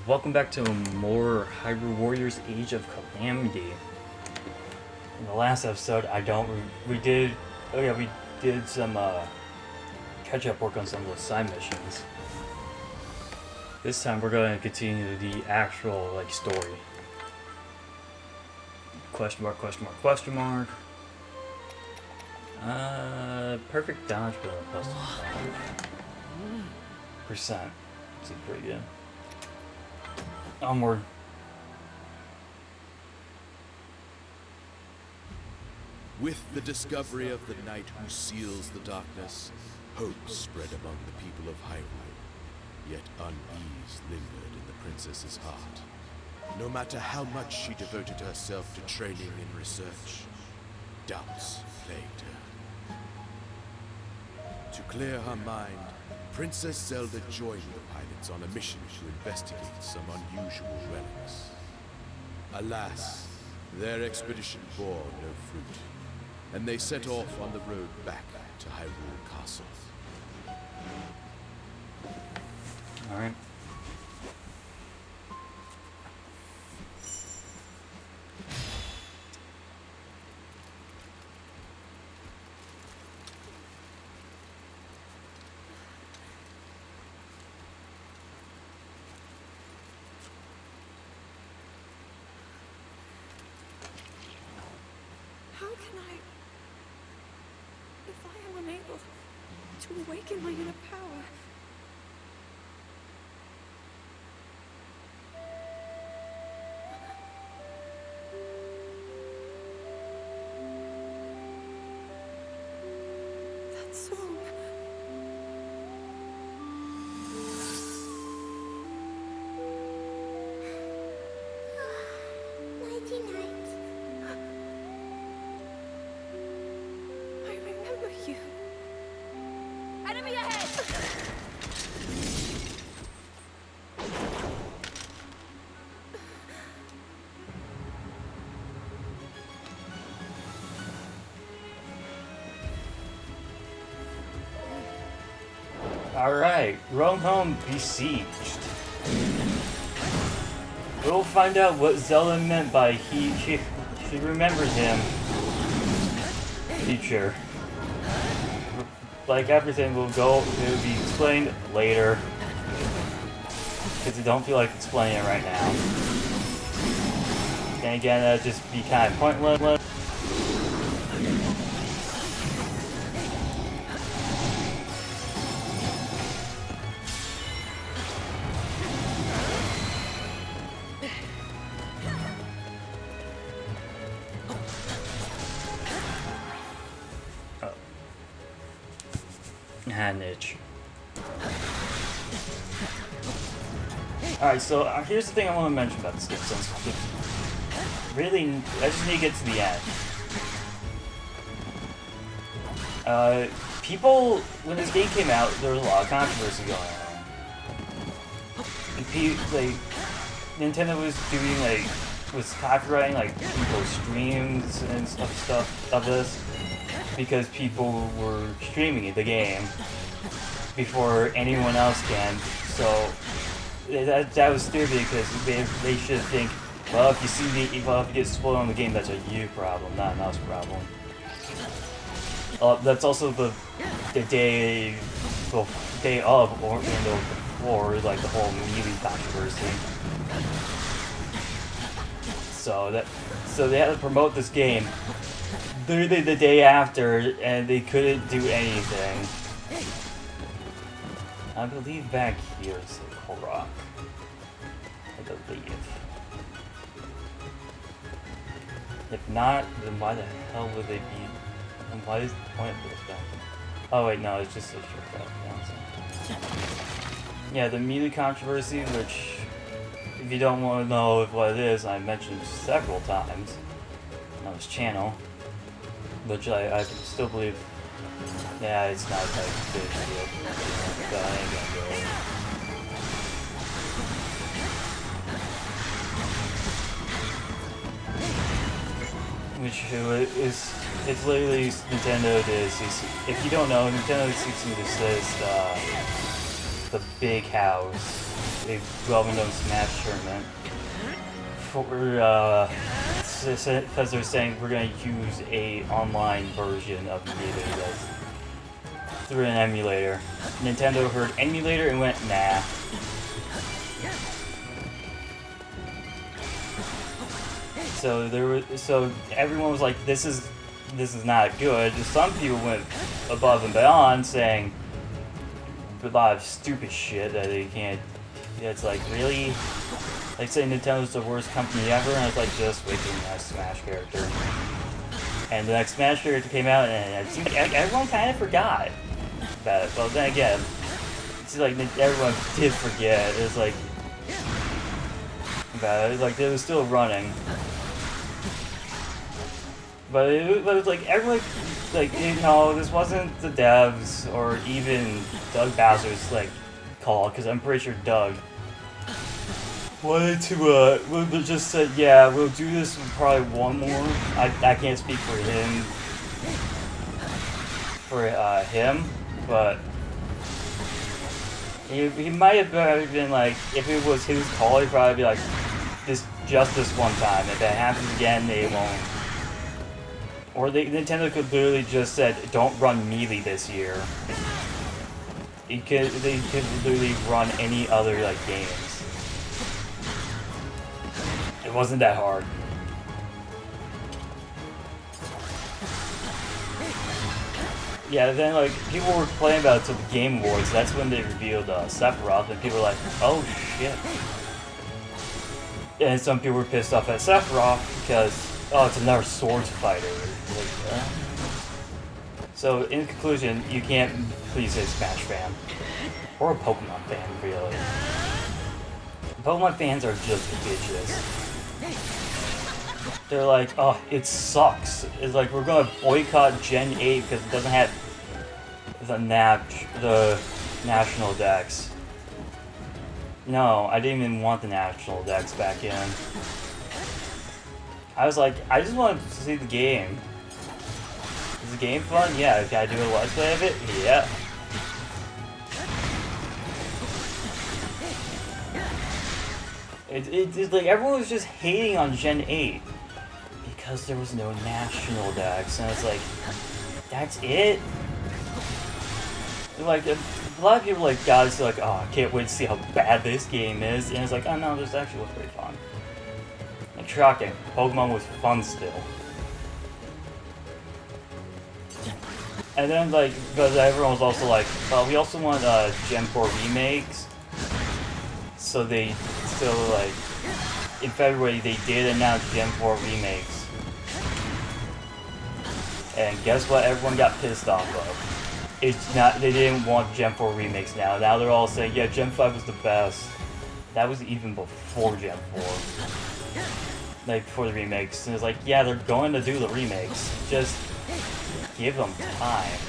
welcome back to more Hyrule Warriors Age of Calamity. In the last episode, we did some catch-up work on some of the side missions. This time we're going to continue the actual story. Question mark, question mark, question mark. Perfect dodge, but plus 5%. Seems pretty good. Onward. With the discovery of the knight who seals the darkness, hope spread among the people of Hyrule, yet unease lingered in the princess's heart. No matter how much she devoted herself to training and research, doubts plagued her. To clear her mind, Princess Zelda joined the pilots on a mission to investigate some unusual relics. Alas, their expedition bore no fruit, and they set off on the road back to Hyrule Castle. Alright. If I am unable to awaken my inner power, that song. Nighty night. I remember you. Enemy ahead! Alright, Rome home besieged. We'll find out what Zelda meant by she remembers him. Future. Like everything it will be explained later. Because I don't feel like explaining it right now. And again, that'd just be kind of pointless. Niche. Alright, so here's the thing I want to mention about this game. Since really, I just need to get to the end. People, when this game came out, there was a lot of controversy going on. Nintendo was doing was copyrighting people's streams and stuff of this. Because people were streaming the game before anyone else can, so that was stupid because they should think, well, if you get spoiled on the game, that's a you problem, not an us problem. That's also the day of or before the whole Melee controversy. So they had to promote this game literally the day after, and they couldn't do anything. I believe back here is the Bulwark. I believe. If not, then why the hell would they be? And why is the point of this back? Oh wait, no, it's just a shortcut. Yeah, the Melee controversy, which, if you don't want to know what it is, I mentioned several times on this channel. Which I still believe, yeah, it's not big deal. But I ain't gonna do it. Which it's literally Nintendo if you don't know, Nintendo cease and desist the big house a well-known Smash tournament for because they're saying we're going to use a online version of Melee through an emulator. Nintendo heard emulator and went, nah. So everyone was like, this is not good. Some people went above and beyond, saying a lot of stupid shit that they can't. It's like, really, like saying Nintendo's the worst company ever, and it's like, just wait till the next Smash character. And the next Smash character came out, and it seemed like everyone kind of forgot about it. But then again, it seems like everyone did forget. It was like about it. Like, it was still running. But it was like, everyone, like, you know, this wasn't the devs or even Doug Bowser's, like, call, because I'm pretty sure Doug wanted to, just said, yeah, we'll do this with probably one more. I can't speak for him, but he might have been like, if it was his call, he'd probably be like, just this one time. If that happens again, they won't. Or Nintendo could literally just said, don't run Melee this year. They could literally run any other, like, games. It wasn't that hard. Yeah, then, like, people were playing about it to the Game Awards. That's when they revealed Sephiroth, and people were like, oh shit. And some people were pissed off at Sephiroth because, oh, it's another Swords fighter. Like, so, in conclusion, you can't please a Smash fan. Or a Pokemon fan, really. Pokemon fans are just bitches. They're like, oh, it sucks. It's like, we're gonna boycott Gen 8 because it doesn't have the National Dex. No, I didn't even want the National Dex back in. I was like, I just wanted to see the game. Is the game fun? Yeah. Can I do a let's play of it? Yeah. It's like everyone was just hating on Gen 8 because there was no National Dex, and it's like, that's it? Like, a lot of people like guys are like, oh, I can't wait to see how bad this game is, and it's like, oh no, this actually looks pretty fun. Like, shocking. Pokemon was fun still. And then, like, because everyone was also like, we also want Gen 4 remakes. So they still, like, in February they did announce Gen 4 remakes. And guess what everyone got pissed off of? It's not, they didn't want Gen 4 remakes now. Now they're all saying, yeah, Gen 5 was the best. That was even before Gen 4. Like, before the remakes. And it's like, yeah, they're going to do the remakes. Just give them time.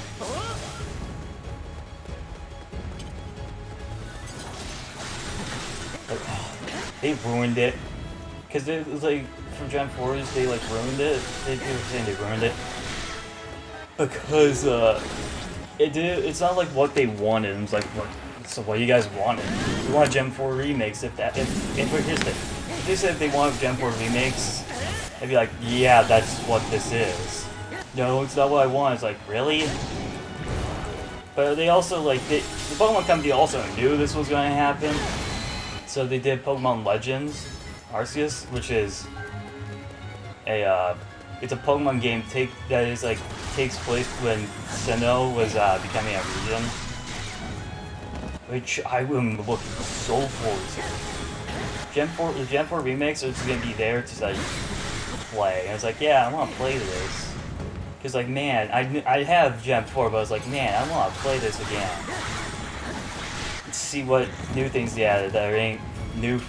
Like, they ruined it. Because it was like, for Gen 4s, they like ruined it. They were saying they ruined it. Because, it's not like what they wanted. It was like, what you guys wanted? We want Gen 4 remakes. Here's the thing. If they said they wanted Gen 4 remakes, I'd be like, yeah, that's what this is. No, it's not what I want. It's like, really? But they also, like, the Pokemon Company also knew this was going to happen. So they did Pokemon Legends Arceus, which is it's a Pokemon game that is like takes place when Sinnoh was becoming a region, which I am looking so forward to. The Gen 4 remakes are just gonna be there to like play, and it's like, yeah, I want to play this, cause like, man, I have Gen 4, but I was like, man, I want to play this again. See what new things they added that ain't new.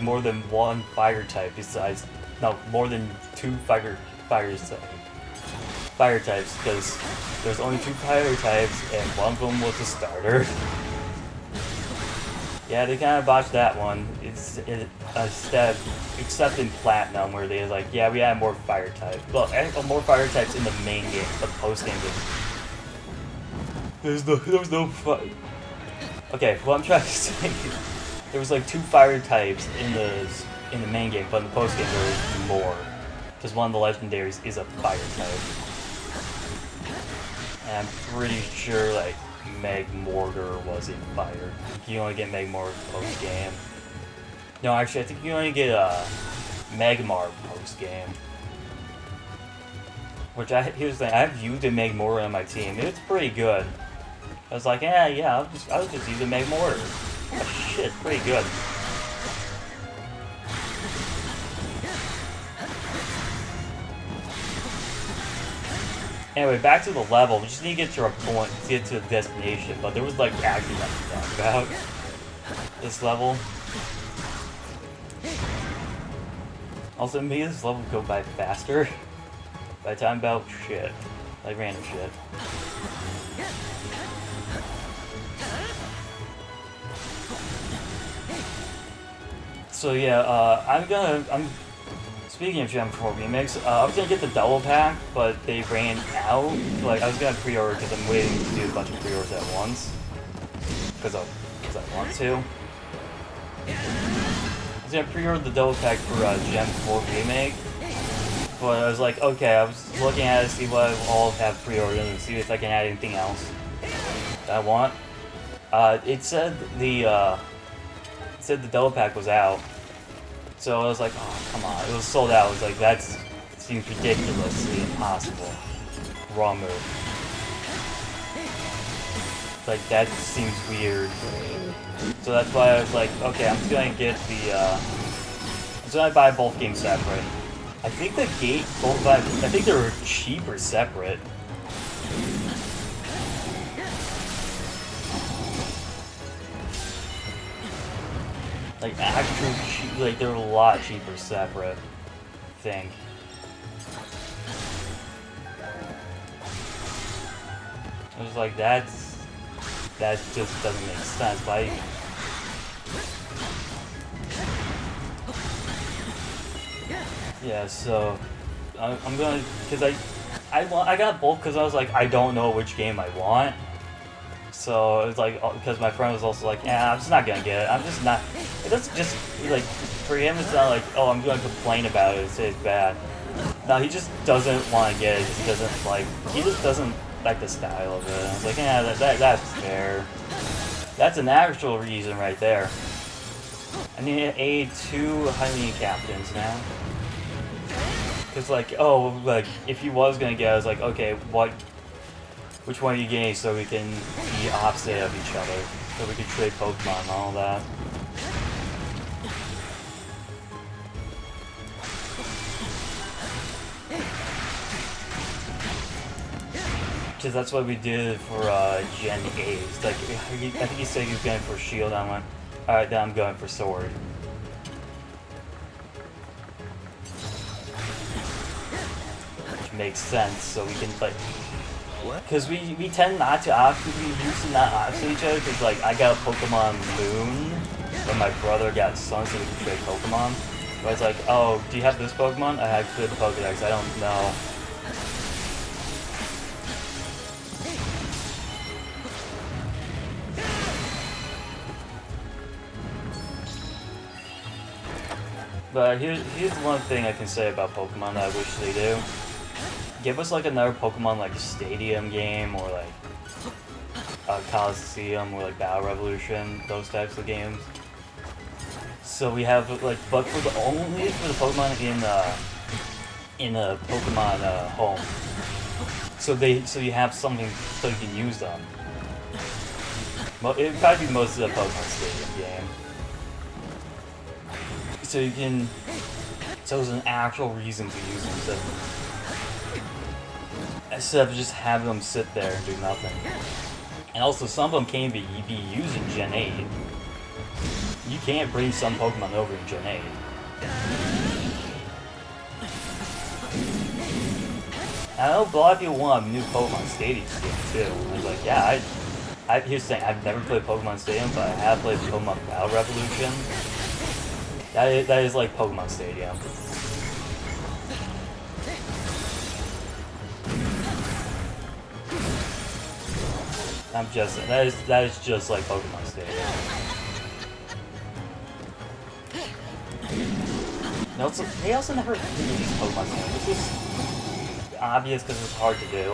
More than one fire type besides, no, more than two fire types, because there's only 2 fire types and one of them was a starter. Yeah, they kind of botched that one. Except in Platinum, where they like, yeah, we had more fire types. Well, more fire types in the main game, the post game game. There was no fun. Okay, what I'm trying to say there was like 2 fire types in the main game, but in the post game there was more. Because one of the legendaries is a fire type. And I'm pretty sure like Meg Mortar was a fire. You only get Meg Mortar post game. No, actually, I think you only get Magmar post game. Which here's the thing, I've used a Meg Mortar on my team. It's pretty good. I was like, yeah, I was just using Meg Mortar. Oh, shit, it's pretty good. Anyway, back to the level. We just need to get to our point, to get to the destination. But there was like actually nothing to talk about this level. Also, it made this level go by faster. By the time about shit. Like random shit. So yeah, I'm speaking of Gem 4 Remix, I was gonna get the double pack, but they ran out. Like I was gonna pre-order because I'm waiting to do a bunch of pre-orders at once. Because I want to. I was gonna pre-order the double pack for Gem 4 Remake. But I was like, okay, I was looking at it, see what I all have pre-ordered, and see if I can add anything else that I want. It said the double pack was out, so I was like, oh come on, it was sold out. I was like, that seems ridiculously impossible. Wrong move. Like that seems weird. So that's why I was like, okay, I'm just gonna get the. I'm just gonna buy both games separate. I think the gate, I think they were cheaper separate. Like actual cheap, like they were a lot cheaper separate. I think. I was like, that just doesn't make sense. But yeah, so I'm gonna, cause I got both because I was like, I don't know which game I want. So it was like, because my friend was also like, yeah, I'm just not gonna get it. I'm just not. It doesn't just like for him. It's not like, oh, I'm gonna complain about it and say it's bad. No, he just doesn't want to get it. He doesn't like. He just doesn't like the style of it. I was like, yeah, that's fair. That's an actual reason right there. I need to aid 2 Hyrule captains now. Cause like, oh, like if he was gonna get, I was like, okay, which one are you getting so we can be opposite of each other, so we can trade Pokemon and all that. Cause that's what we did for Gen 8. It's like, I think he said he was going for Shield. I went, all right, then I'm going for Sword. Makes sense, so we can like, because we tend not to we used to not opposite each other, because like I got Pokemon Moon, but my brother got Sun, so we can trade Pokemon. But it's like, oh, do you have this Pokemon? I have good Pokedex. I don't know. But here's one thing I can say about Pokemon that I wish they do. Give us like another Pokemon like Stadium game, or like Coliseum, or like Battle Revolution, those types of games. So we have like, but for the Pokemon in a Pokemon home. So you have something so you can use them. Well, it'd probably be most of the Pokemon Stadium game. So you can. So there's an actual reason to use them. Instead of just having them sit there and do nothing. And also, some of them can be used in Gen 8. You can't bring some Pokemon over in Gen 8. I know a lot of people want a new Pokemon Stadium game too. I was like, yeah, here's the thing, I've never played Pokemon Stadium, but I have played Pokemon Battle Revolution. That is like Pokemon Stadium. I'm just saying, that is just like Pokemon Stadium. And also, they also never released Pokemon Snap. This is obvious because it's hard to do.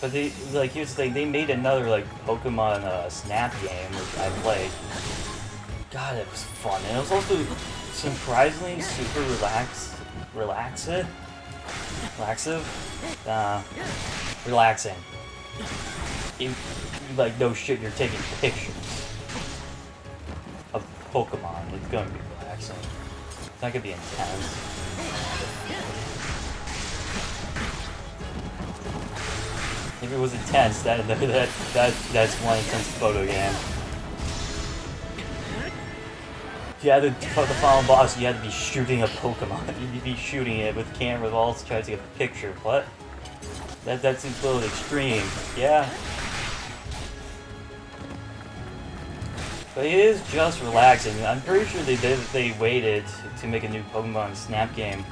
But they, like, here's the thing, they made another, like, Pokemon Snap game, which I played. God, it was fun. And it was also surprisingly super relaxing. Like, no shit, you're taking pictures of Pokemon. It's gonna be relaxing. It's not gonna be intense. If it was intense, that's one intense photo game. If you had the final boss, you had to be shooting a Pokemon. You'd be shooting it with cameras, also trying to get a picture. What? That seems a little extreme. Yeah. But it is just relaxing. I'm pretty sure they waited to make a new Pokemon Snap game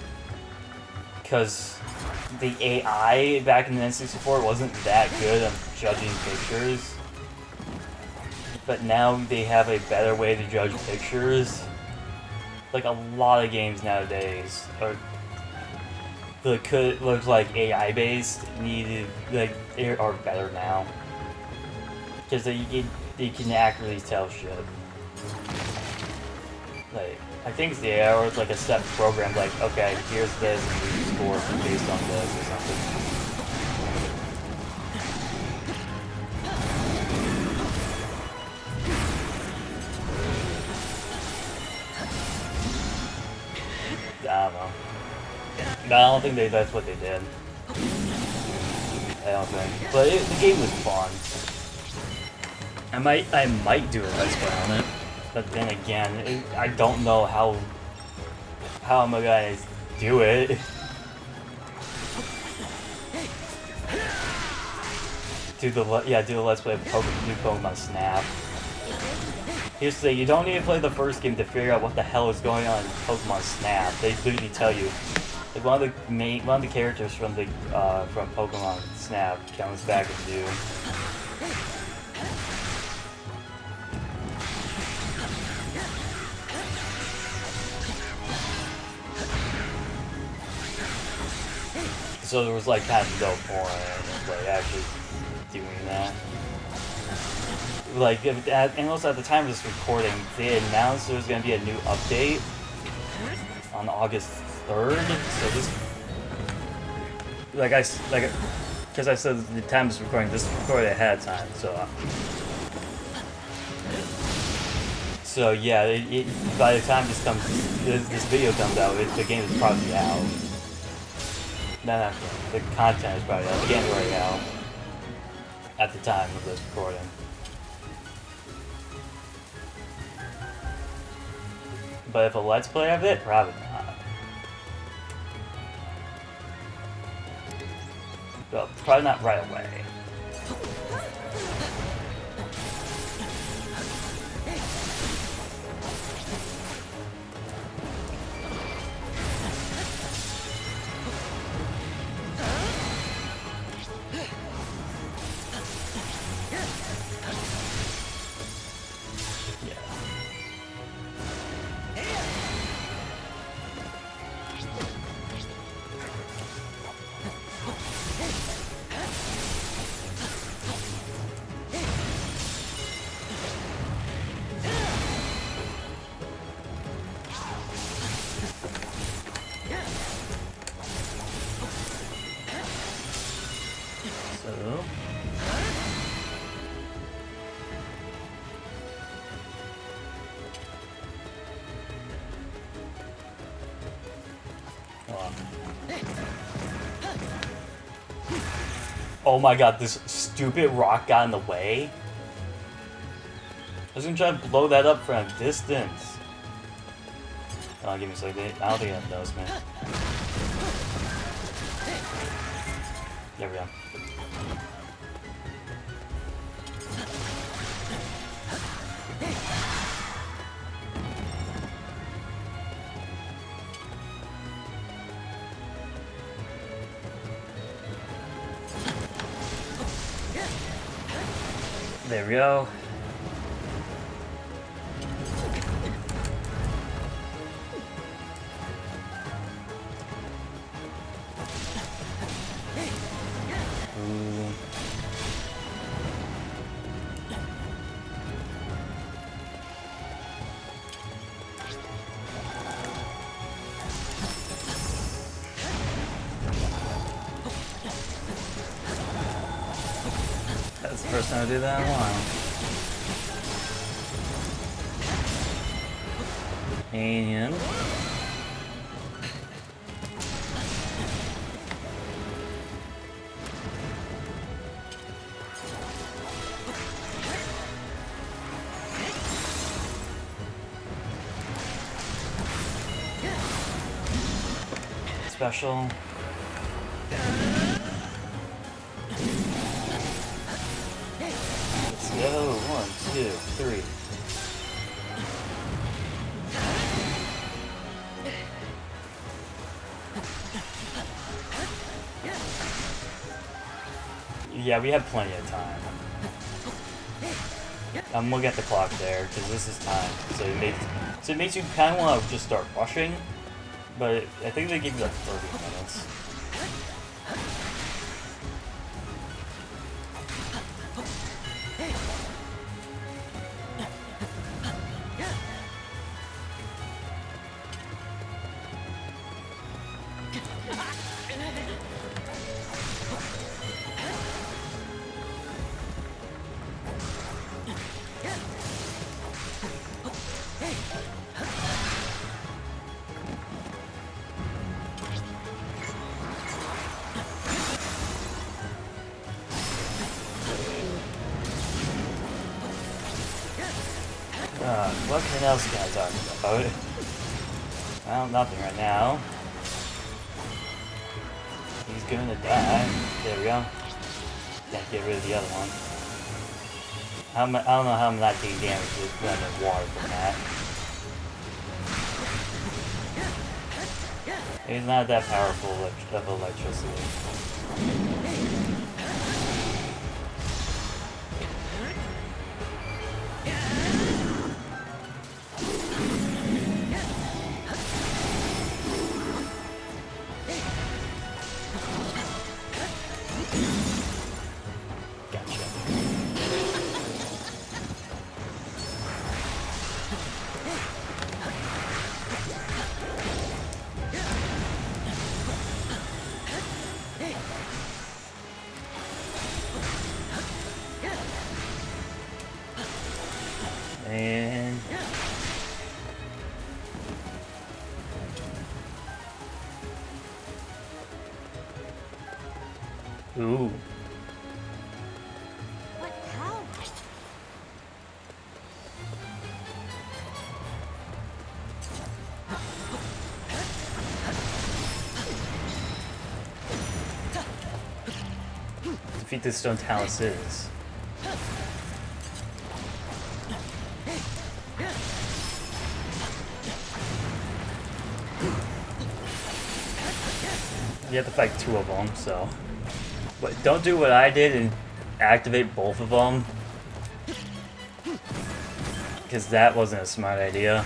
because the AI back in the N64 wasn't that good at judging pictures. But now they have a better way to judge pictures. Like a lot of games nowadays are looks like AI based are better now because they can accurately tell shit. Like, I think it's the AI or it's like a set program, like, okay, here's this and you score based on this or something. I don't know. No, I don't think that's what they did. I don't think. But the game was fun. I might do a Let's Play on it, but then again, I don't know how I'm gonna do it. Do the Let's Play of new Pokemon Snap. Here's the thing, you don't need to play the first game to figure out what the hell is going on in Pokemon Snap. They literally tell you. Like one of the characters from Pokemon Snap comes back as you. So there was like kind of no point like actually doing that. Like, and also at the time of this recording, they announced there was going to be a new update on August 3rd. So this, because I said the time of this recording, this is recorded ahead of time. So yeah, by the time this video comes out, the game is probably out. No, the content is probably out. The game's already out at the time of this recording. But if a Let's Play of it, probably not. Well, probably not right away. Oh my god, this stupid rock got in the way. I was gonna try to blow that up from a distance. Oh, give me a second. I don't think that does, man. There we go. There we go. That's the first time I do that in a while. And special. Let's go. 1, 2, 3. Yeah, we have plenty of time. I'm looking at the clock there because this is time. So it makes you kind of want to just start rushing, but I think they give you like 30 minutes. What else can I talk about? Well, nothing right now. He's gonna die. There we go. Can't get rid of the other one. I don't know how I'm not taking damage with running water from that. He's not that powerful of electricity. And ooh. What power? Defeat this stone Talus is. You have to fight 2 of them, so. But don't do what I did and activate both of them. Because that wasn't a smart idea.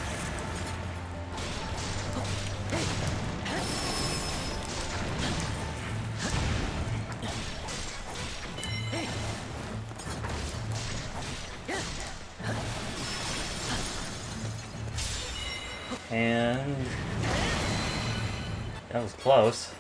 And that was close.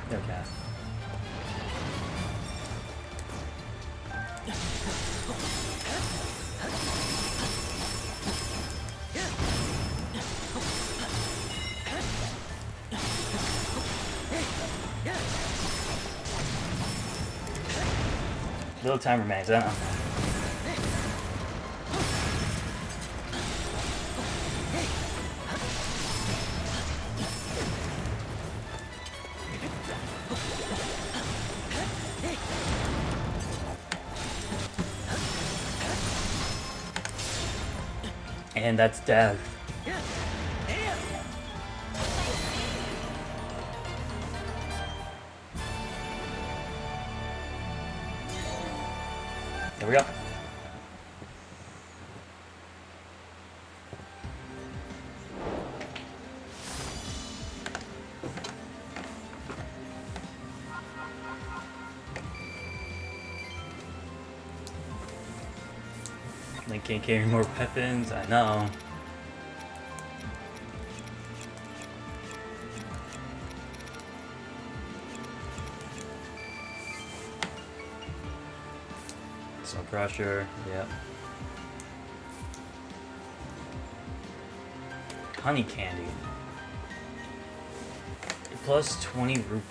Okay. Little time remains, I don't know. And that's death. There we go. They can't carry more weapons, I know. Some pressure, yep. Honey candy. Plus 20 rupee.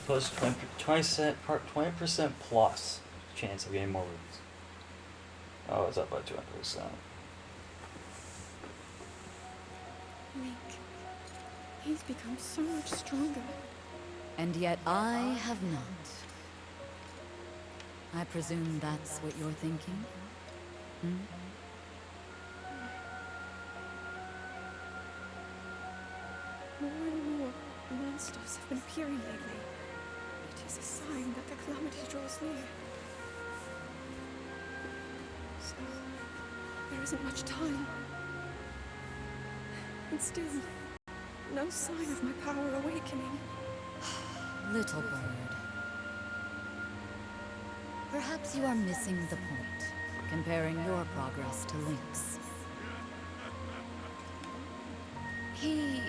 Plus 20% plus chance of getting more rupees. Oh, it's up by 20%. Link. He's become so much stronger. And yet I have not. I presume that's what you're thinking? More and more monsters have been appearing lately. It is a sign that the Calamity draws near. So, there isn't much time. And still, no sign of my power awakening. Little bird. Perhaps you are missing the point, comparing your progress to Link's. He...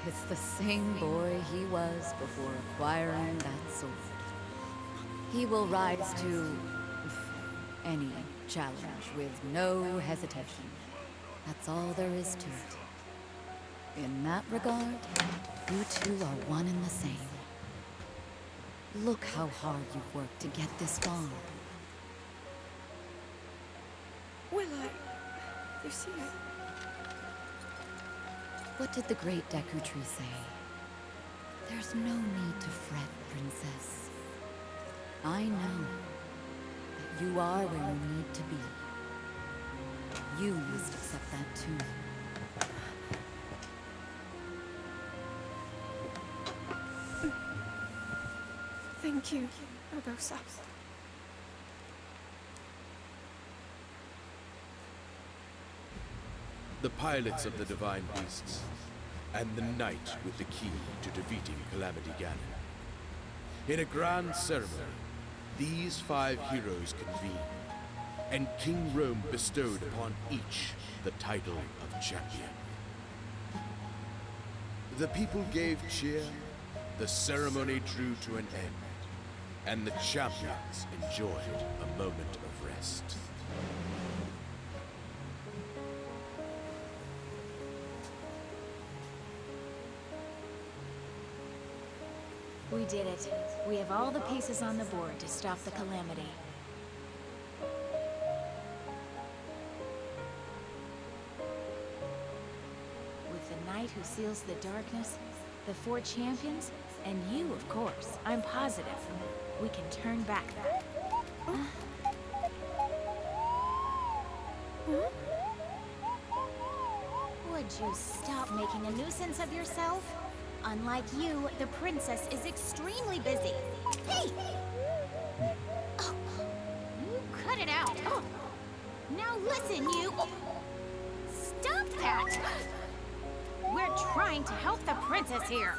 it's the same boy he was before acquiring that sword. He will rise to any challenge with no hesitation. That's all there is to it. In that regard, you two are one and the same. Look how hard you've worked to get this far. Well, you see, What did the great Deku Tree say? There's no need to fret, princess. I know that you are where you need to be. You must accept that too. thank you, Urbosa. The pilots of the divine beasts, and the knight with the key to defeating Calamity Ganon. In a grand ceremony, these 5 heroes convened, and King Rome bestowed upon each the title of champion. The people gave cheer, the ceremony drew to an end, and the champions enjoyed a moment of rest. We did it. We have all the pieces on the board to stop the Calamity. With the Knight who seals the darkness, the 4 champions, and you, of course, I'm positive we can turn back that. Would you stop making a nuisance of yourself? Unlike you, the princess is extremely busy. Hey! Oh, you cut it out. Oh. Now listen, you... Stop that! We're trying to help the princess here.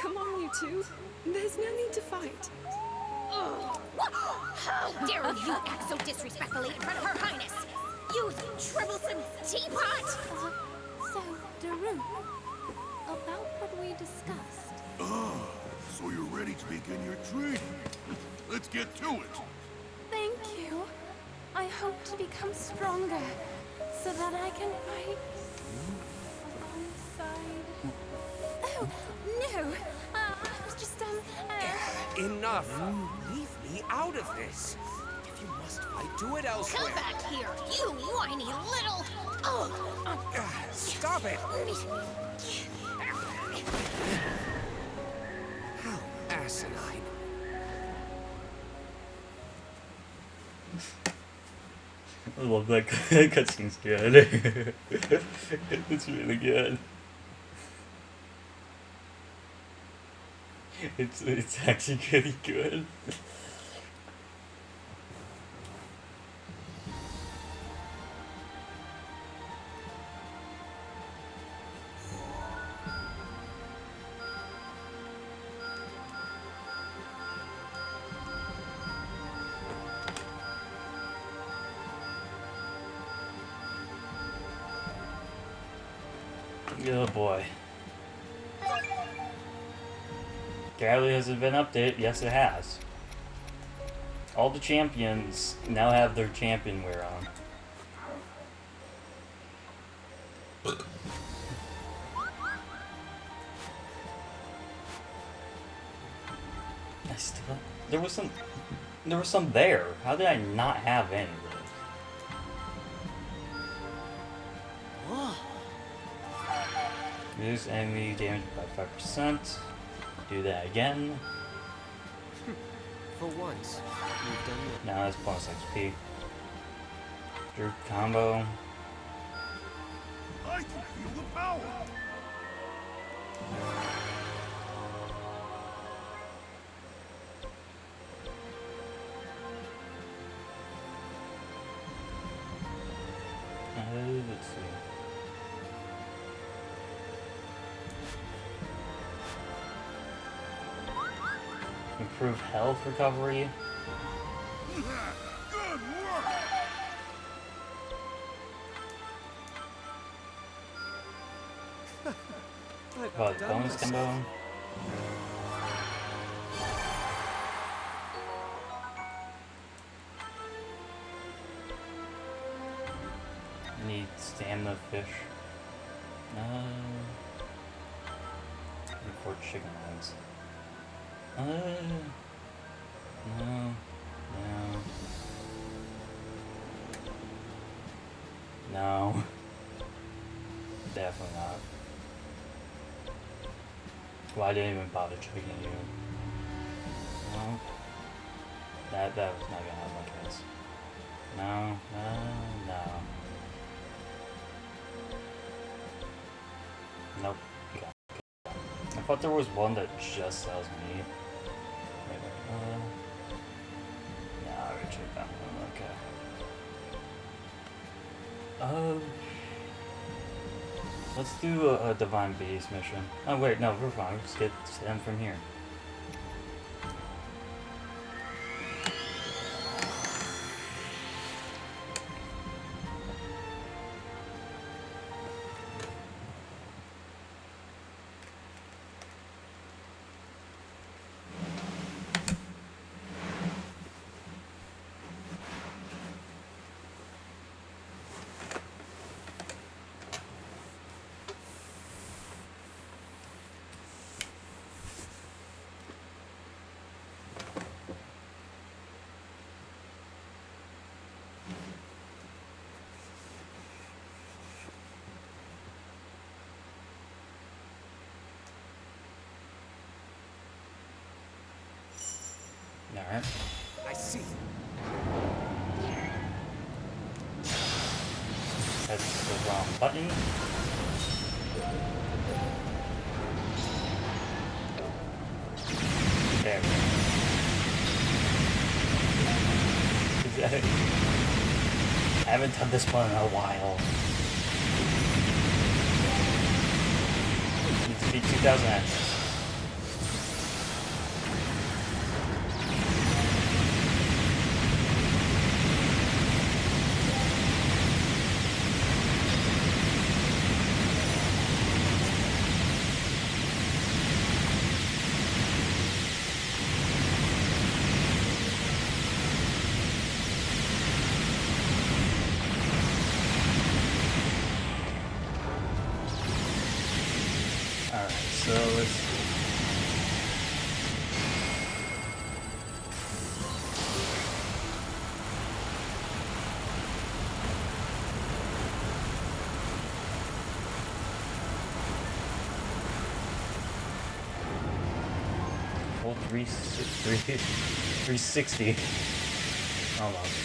Come on, you two. There's no need to fight. Ugh. How dare you act so disrespectfully in front of Her Highness? You troublesome teapot! So, Daru, about what we discussed. So you're ready to begin your training. Let's get to it. Thank you. I hope to become stronger, so that I can fight alongside... Oh, no! I was just, Enough! Leave me out of this. If you must fight, do it elsewhere. Come back here, you whiny little... Stop it! How asinine. I love that cutscene's good. It's really good. It's actually really good. Oh boy. Apparently has it been updated? Yes, it has. All the champions now have their champion wear on. I still... There was some there. How did I not have any of those? Reduce enemy damage by 5%. Do that again. For once, we've done well. Now that's bonus XP. Drew combo. I can feel the power. Let's see. Improve health recovery. Good work. What, bonus combo? Need stamina fish. Need 4 chicken legs. No. No. Definitely not. Well, I didn't even bother checking you. No. That was not gonna help my case. No. Nope. Okay. I thought there was one that just sells me. Yeah, I already checked that one. Okay. Let's do a Divine Beast mission. Oh wait, no, we're fine. We'll just get them from here. Alright. I see. That's the wrong button. There we go. I haven't done this one in a while. It needs to be 2000 actions. So let's see. Full 360. Almost.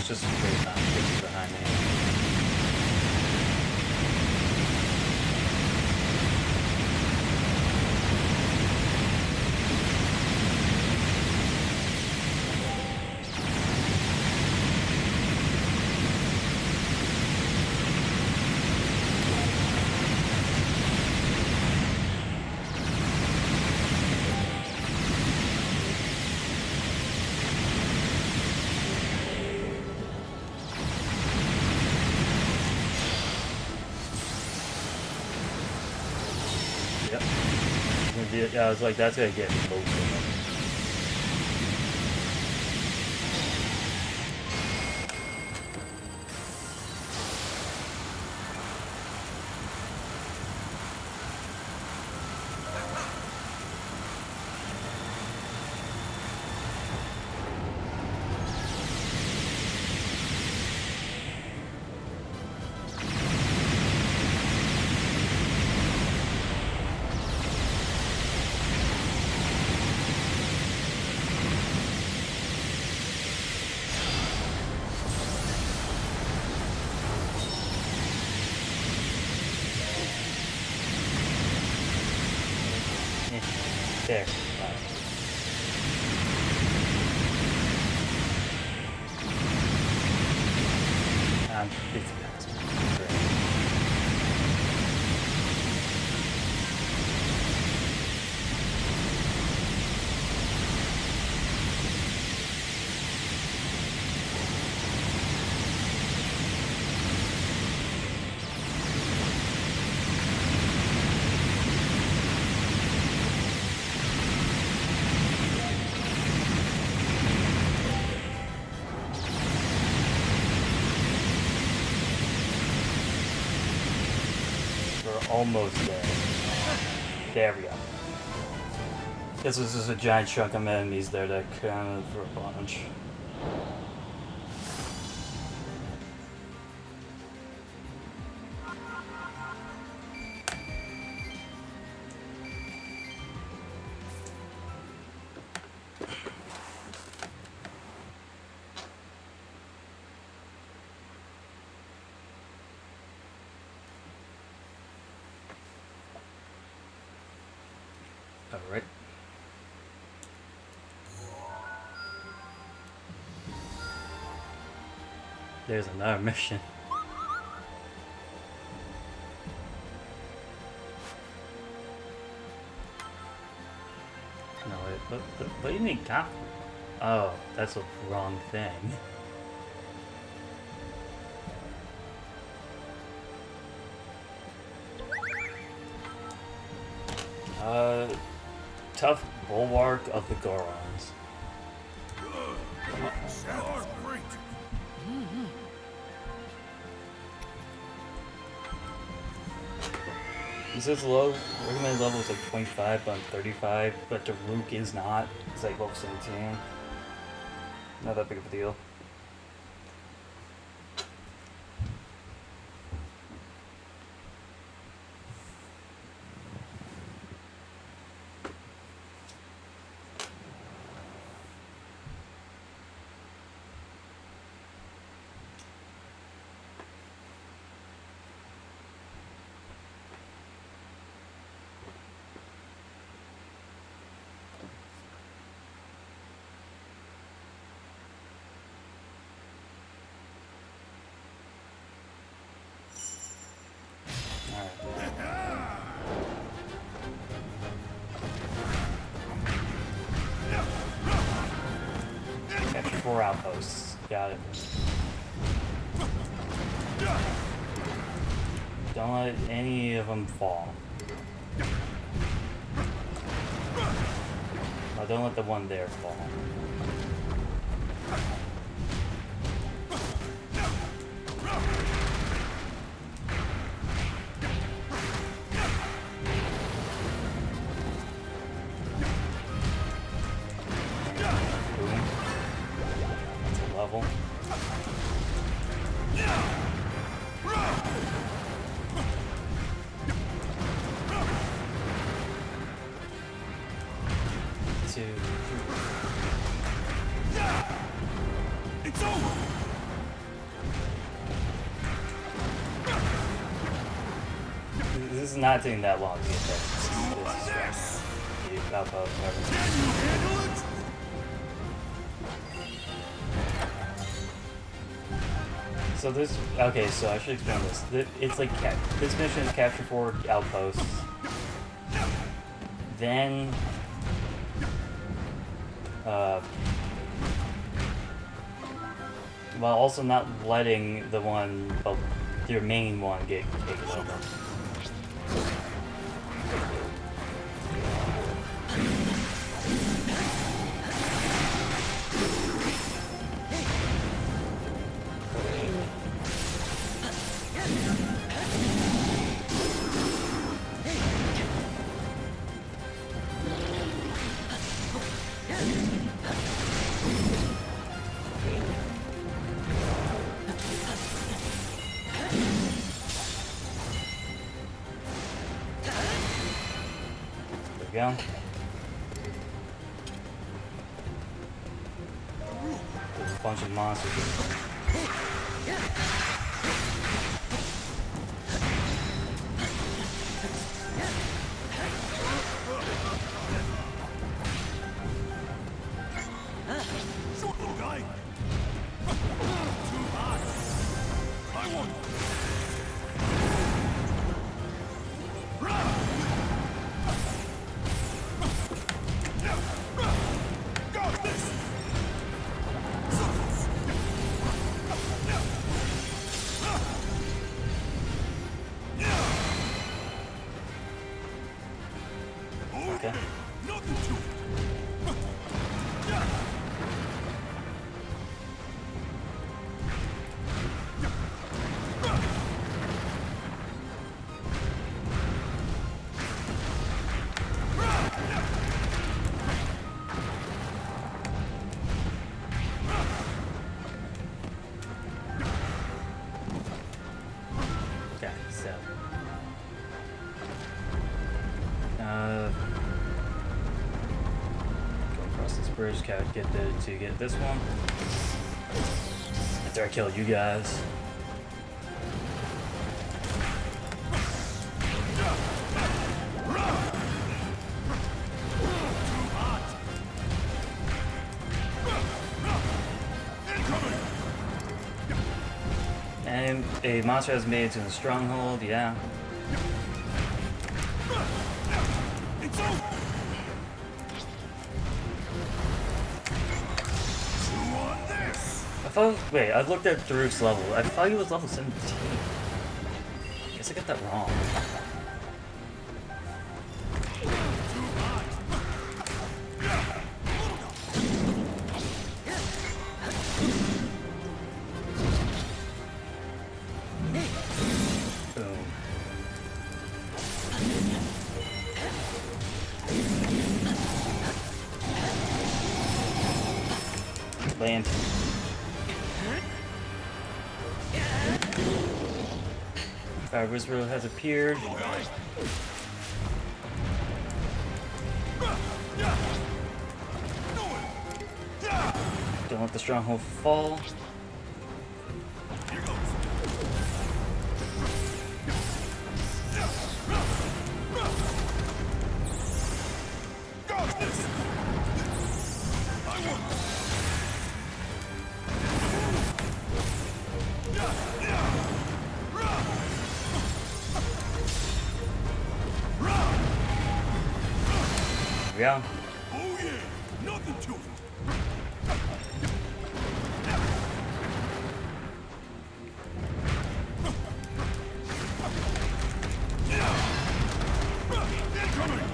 it's just very fast behind me. Yeah, I was like, that's gonna get me both of them. There. It's fast. Almost there. There we go. This is just a giant chunk of enemies there that counted for a bunch. Alright. There's another mission. No, wait, what do you mean cap? Oh, that's the wrong thing. Tough Bulwark of the Gorons. Sounds great. He says low recommended level is like 25, but I'm 35, but Daruk is not. It's like level 17. Not that big of a deal. Capture 4 outposts. Got it. Don't let any of them fall. Oh, don't let the one there fall. This is not taking that long to get this outpost. So this, okay, so I should explain this. It's like, this mission is capture 4 outposts. Then, while also not letting the one, well, your main one get taken over. Go. There's a bunch of monsters here. Short little guy. Too hot. I want. Okay. Nothing to it. Okay, so. Go across this bridge, to get this one. After I kill you guys. And a monster has made it to the stronghold, yeah. It's over. Chew on this. I thought, wait, I looked at Daruk's level. I thought he was level 17. Guess I got that wrong. Boom. Land. Fire Whisperer has appeared. Don't let the stronghold fall. Here goes. Got this. I want. Here we go. Oh yeah, nothing to it. Incoming.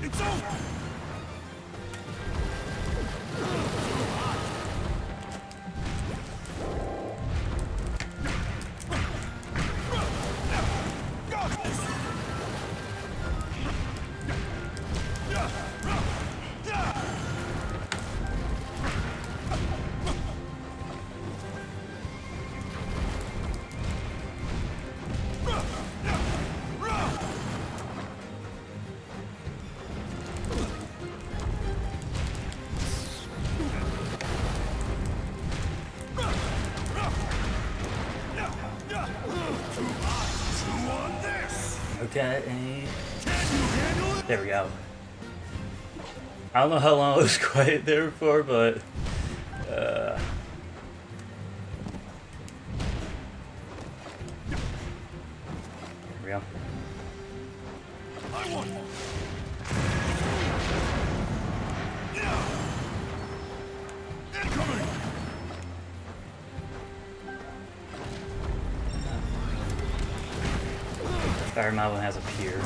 It's over. Got this. got any... There we go. I don't know how long it was quiet there for, but... There we go. I want. Incoming. Fire Mountain has a pier.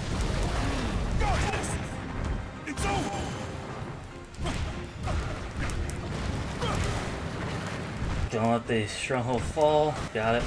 Got this. It's over. Don't let the stronghold fall. Got it.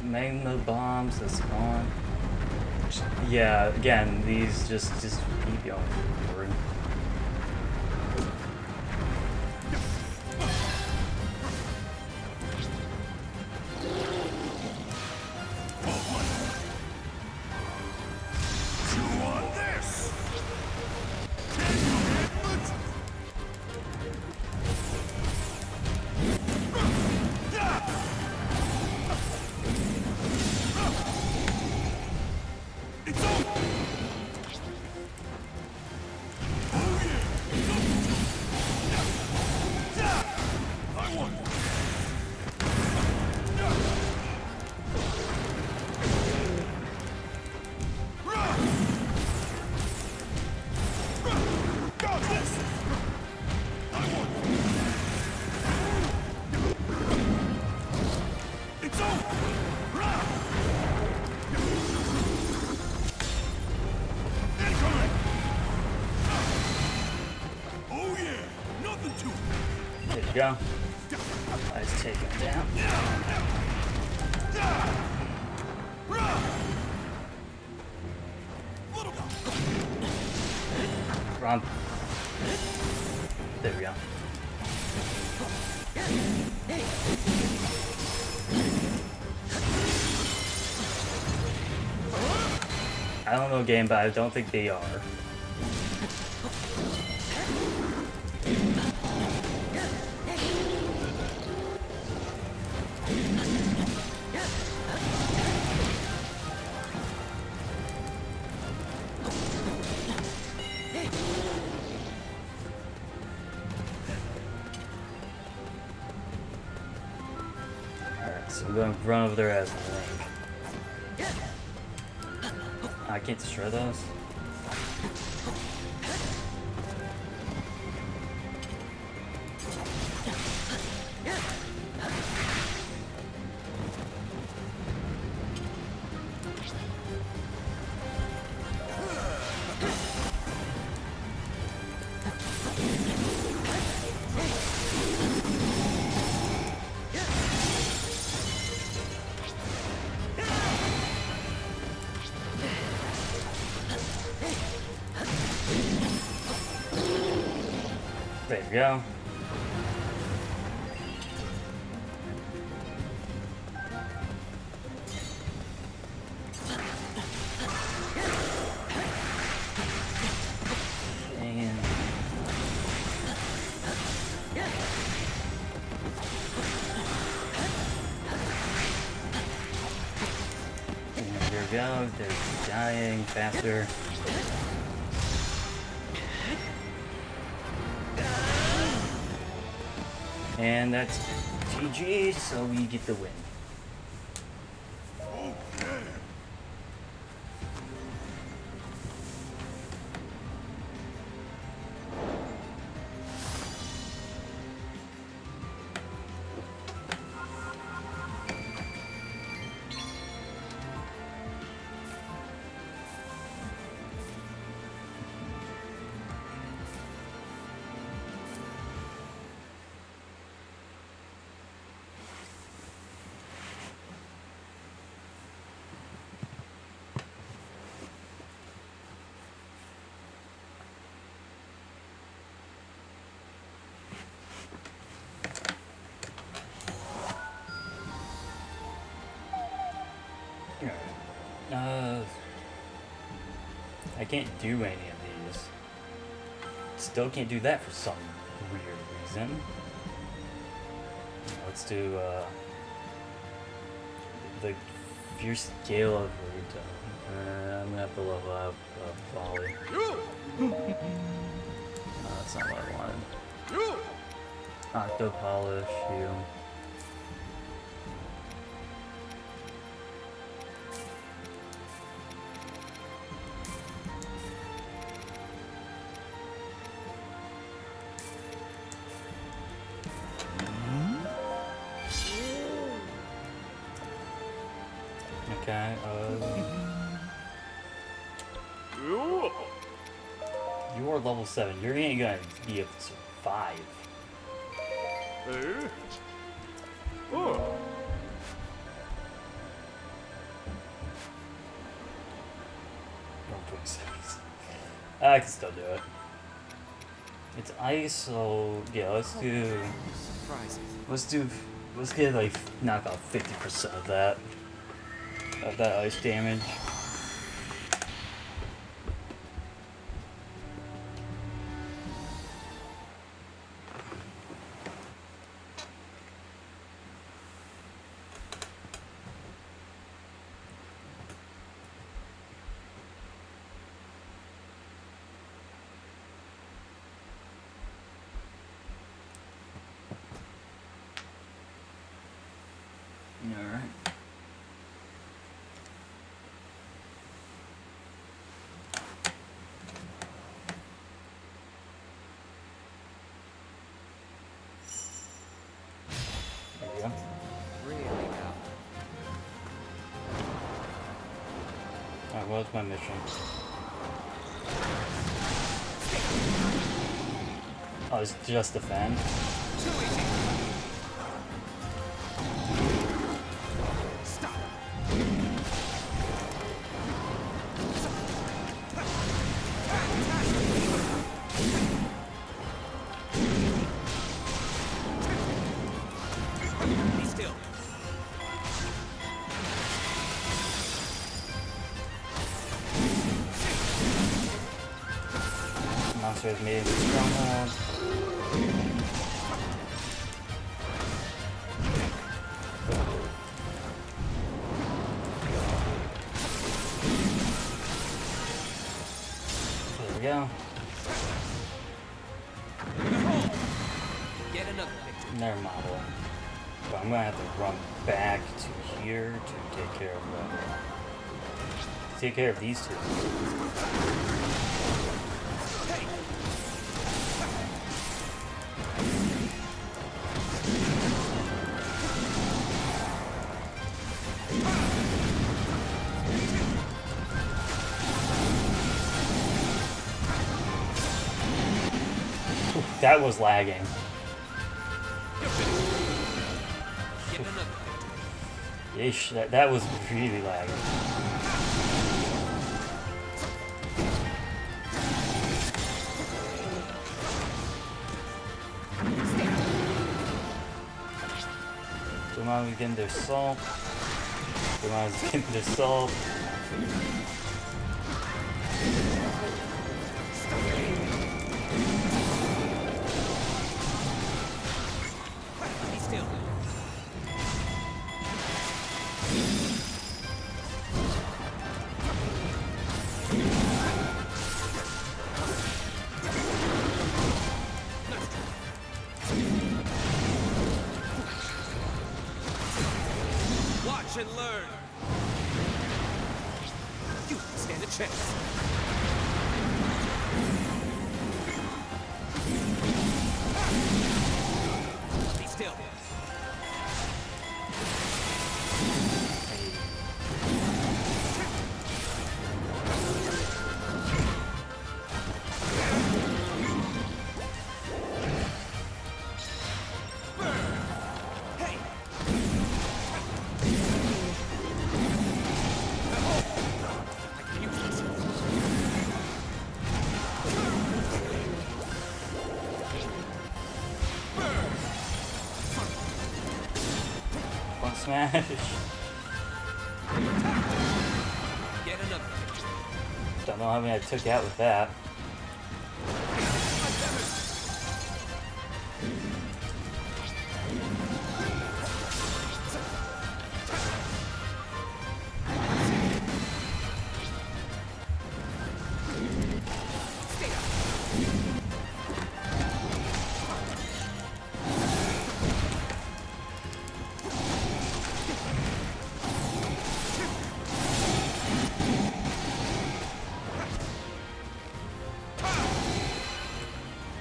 Magma bombs that spawn. Yeah, again, these just keep going forward. Go. Let's take him down. Run. There we go. I don't know game, but I don't think they are. So we're going to run over there as Link. I can't destroy those. There we go. And there we go. They're dying faster. And that's GG, so we get the win. I can't do any of these. Still can't do that for some weird reason. Let's do the fierce gale of Ruto. I'm gonna have to level up volley. That's not what I wanted. Octo polish you. Okay, you're level 7. You ain't gonna be able to survive. Oh. 126. I can still do it. It's ice, so yeah, let's get like knock off 50% of that ice damage. Alright. There we go. Really now. Alright, what's my mission? Oh, it's just defend. Too easy. Monster has made it stronghold. There we go. Get another picture. Their model. But I'm gonna have to run back to here to take care of these two. That was lagging. Yeesh, that was really lagging. Dumont is getting their salt. Dumont is getting their salt. And learn. You stand a chance. Be still. Smash. another. Don't know how many I took out with that.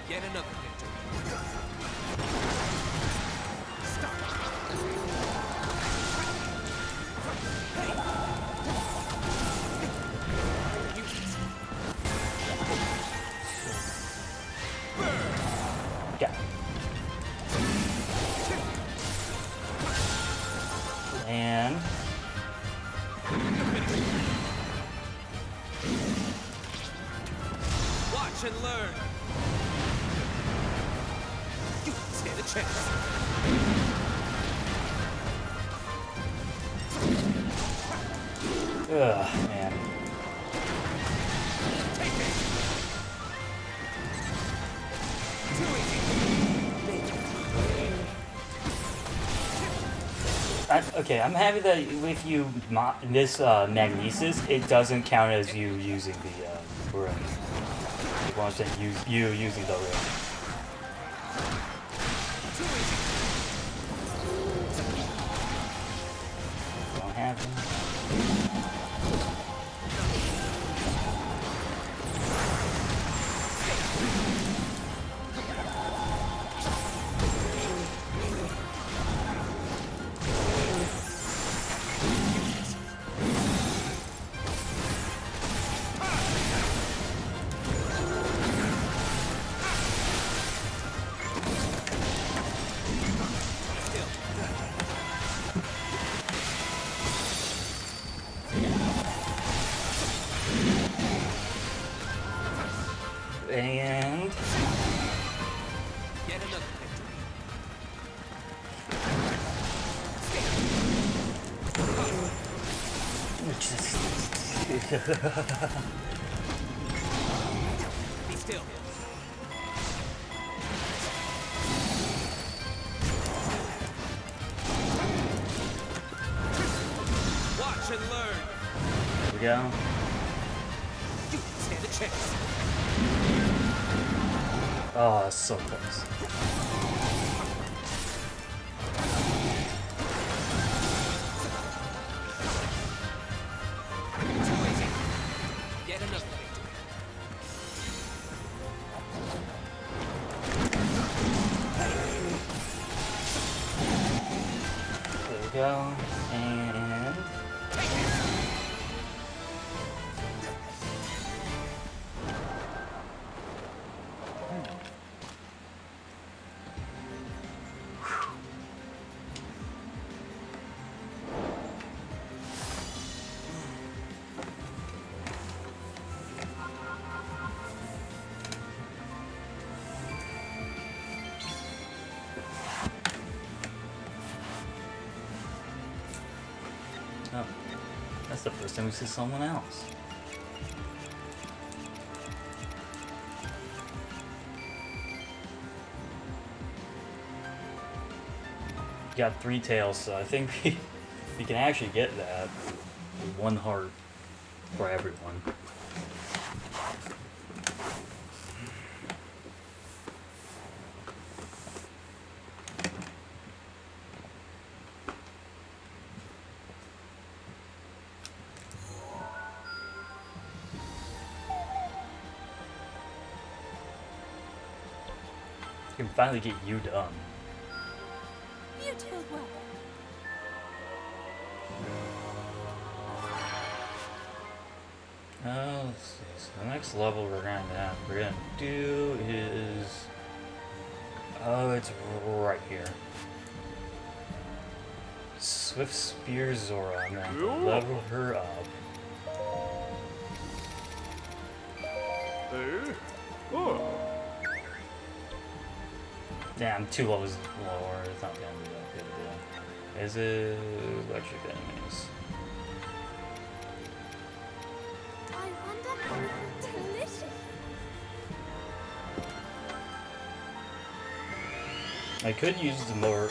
Get another victory. Yeah. And Watch and learn. You don't stand a chance. ugh, man. Take it. Too easy. Okay, I'm happy that with you this magnesis, it doesn't count as you using the room. It wants to use you using the room. Too easy. Don't have them. And Get another victory. Be still. Watch and learn. here we go. You don't stand a chance. Oh, so close. Too easy. Get another victory. There we go. And oh, that's the first time we see someone else. Got 3 tails, so I think we can actually get that. 1 heart for everyone. We can finally get you done. Beautiful work. Oh, let's see. So the next level we're gonna do is it's right here. Swift Spear Zora. I'm gonna have to level her up. Yeah, I'm 2 levels lower. It's not gonna be that big a deal. Is it electric enemies? I could use the more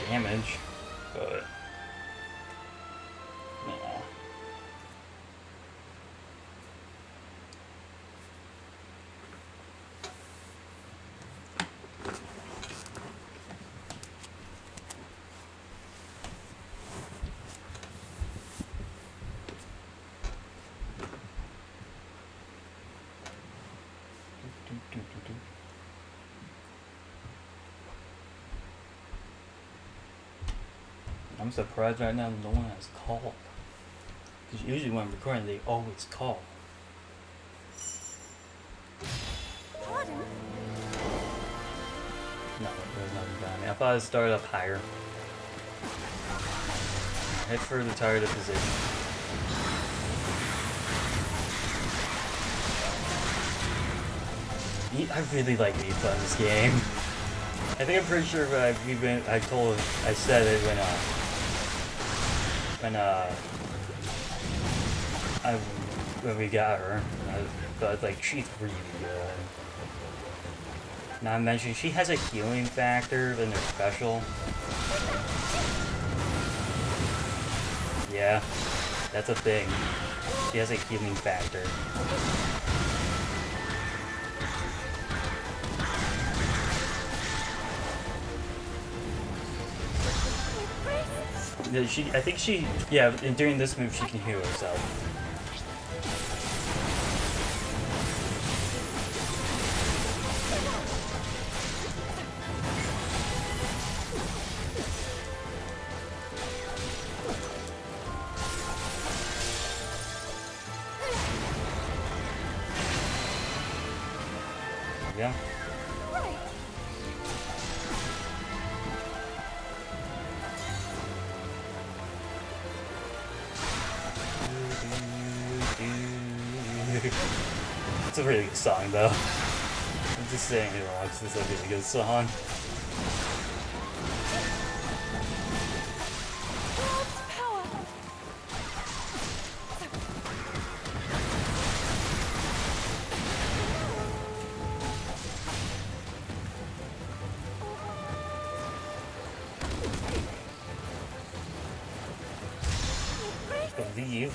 damage, but nah. I'm surprised right now no one has called. Because usually when I'm recording, they always call. Pardon? No, there's nothing behind me. I thought I'd start up higher. Head for the target position. I really like Mifa in this game. I think I'm pretty sure I said it when we got her. But like she's really good. Not mentioning she has a healing factor in her special. Yeah, that's a thing. She has a healing factor. I think she, yeah, and during this move she can heal herself. Yeah. It's a really good song, though. I'm just saying it wrong, it's a really good song. I believe.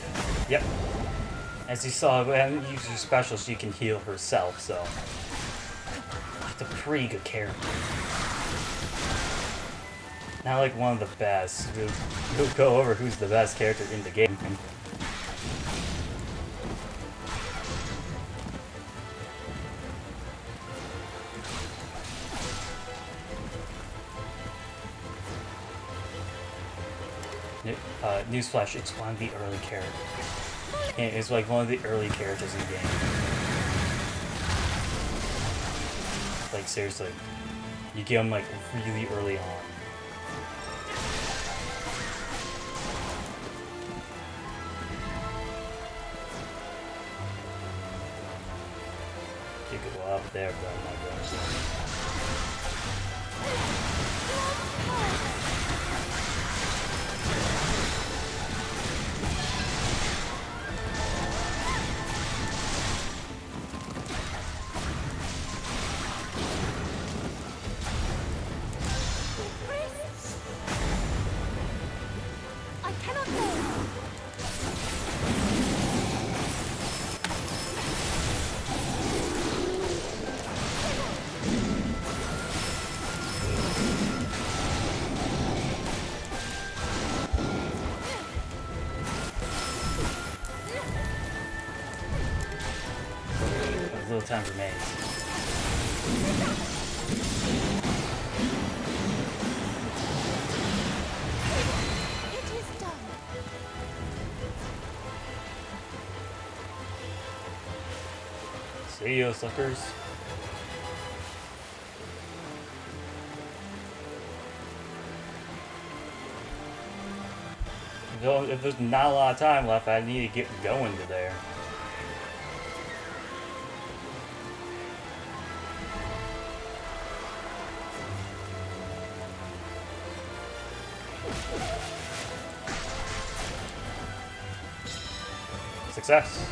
Yep. As you saw, when you use her special, she can heal herself, so it's a pretty good character. Not like one of the best. We'll go over who's the best character in the game. Newsflash, it's one of the early characters. And it's like one of the early characters in the game. Like seriously, you get them like really early on. You could go up there, but I'm not going to. Little time remains. It is done. See you, suckers. If there's not a lot of time left, I need to get going to there. Success.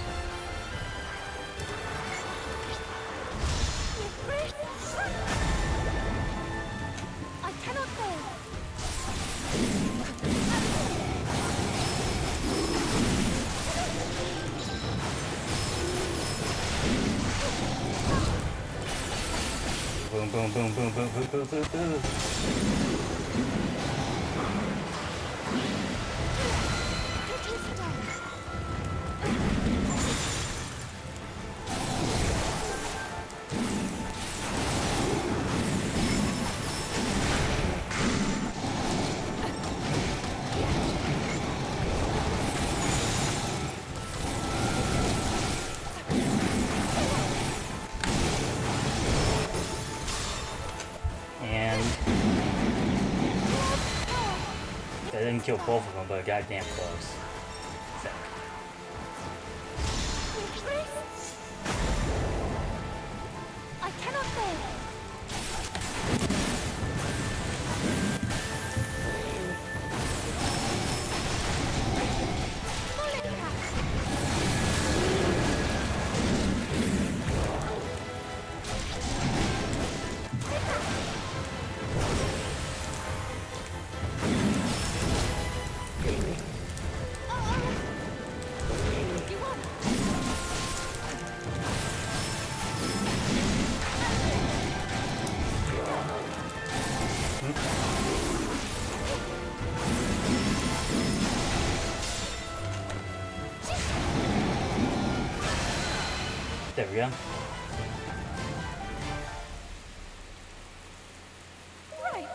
Boom, boom, boom, boom, boom, boom, boom, boom, boom. I didn't kill both of them, but goddamn close. Sick. I cannot bear. There we go. Right.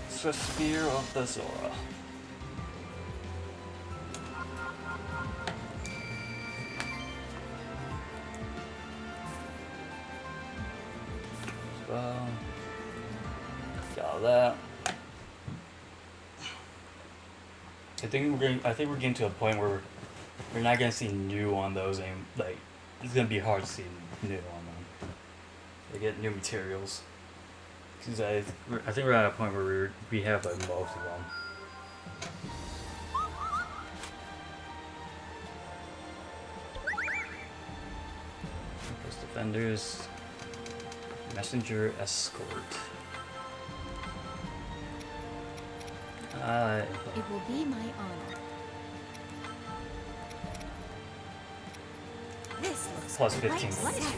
It's the Spear of the Zora. Well, got all that. I think we're getting to a point where we're not gonna see new on those, and like it's gonna be hard to see new on them. They get new materials. Cause I think we're at a point where we have like most of them. First defenders, messenger escort. It will be my honor. This looks plus quite 15. satisfying.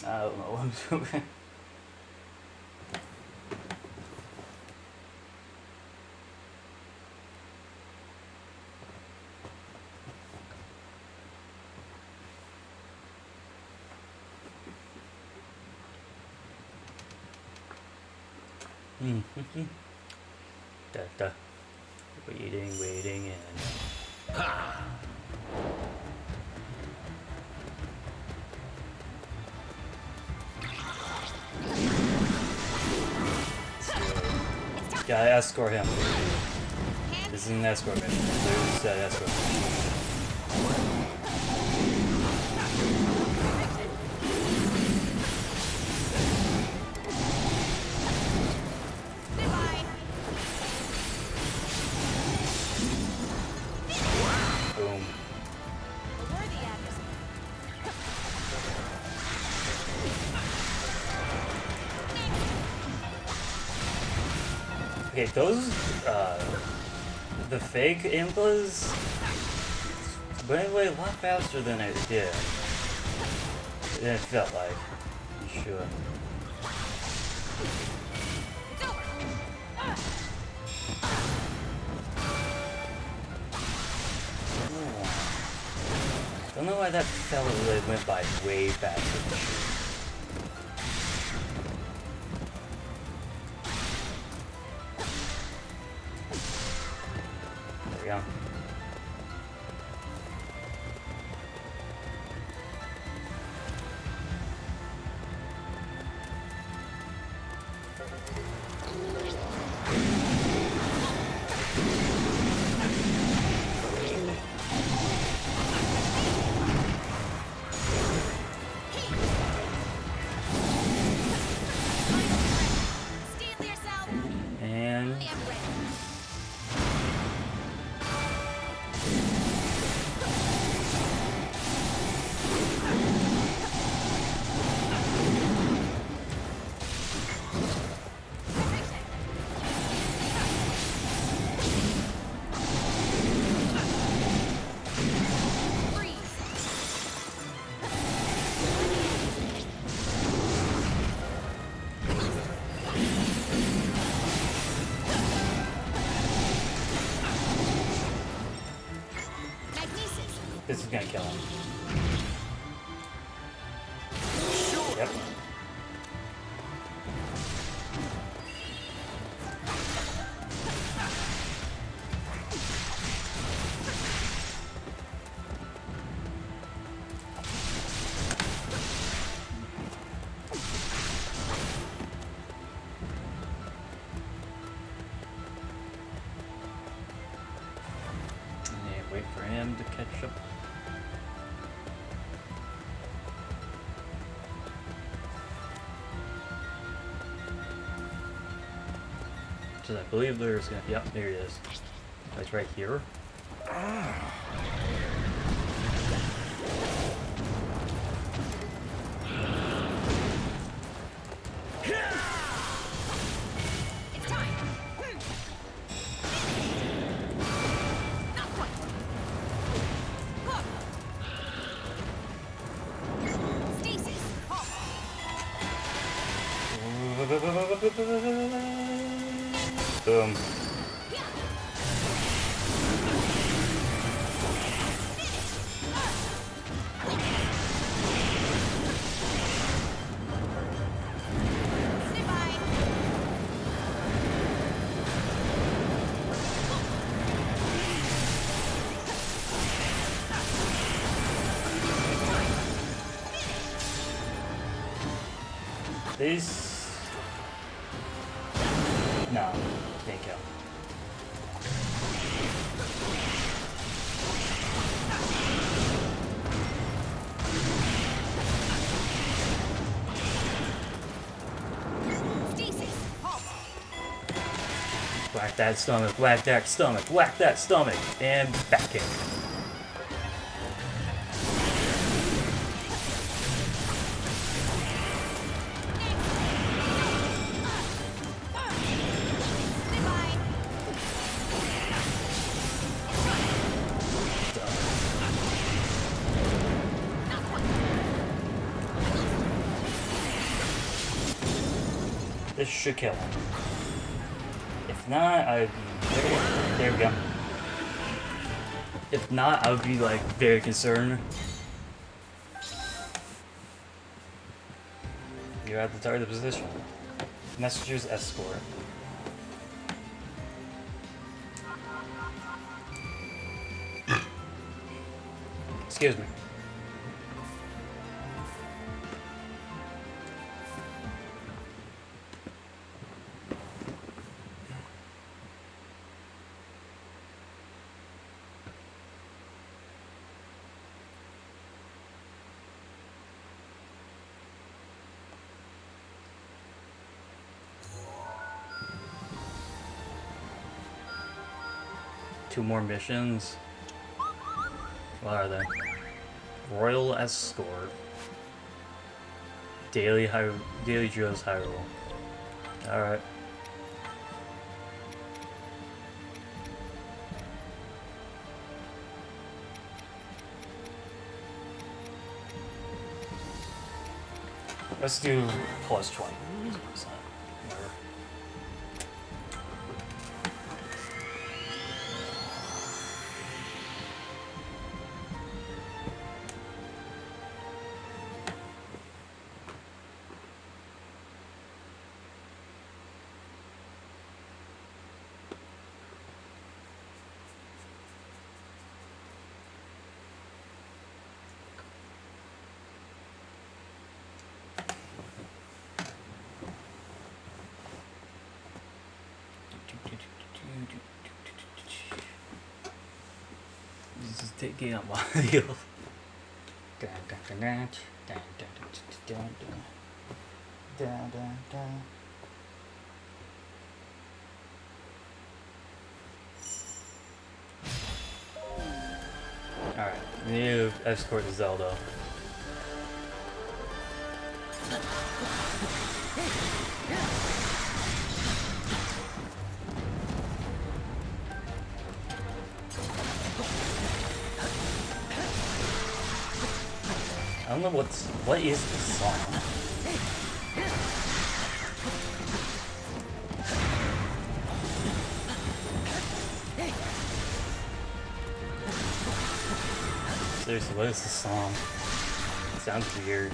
I don't know what I'm doing. Da. Waiting, and... Ha! Gotta escort him. This is an escort mission. There's that escort mission. Boom. Okay, those, the fake Impas went away a lot faster than it did. Than it felt like. You should. Don't know why that fella really went by way faster. Yeah. This is gonna kill him. Yep. Wait for him to catch up. So I believe there's gonna. Yep, there he is. Oh, it's right here. It's time. Not quite. Stasis. Boom. These. No, can't kill. Whack that stomach, whack that stomach, whack that stomach, and back kick. This should kill him. If not, there we go. If not, I would be like very concerned. You're at the target position. Messager's escort. Excuse me. Two more missions. What are they? Royal Escort. Daily Joe's Hyrule. Alright. Let's do plus 20. Whatever. This is taking a while. Alright, we need to escort Zelda. I don't know what is this song? Seriously, what is this song? It sounds weird.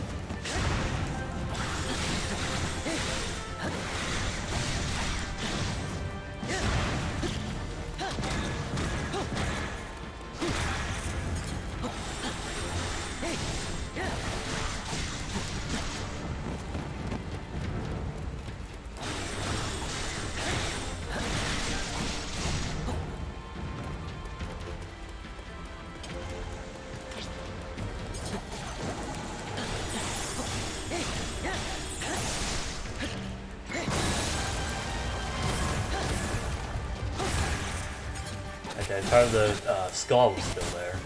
Okay, part of the skull was still there.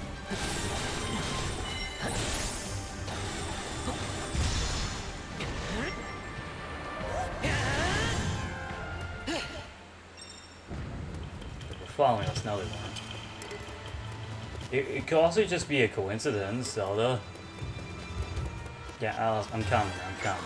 They're following us now. They want. It could also just be a coincidence, Zelda. Yeah, I'm coming. I'm coming.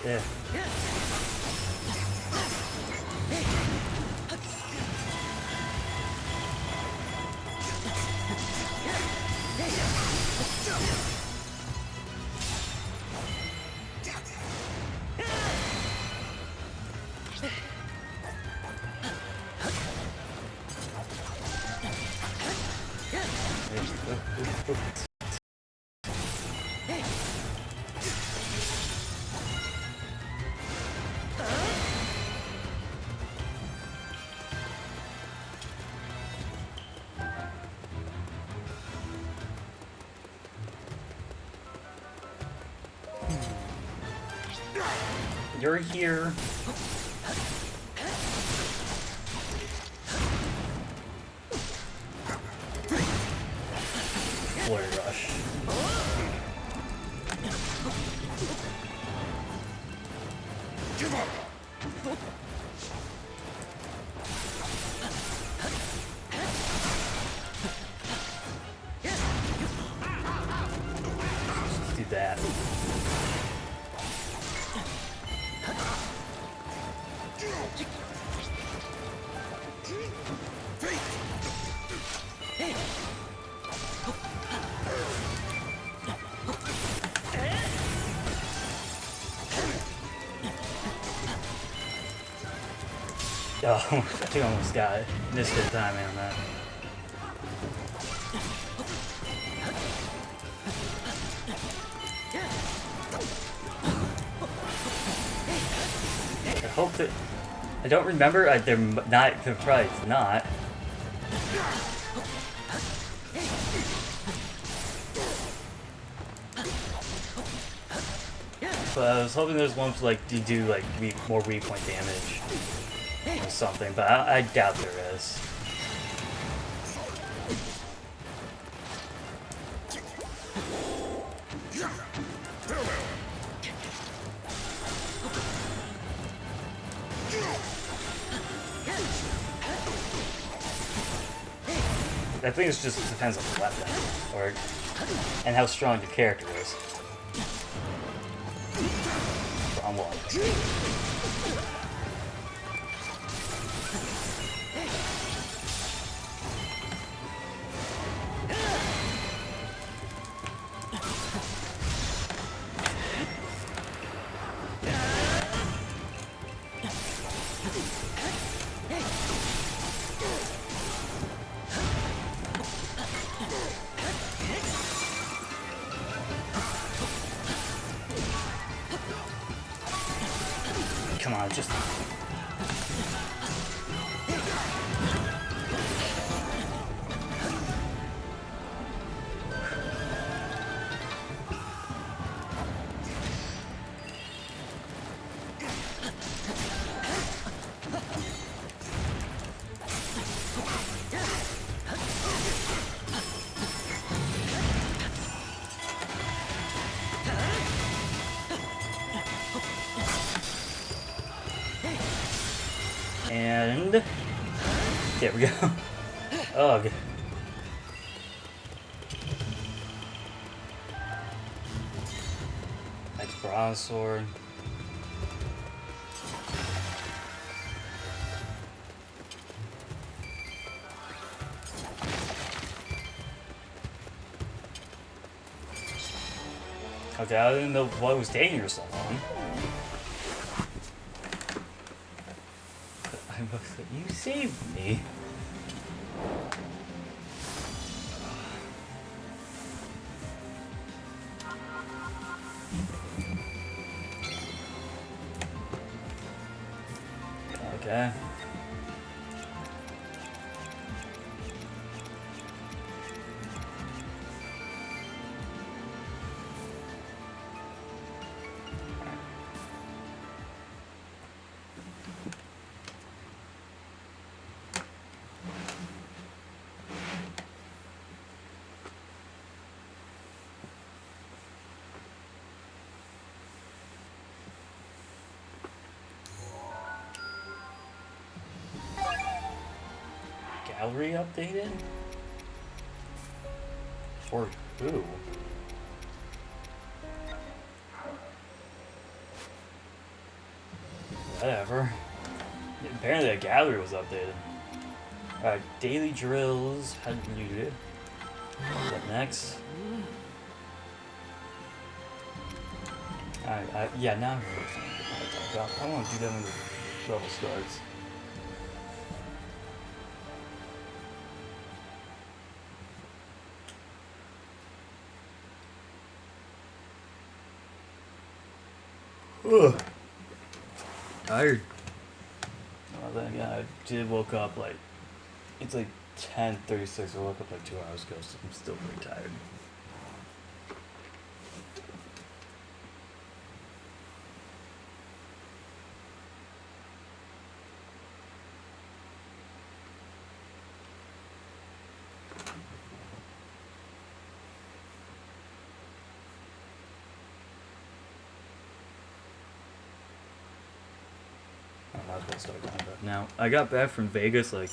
Yeah. You're here. Flurry rush. Give up! Let's do that. Oh, I think I almost got it. Missed good timing on that. I hope that... I don't remember. They're not... They're probably not. But I was hoping there's ones like you do like more weak point damage or something, but I doubt there is. I think it just depends on the weapon, and how strong your character is. I'm one. Come on, just... And there we go. Ugh. Next bronze sword. Okay, I didn't know what was taking her so long. I was like, you saved me. Okay. Gallery updated? For who? Whatever. Apparently the gallery was updated. Alright, daily drills had muted. What next? Alright, yeah, now I remember what I'm talking about. I want to do them when the level starts. Ugh. Tired. Well, then again, I did woke up like, it's like 10:36. I woke up like 2 hours ago, so I'm still pretty tired. Start going back. Now, I got back from Vegas like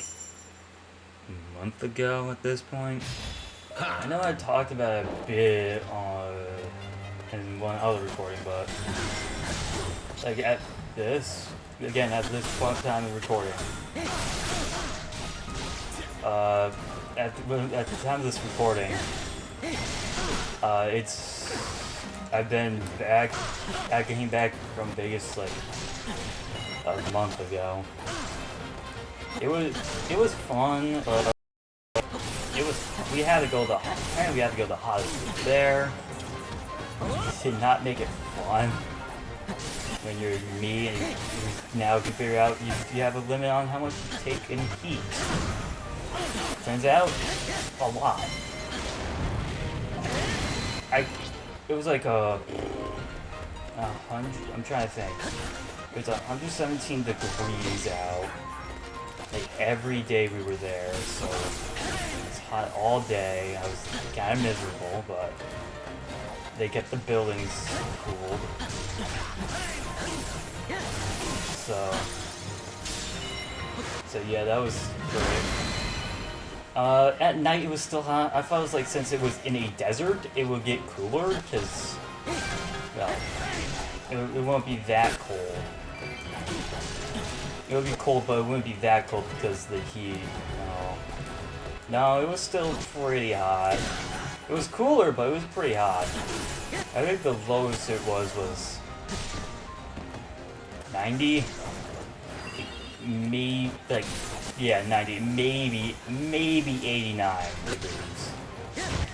a month ago at this point. I know I talked about it a bit in one other recording, but like at this time of recording, at the time of this recording, I've been back. I came back from Vegas like a month ago. It was fun, but we had to go the hottest route there. Did not make it fun when you're me and you now can figure out you have a limit on how much you take in heat. Turns out a lot. It was like a 100. I'm trying to think. It's 117 degrees out. Like every day we were there, so it's hot all day. I was kind of miserable, but they kept the buildings cooled. So yeah, that was great. At night it was still hot. I thought it was like since it was in a desert, it would get cooler because, well, it won't be that cold. It would be cold, but it wouldn't be that cold because the heat. No, it was still pretty hot. It was cooler, but it was pretty hot. I think the lowest it was 90. Maybe like, yeah, 90. Maybe 89 degrees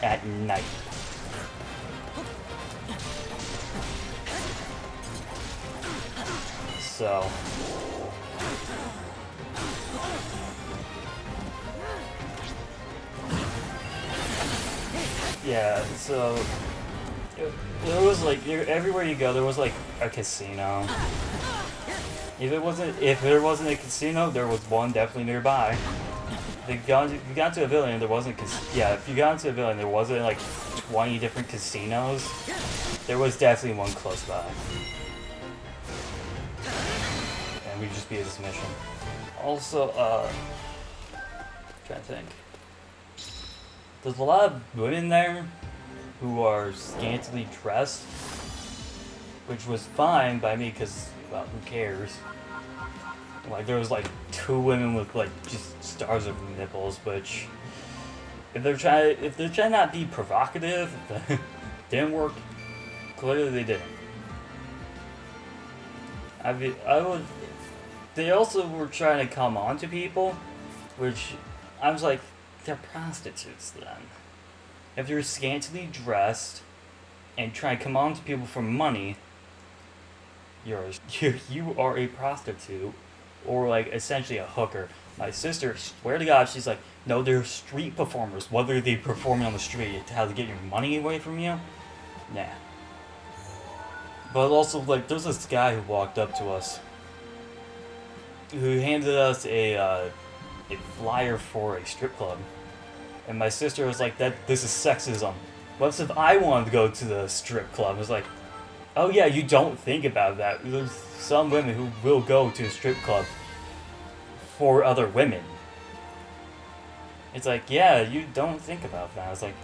at night. So. Yeah, so it was like everywhere you go there was like a casino. If there wasn't a casino, there was one definitely nearby. If you got to a village, there wasn't if you got into a village, there wasn't like 20 different casinos. There was definitely one close by. And we'd just be at this mission Also, trying to think. There's a lot of women there who are scantily dressed, which was fine by me because, well, who cares? Like, there was like 2 women with like just stars of nipples, which if they're trying not to be provocative, didn't work. Clearly, they didn't. They also were trying to come on to people, which I was like, they're prostitutes then. If you're scantily dressed and try to come on to people for money, you are a prostitute, or like essentially a hooker. My sister, swear to God, she's like, no, they're street performers. Whether they performing on the street, how to get your money away from you, nah. But also, like, there's this guy who walked up to us, who handed us a flyer for a strip club, and my sister was like, this is sexism. What if I wanted to go to the strip club? I was like, oh yeah, you don't think about that. There's some women who will go to a strip club for other women. It's like, yeah, you don't think about that. I was like,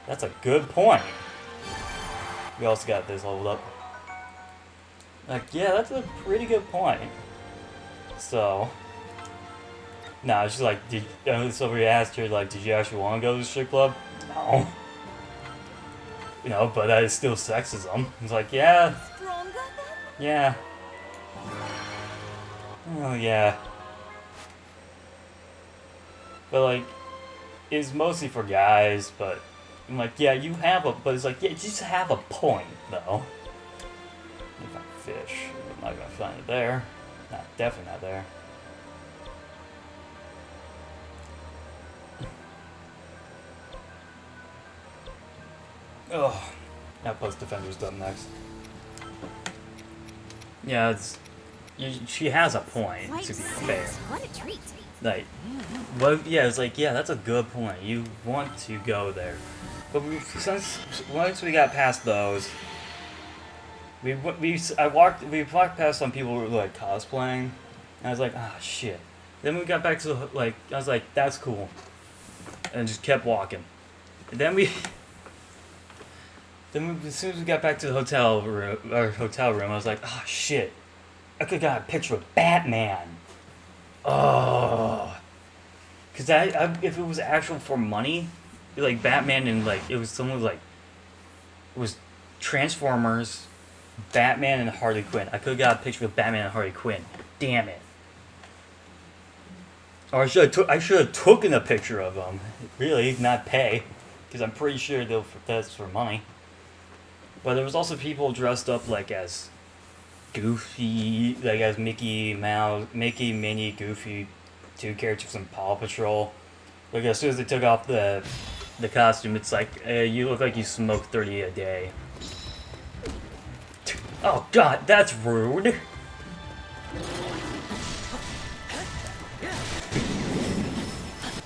that's a good point. We also got this leveled up. Like, yeah, that's a pretty good point. So, nah, she's like, so we asked her, like, did you actually want to go to the strip club? No. You know, but that is still sexism. It's like, yeah. Stronger then? Yeah. Oh, yeah. But, like, it's mostly for guys, but I'm like, yeah, you have a, but it's like, yeah, you just have a point, though. If I fish, I'm not gonna find it there. Not, definitely not there. Oh, Outpost Defender's done next. Yeah, she has a point, to be fair. What a treat. Like, well, yeah, it's like, yeah, that's a good point. You want to go there, but once we got past those, we walked past some people who were like cosplaying, and I was like, ah, shit. Then we got back to like, I was like, that's cool, and just kept walking. And then as soon as we got back to the hotel room, I was like, ah, shit. I could have got a picture of Batman. Oh, because if it was actual for money, like Batman and like it was someone like it was Transformers, Batman and Harley Quinn. I could have got a picture of Batman and Harley Quinn. Damn it! Or I should have taken a picture of them. Really, not pay, because I'm pretty sure that's for money. But there was also people dressed up like as Goofy, like as Mickey, Minnie, Goofy, 2 characters from Paw Patrol. Like as soon as they took off the costume, it's like, you look like you smoke 30 a day. Oh god, that's rude.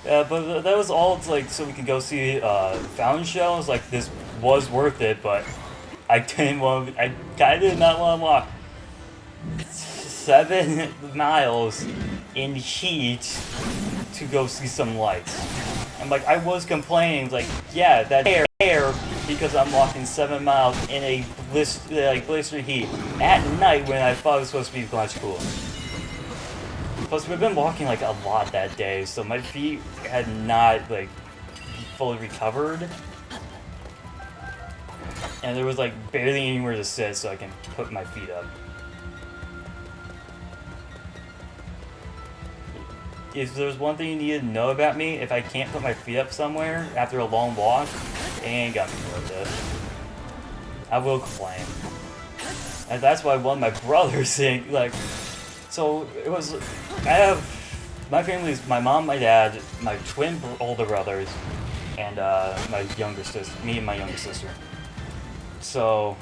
But that was all. It's like so we could go see Fountain Show. It's like this was worth it, but I kind of did not want to walk 7 miles in heat to go see some lights. I'm like, I was complaining, like, yeah, that air because I'm walking 7 miles in a blistering heat at night when I thought it was supposed to be much cooler. Plus, we've been walking like a lot that day, so my feet had not like fully recovered. And there was like barely anywhere to sit so I can put my feet up. If there's one thing you need to know about me, if I can't put my feet up somewhere after a long walk, it ain't got me worth it. I will complain. And that's why one of my brothers think, like, so it was, my family is my mom, my dad, my twin older brothers, and my younger sister, me and my younger sister. So,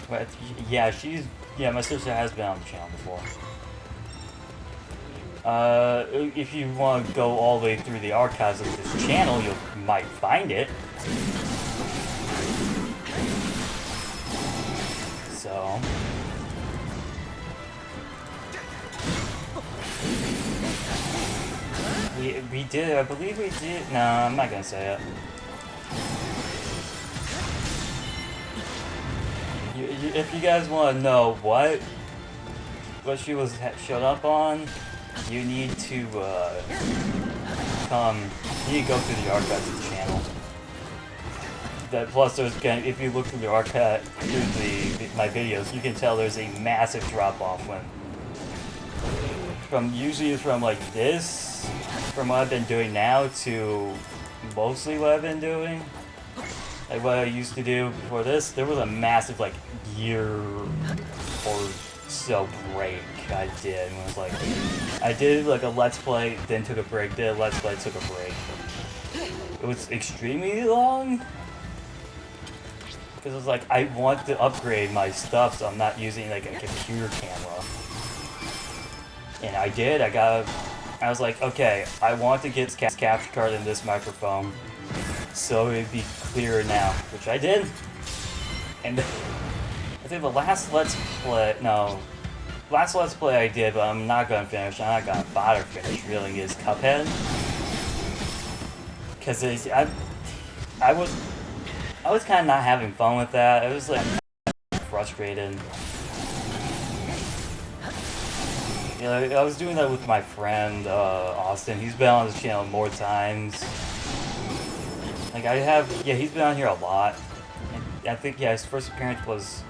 but yeah, my sister has been on the channel before. If you want to go all the way through the archives of this channel, you might find it. So, We did, I believe we did. No, I'm not gonna say it. If you guys want to know what she was showed up on, you need to you need to go through the archives of the channel. That plus there's if you look through the archive through my videos, you can tell there's a massive drop off when usually from like this, from what I've been doing now to mostly what I've been doing. Like what I used to do before this, there was a massive like year or so break I did. And it was like I did like a let's play, then took a break, did a let's play, took a break. It was extremely long because it was like I want to upgrade my stuff, so I'm not using like a computer camera. And I did. I was like, okay, I want to get this capture card in this microphone, so it'd be clearer now, which I did. And I think the last let's play I did, but I'm not gonna finish. I'm not gonna bother finish really is Cuphead, because I was kind of not having fun with that. I was like frustrated. You know, I was doing that with my friend Austin. He's been on this channel more times. Like he's been on here a lot. And I think his first appearance was,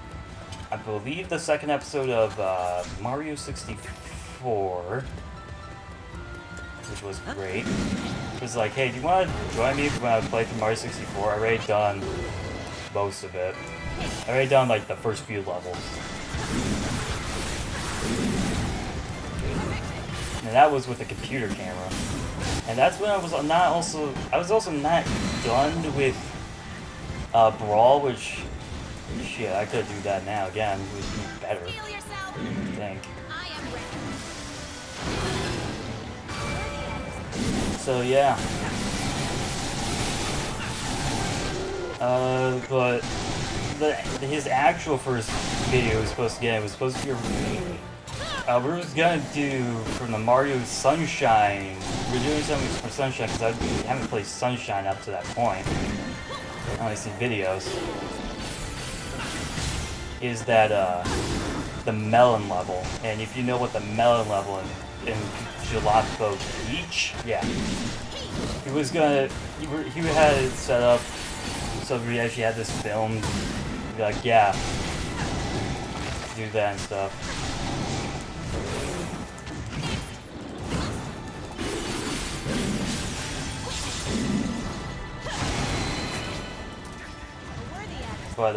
I believe, the second episode of Mario 64, which was great. It was like, hey, do you want to join me when I play through Mario 64? I already done most of it. I already done like the first few levels. And that was with a computer camera. And that's when I was also not done with Brawl, which shit, I could do that now again. It would be better. I think. So yeah. But his actual first video was supposed to get, we were gonna do from the Mario Sunshine. We're doing something for Sunshine because I haven't played Sunshine up to that point. I only seen videos. Is that the melon level? And if you know what the melon level in Gelato Beach, yeah, he was gonna. He had it set up so we actually had this filmed. Be like, yeah, do that and stuff. But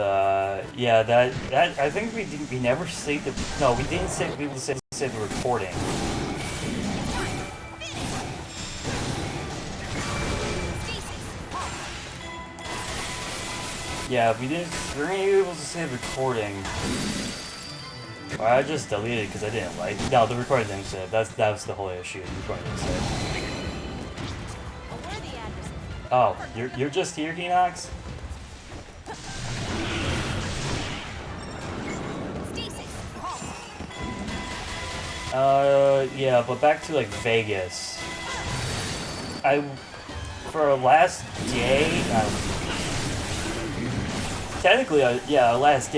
yeah, that I think we never saved the. No, we didn't save. We saved the recording. Yeah, we weren't able to save recording. Or I just deleted it because I didn't like. No, the recording didn't save. That was the whole issue. The recording didn't save. Oh, you're just here, Hinox? Yeah, but back to like Vegas. For our last day, technically, yeah, our last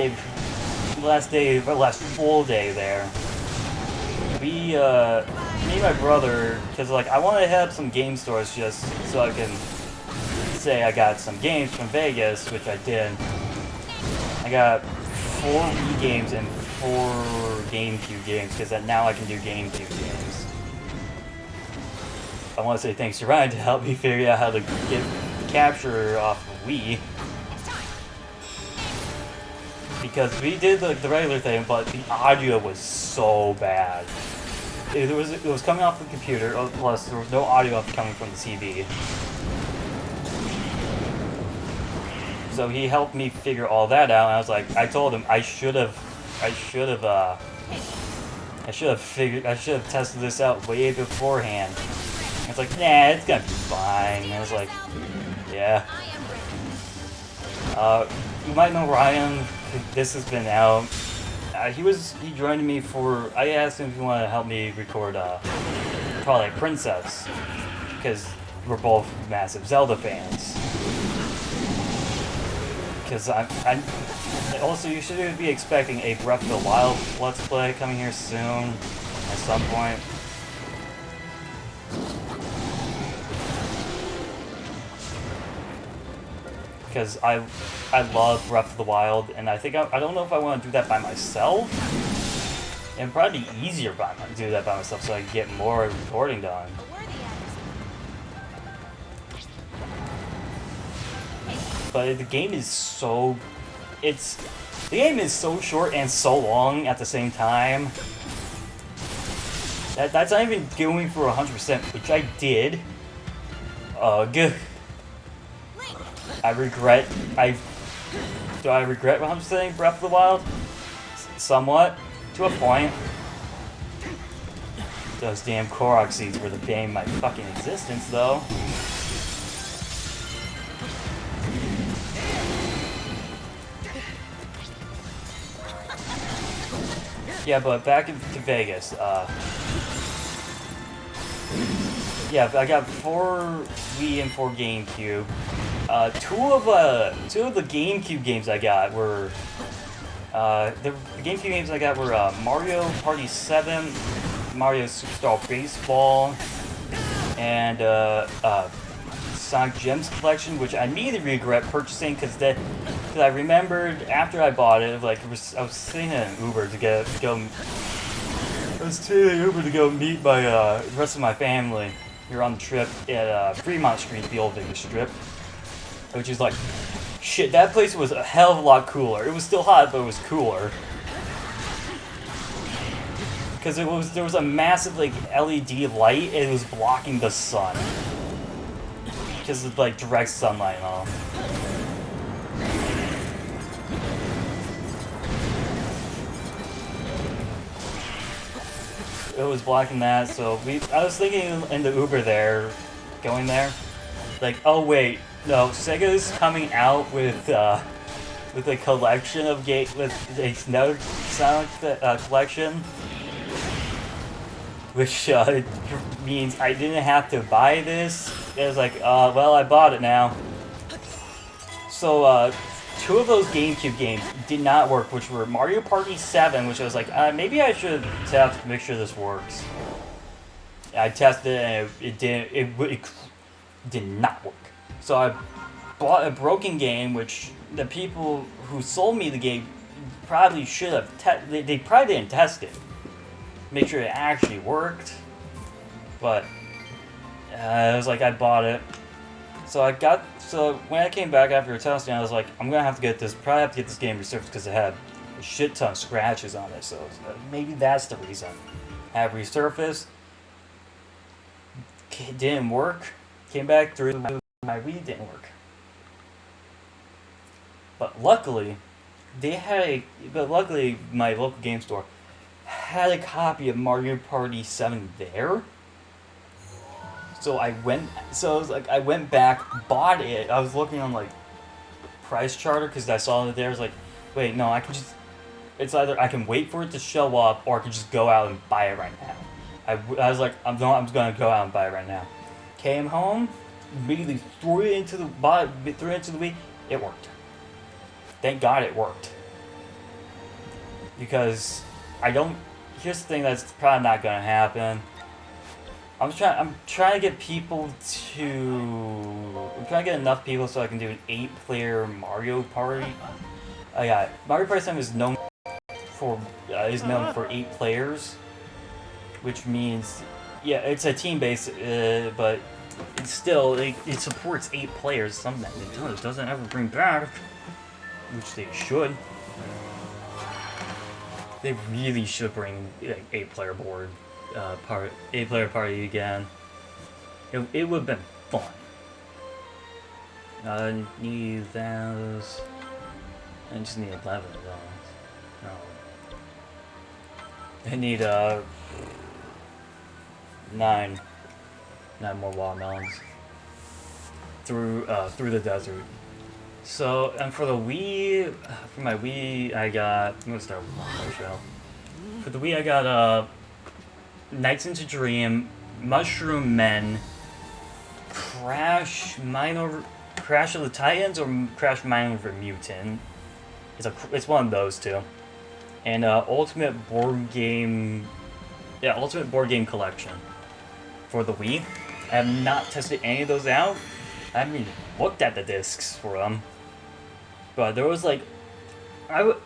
full day there. Me and my brother, because like I wanted to have some game stores just so I can say I got some games from Vegas, which I did. I got 4 Wii games and 4 GameCube games, because now I can do GameCube games. I want to say thanks to Ryan to help me figure out how to get capture off of Wii. Because we did the regular thing, but the audio was so bad. It was coming off the computer, plus there was no audio coming from the TV. So he helped me figure all that out, and I was like, I told him I should have tested this out way beforehand. And it's like, nah, it's gonna be fine. And I was like, yeah. You might know Ryan. This has been out. He joined me for. I asked him if he wanted to help me record Twilight Princess, because we're both massive Zelda fans. Because I'm also, you should be expecting a Breath of the Wild Let's Play coming here soon at some point. Because I love Breath of the Wild, and I think I don't know if I want to do that by myself. It'd probably be easier to do that by myself, so I can get more recording done. But the game is so short and so long at the same time. That's not even going for 100%, which I did. Ugh. Do I regret what I'm saying, Breath of the Wild? Somewhat, to a point. Those damn Korok seeds were the bane of my fucking existence, though. Yeah, but back to Vegas. Yeah, I got 4 Wii and 4 GameCube. Two of the GameCube games I got were the GameCube games I got were Mario Party 7, Mario Superstar Baseball, and Sonic Gems Collection, which I immediately regret purchasing because I remembered after I bought it, like I was sitting in an Uber to go. I was taking an Uber to go meet my the rest of my family. We were on the trip at Fremont Street, the old Vegas Strip, which is like, shit. That place was a hell of a lot cooler. It was still hot, but it was cooler because there was a massive like LED light and it was blocking the sun because of like direct sunlight and all. It was blocking that, so I was thinking in the Uber there, going there, like, oh wait, no, Sega's coming out with a collection of with another Sonic collection, which means I didn't have to buy this. It was like, well, I bought it now. So 2 of those GameCube games did not work, which were Mario Party 7, which I was like, maybe I should test to make sure this works. I tested it and it did not work. So I bought a broken game, which the people who sold me the game probably should have, they probably didn't test it. Make sure it actually worked. But it was like I bought it. So when I came back after testing, I was like, I'm gonna have to get this. Probably have to get this game resurfaced because it had a shit ton of scratches on it. So maybe that's the reason. I have resurfaced. It didn't work. Came back through my Wii, didn't work. But luckily, my local game store had a copy of Mario Party 7 there. So I went back, bought it. I was looking on like Price Charter because I saw it there. I was like, wait, no, I can just. It's either I can wait for it to show up or I can just go out and buy it right now. I was like, I'm just gonna go out and buy it right now. Came home, immediately threw it into the Wii. It worked. Thank God it worked. Because here's the thing that's probably not gonna happen. I'm trying to get enough people so I can do an 8-player Mario Party. Mario Party 7 is known for 8 players, which means it's a team-based, but it's still it supports 8 players. Something that Nintendo doesn't ever bring back, which they should. They really should bring 8-player board. 8-player party again. It would have been fun. I need those. I just need 11 of those. No. I need 9 more watermelons through the desert. So, and for my Wii, I'm gonna start with my show. For the Wii, I got Nights into Dream, Mushroom Men, Crash of the Titans or Crash Mine Over Mutant. It's one of those two. And Ultimate Board Game Collection for the Wii. I have not tested any of those out. I haven't even looked at the discs for them. But there was like,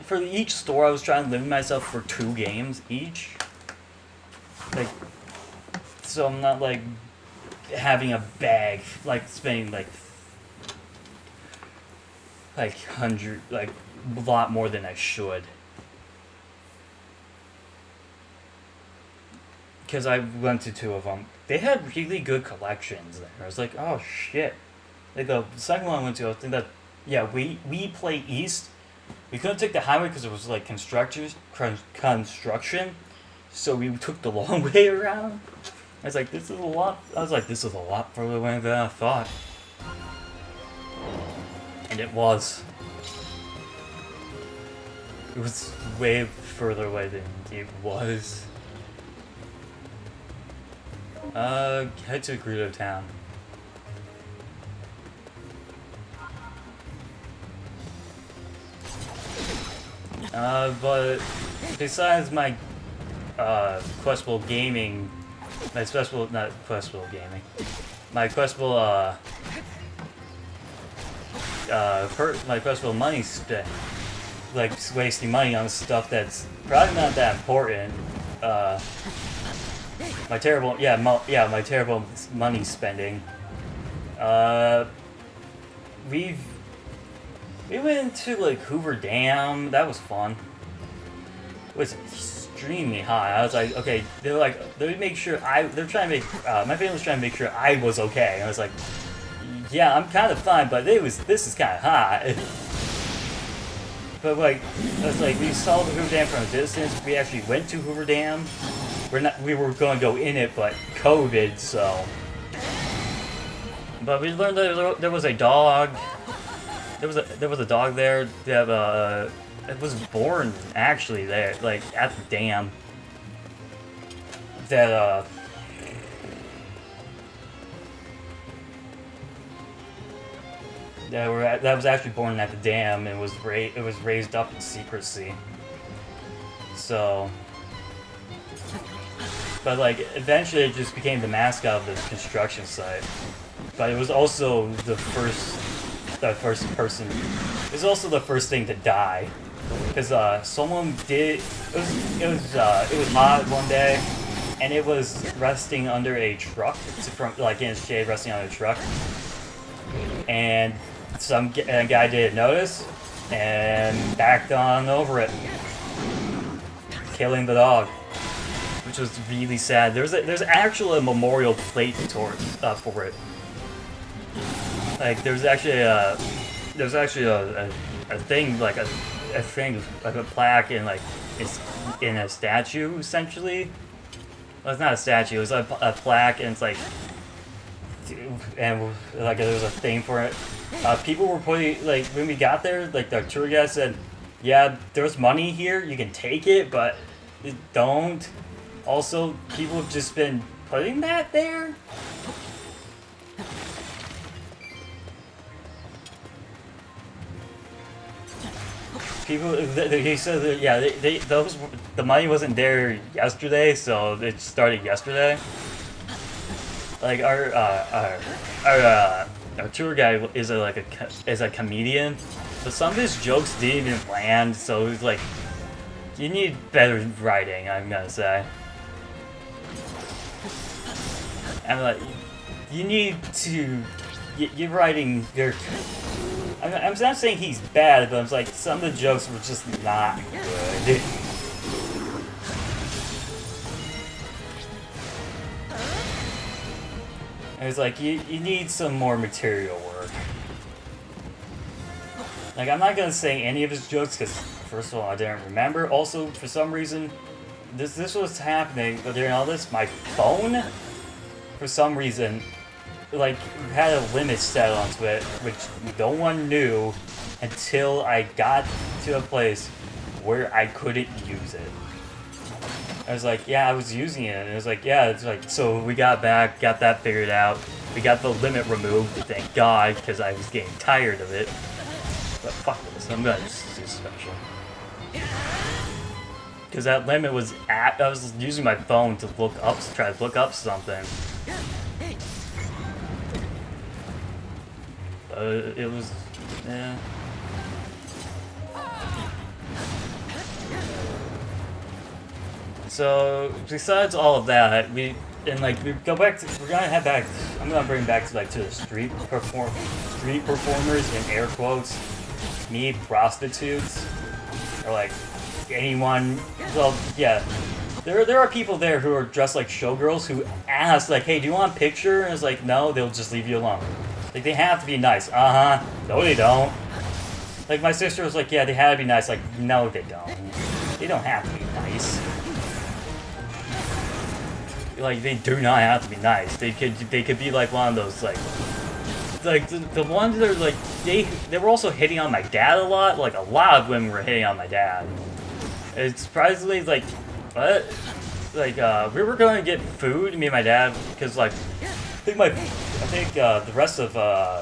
for each store I was trying to limit myself for 2 games each. Like, so I'm not like having a bag, like spending like a lot more than I should. Because I went to 2 of them. They had really good collections there. I was like, oh shit. Like the second one I went to, I think that, yeah, we play East. We couldn't take the highway because it was like construction. So we took the long way around. I was like, this is a lot further away than I thought. And it was. It was way further away than it was. Head to Gerudo Town. But besides my questable gaming, my questable money spent, like wasting money on stuff that's probably not that important. My terrible money spending. We went to like Hoover Dam. That was fun. It was extremely hot. I was like, okay. They're trying to make. My family was trying to make sure I was okay. And I was like, yeah, I'm kind of fine, but this is kind of hot. But like, it's like we saw the Hoover Dam from a distance. We actually went to Hoover Dam. We were going to go in it, but COVID, so. But we learned that there was a dog. There was a dog there that it was born actually there, like at the dam. That that was actually born at the dam and was raised up in secrecy. So, but like eventually it just became the mascot of the construction site. But it was also the first person. It was also the first thing to die, because someone did. It was hot one day, and it was resting under a truck. Like in its shade, resting on a truck, and a guy didn't notice and backed on over it, killing the dog, which was really sad. There's actually a memorial plate for it. Like there's actually a thing like a plaque and like it's in a statue essentially. Well, it's not a statue. It's a plaque and it's like, and like there's a thing for it. People were putting, like when we got there, like the tour guide said, yeah, there's money here. You can take it, but don't. Also, people have just been putting that there. He said that, yeah, the money wasn't there yesterday, so it started yesterday. Like our tour guide is a comedian, but some of his jokes didn't even land. So it's like, you need better writing, I'm gonna say. And like, you need to, you're writing your. I'm not saying he's bad, but I'm like, some of the jokes were just not good. And it's like, you need some more material work. Like, I'm not gonna say any of his jokes, because first of all, I didn't remember. Also, for some reason, this was happening, but during all this, my phone, for some reason, like, had a limit set onto it, which no one knew until I got to a place where I couldn't use it. I was like, yeah, I was using it. And it was like, yeah, it's like, so we got back, got that figured out. We got the limit removed, thank God, because I was getting tired of it. But fuck this, I'm gonna just do special. Because that limit was I was using my phone to look up, try to look up something. It was, yeah. So besides all of that, we go back to, we're gonna head back. I'm gonna bring back to the street performers in air quotes, me prostitutes, or like anyone. Well, yeah, there are people there who are dressed like showgirls who ask like, hey, do you want a picture? And it's like, no, they'll just leave you alone. Like they have to be nice. No, they don't. Like my sister was like, yeah, they had to be nice. Like, no, they don't. They don't have to be nice. Like they do not have to be nice. They could be like one of those like the ones that are like they were also hitting on my dad a lot. Like a lot of women were hitting on my dad. It's surprisingly like what? Like we were gonna get food, me and my dad, because like I think the rest of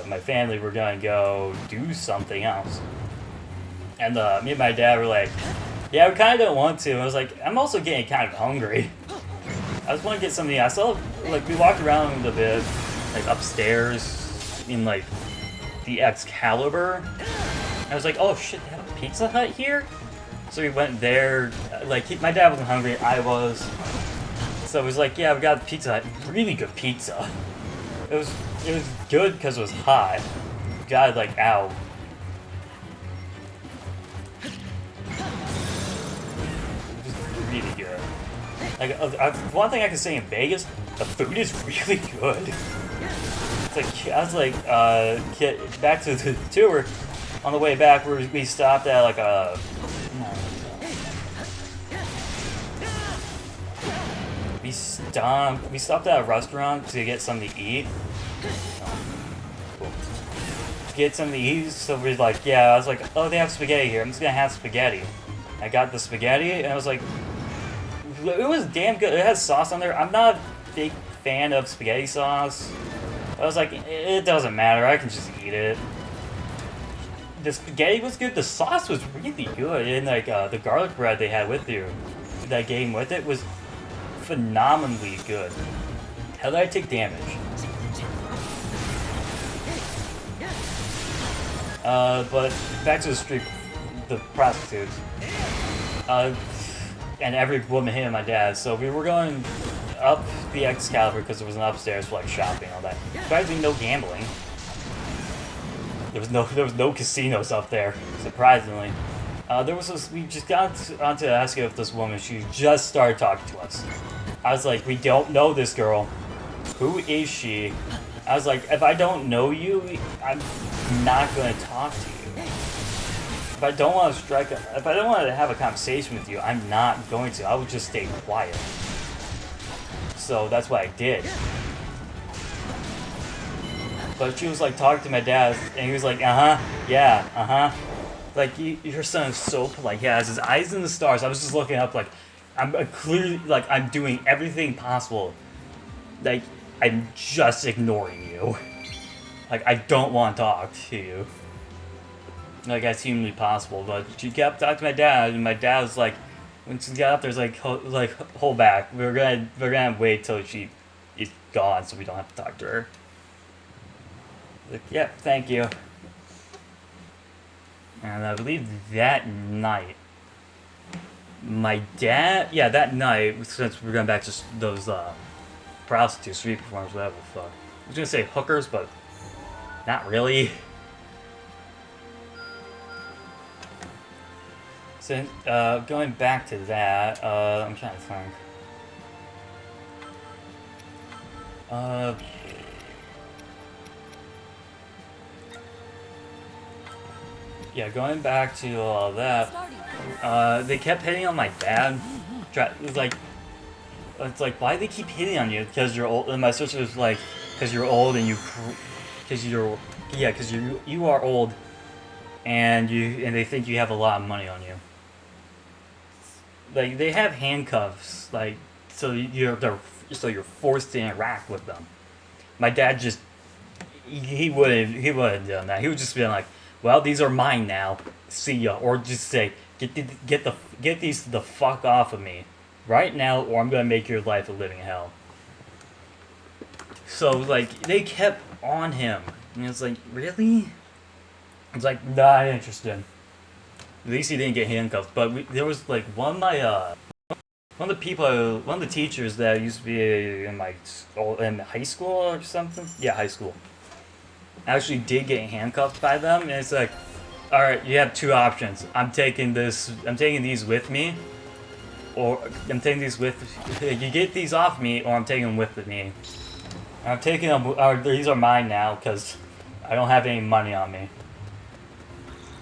my family were gonna go do something else. And me and my dad were like, yeah, we kind of don't want to. I was like, I'm also getting kind of hungry. I just want to get something. I saw, like, we walked around a bit, like, upstairs in, like, the Excalibur. I was like, oh shit, they have a Pizza Hut here? So we went there. Like, my dad wasn't hungry, I was. So it was like, yeah, we got Pizza Hut. Really good pizza. It was good because it was hot. Got it, like, out. It was really good. Like, one thing I can say in Vegas, the food is really good. It's like, I was like, back to the tour, on the way back, we stopped at like a... We stopped at a restaurant to get something to eat. Cool. To get something to eat, so we're like, yeah, I was like, oh, they have spaghetti here, I'm just gonna have spaghetti. I got the spaghetti, and I was like, it was damn good. It has sauce on there. I'm not a big fan of spaghetti sauce. I was like, it doesn't matter. I can just eat it. The spaghetti was good. The sauce was really good. And like the garlic bread they had with you, that came with it, was phenomenally good. How did I take damage? But back to the prostitutes. And every woman hit my dad, so we were going up the Excalibur because there was an upstairs for like shopping and all that. Surprisingly, no gambling. There was no casinos up there. Surprisingly, we just got onto asking if this woman. She just started talking to us. I was like, we don't know this girl. Who is she? I was like, if I don't know you, I'm not going to talk to you. If I don't want to have a conversation with you, I'm not going to. I would just stay quiet. So that's what I did. But she was like talking to my dad, and he was like, yeah, like your son is so polite. He has his eyes in the stars. I was just looking up, like I'm clearly like I'm doing everything possible. Like I'm just ignoring you. Like I don't want to talk to you. Like as humanly possible, but she kept talking to my dad, and my dad was like, when she got up, there's like hold back. We're gonna wait till she is gone, so we don't have to talk to her. Like, yeah, thank you. And I believe that night, my dad, yeah, that night, since we're going back to those prostitutes, street performers, whatever the fuck. I was gonna say hookers, but not really. So, going back to that, I'm trying to think. Yeah, going back to all that, they kept hitting on my dad. It's like, why do they keep hitting on you? Because you're old. And my sister was like, because you're old and you are old, and they think you have a lot of money on you. like they have handcuffs, like so you're forced to interact with them. My dad just he wouldn't have done that. He would just be like, well, these are mine now. See ya, or just say get these the fuck off of me right now, or I'm gonna make your life a living hell. So like they kept on him, and it's like, really? It's like, not interested. At least he didn't get handcuffed. But there was like one of the teachers that used to be in high school or something. Yeah, high school. Actually did get handcuffed by them, and it's like, all right, you have two options. I'm taking these with me, or I'm taking these with. You get these off me, or I'm taking them with me. I'm taking them. These are mine now because I don't have any money on me.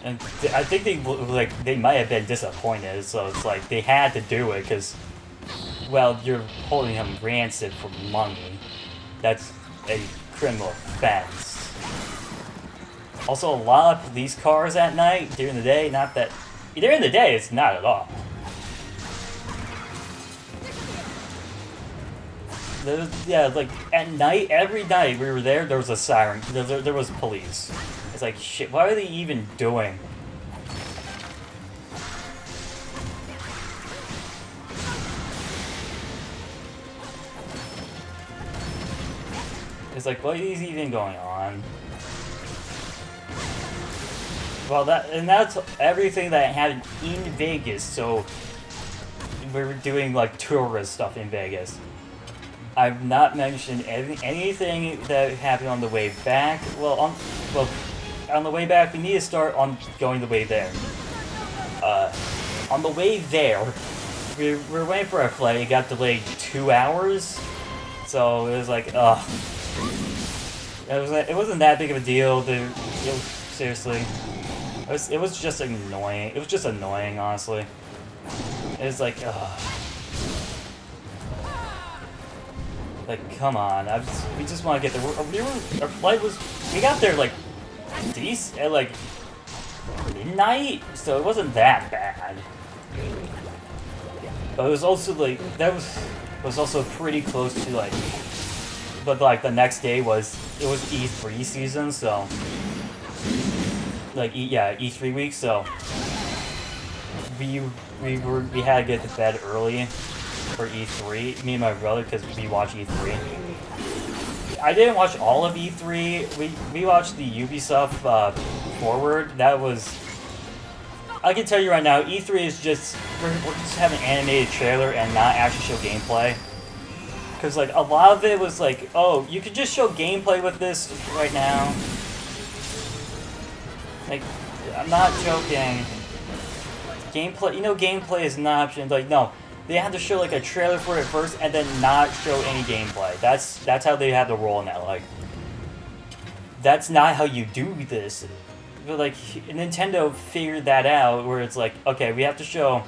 And I think they might have been disappointed, so it's like they had to do it because, well, you're holding him rancid for money. That's a criminal offense. Also, a lot of police cars at night during the day. Not that during the day, it's not at all. Yeah, like at night, every night we were there was a siren. There was police. It's like, shit, what are they even doing? It's like, what is even going on? Well, that's everything that happened in Vegas, so we were doing like tourist stuff in Vegas. I've not mentioned anything that happened on the way back. On the way back, we need to start on going the way there. On the way there, we were waiting for our flight. It got delayed 2 hours, so it was like, ugh. It wasn't that big of a deal. Seriously, it was just annoying. It was just annoying, honestly. It was like, ugh. Like, come on. We just want to get there. Our flight was. We got there like decent at like midnight, so it wasn't that bad. But it was also like was also pretty close to like. But like the next day was E3 season, so like E3 week, so we had to get to bed early for E3. Me and my brother, because we watch E3. I didn't watch all of E3. We watched the Ubisoft forward. That was. I can tell you right now, E3 is just we're just having an animated trailer and not actually show gameplay. Because like a lot of it was like, oh, you could just show gameplay with this right now. Like, I'm not joking. Gameplay, gameplay is an option. Like, no, they had to show like a trailer for it first and then not show any gameplay. That's how they had to roll now. Like, that's not how you do this. But like, Nintendo figured that out, where it's like, okay, we have to show.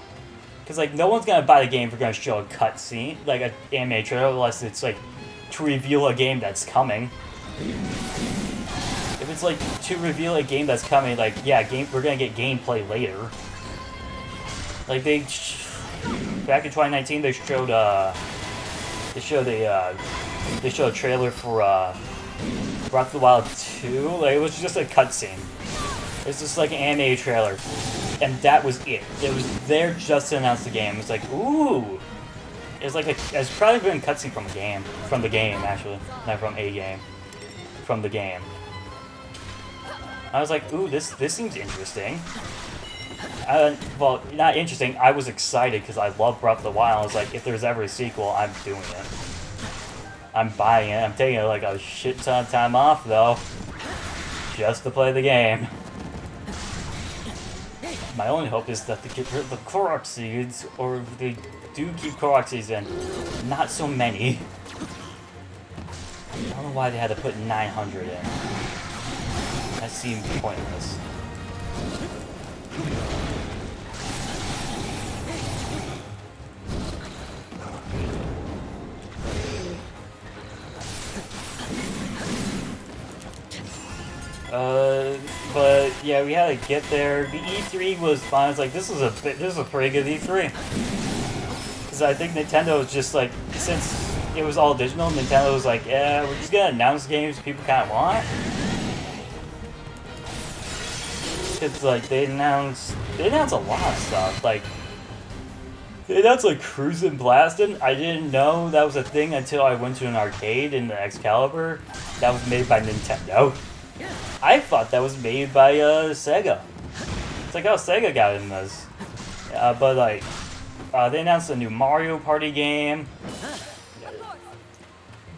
Because, like, no one's going to buy the game if we're going to show a cutscene, like an anime trailer, unless it's, like, to reveal a game that's coming. If it's, like, to reveal a game that's coming, like, yeah, we're going to get gameplay later. Like, back in 2019, they showed a trailer for, Breath of the Wild 2. Like, it was just a cutscene. It's just, like, an anime trailer. And that was it. It was there just to announce the game. It's like, ooh. It's like it's probably been a cutscene from the game actually, not from a game, from the game. I was like, ooh, this seems interesting. Well, not interesting. I was excited because I love Breath of the Wild. I was like, if there's ever a sequel, I'm doing it. I'm buying it. I'm taking like a shit ton of time off though, just to play the game. My only hope is that they get rid of the Korok seeds, or if they do keep Korok seeds in, not so many. I don't know why they had to put 900 in. That seemed pointless. But yeah, we had to get there. The E3 was fine. It's like this is a pretty good E3. because I think Nintendo was just like, since it was all digital, Nintendo was like, yeah, we're just gonna announce games people kind of want. It's like they announced a lot of stuff. Like they announced like Cruisin' Blastin'. I didn't know that was a thing until I went to an arcade in the Excalibur. That was made by Nintendo. I thought that was made by Sega. It's like, oh, Sega got in this. But like, they announced a new Mario Party game.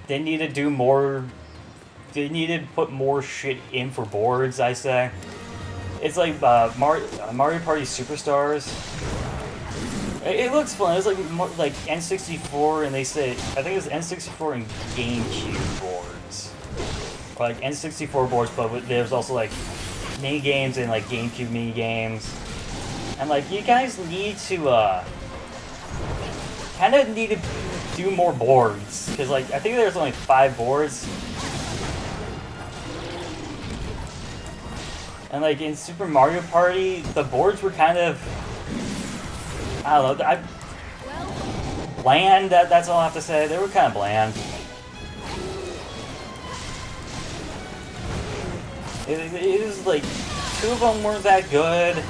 They need to do more. They need to put more shit in for boards, I say. It's like Mario Party Superstars. It looks fun. It's like like N64, and they say I think it's N64 and GameCube boards, or like N64 boards, but there's also like mini games and like GameCube mini games. And like you guys need to kind of need to do more boards, because like I think there's only 5 boards. And like in Super Mario Party, the boards were kind of, I don't know, bland. That's all I have to say. They were kind of bland. It was like 2 of them weren't that good,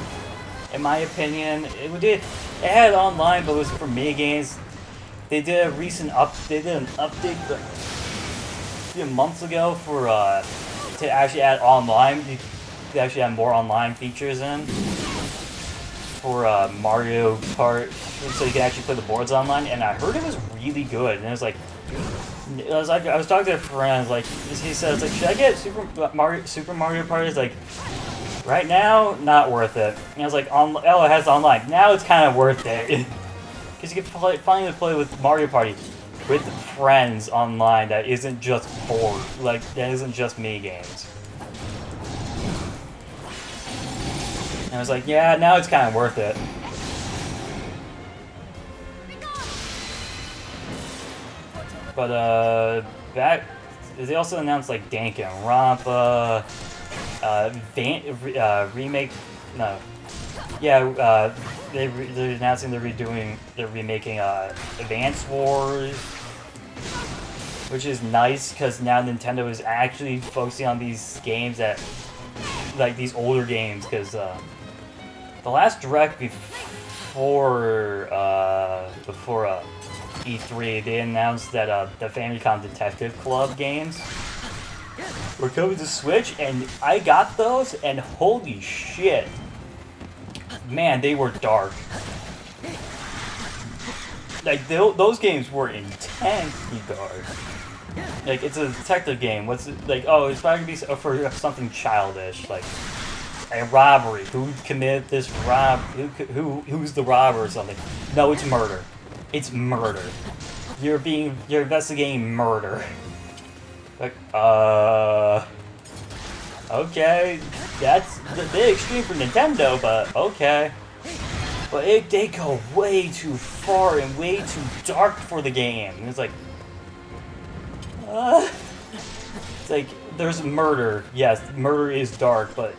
in my opinion. It had online, but it was for mini games. They did a recent they did an update a few months ago for to actually add online. They actually have more online features in for Mario Kart, so you can actually play the boards online. And I heard it was really good. And it was like, I was talking to friends. Like he said, it's like, should I get Super Mario Party? It's like, right now, not worth it. And I was like, oh, it has online. Now it's kind of worth it because you can finally play with Mario Party with friends online. That isn't just board. Like that isn't just mini games. And I was like, yeah, now it's kind of worth it. But, they also announced, like, Danganronpa, remake, no. Yeah, they're announcing they're remaking, Advance Wars, which is nice, because now Nintendo is actually focusing on these games that, like, these older games, because, the last Direct before E3, they announced that the Famicom Detective Club games were coming to Switch, and I got those, and holy shit, man, they were dark. Like those games were intensely dark. Like it's a detective game. What's it, like? Oh, it's probably gonna be for something childish, like a robbery. Who committed this who's the robber or something? No, it's murder. It's murder. You're investigating murder. Like, okay, that's a bit extreme for Nintendo, but okay. But they go way too far and way too dark for the game. And it's like, it's like there's murder. Yes, murder is dark, but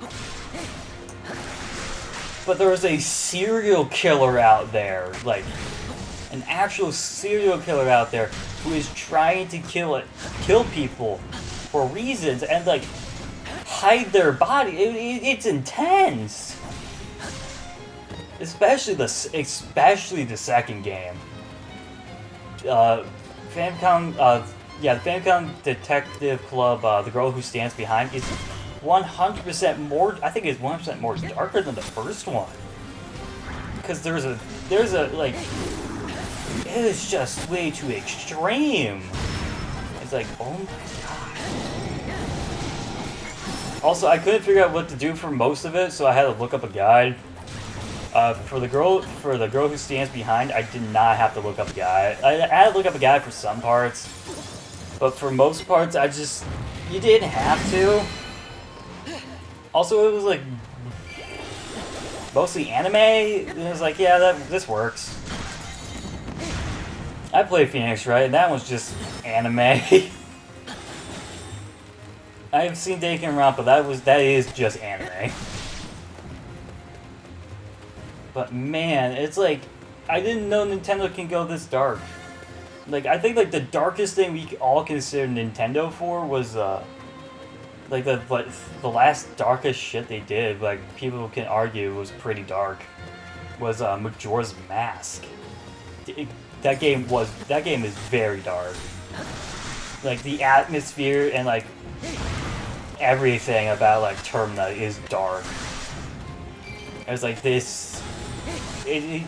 there's a serial killer out there, like an actual serial killer out there who is trying to kill people for reasons and like hide their body. It's intense, especially the second game. Famicom, the Famicom Detective Club, The Girl Who Stands Behind is 100% more. I think it's 100% more darker than the first one. Because there's a like, it is just way too extreme. It's like, oh my god. Also, I couldn't figure out what to do for most of it, so I had to look up a guide. For the girl who stands behind, I did not have to look up a guide. I had to look up a guide for some parts, but for most parts, you didn't have to. Also, it was like mostly anime. And it was like, yeah, this works. I played Phoenix, right? And that was just anime. I've seen Danganronpa, that is just anime. But man, it's like I didn't know Nintendo can go this dark. Like, I think like the darkest thing we all considered Nintendo for was like the last darkest shit they did. Like people can argue was pretty dark. Was Majora's Mask. That game is very dark. Like the atmosphere and like everything about like Termina is dark. It was like this. It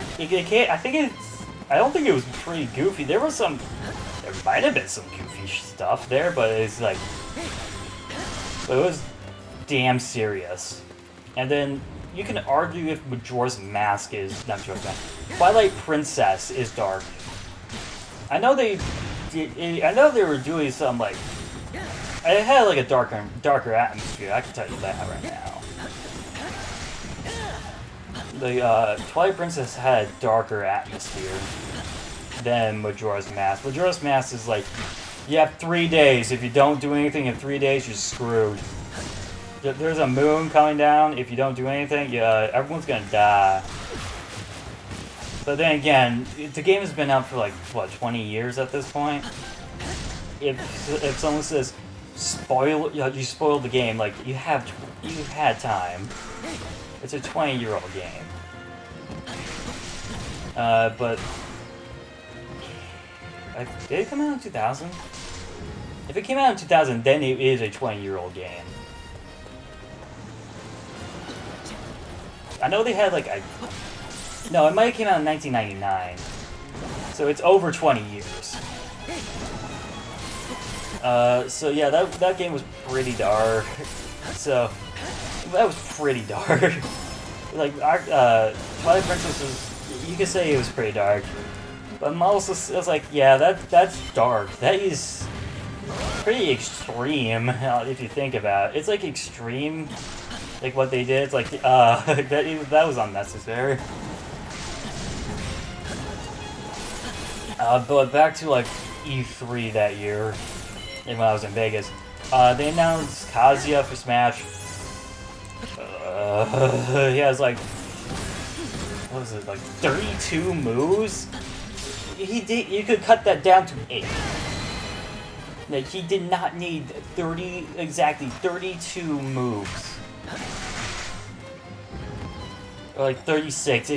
can't. I don't think it was pretty goofy. There might have been some goofy stuff there, but it's like, but it was damn serious. And then you can argue if Majora's Mask is not Majora's Mask. Twilight Princess is dark. I know they were doing some like. It had like a darker atmosphere. I can tell you that right now. The Twilight Princess had a darker atmosphere than Majora's Mask. Majora's Mask is like, you have 3 days. If you don't do anything in 3 days, you're screwed. There's a moon coming down. If you don't do anything, everyone's gonna die. But then again, the game has been out for like, what, 20 years at this point? If someone says, you spoiled the game, like, you had time. It's a 20-year-old game. But did it come out in 2000? If it came out in 2000, then it is a 20-year-old game. I know they had like no, it might have came out in 1999. So it's over 20 years. So yeah, that game was pretty dark. So that was pretty dark. Like Twilight Princess was, you could say it was pretty dark. But I'm also, I was like, yeah, that's dark. That is pretty extreme if you think about it. It's like extreme, like what they did. It's like that was unnecessary. But back to like E3 that year, when I was in Vegas, they announced Kazuya for Smash. He has like, what was it, like 32 moves? You could cut that down to 8. Like, he did not need exactly 32 moves. Or like 36.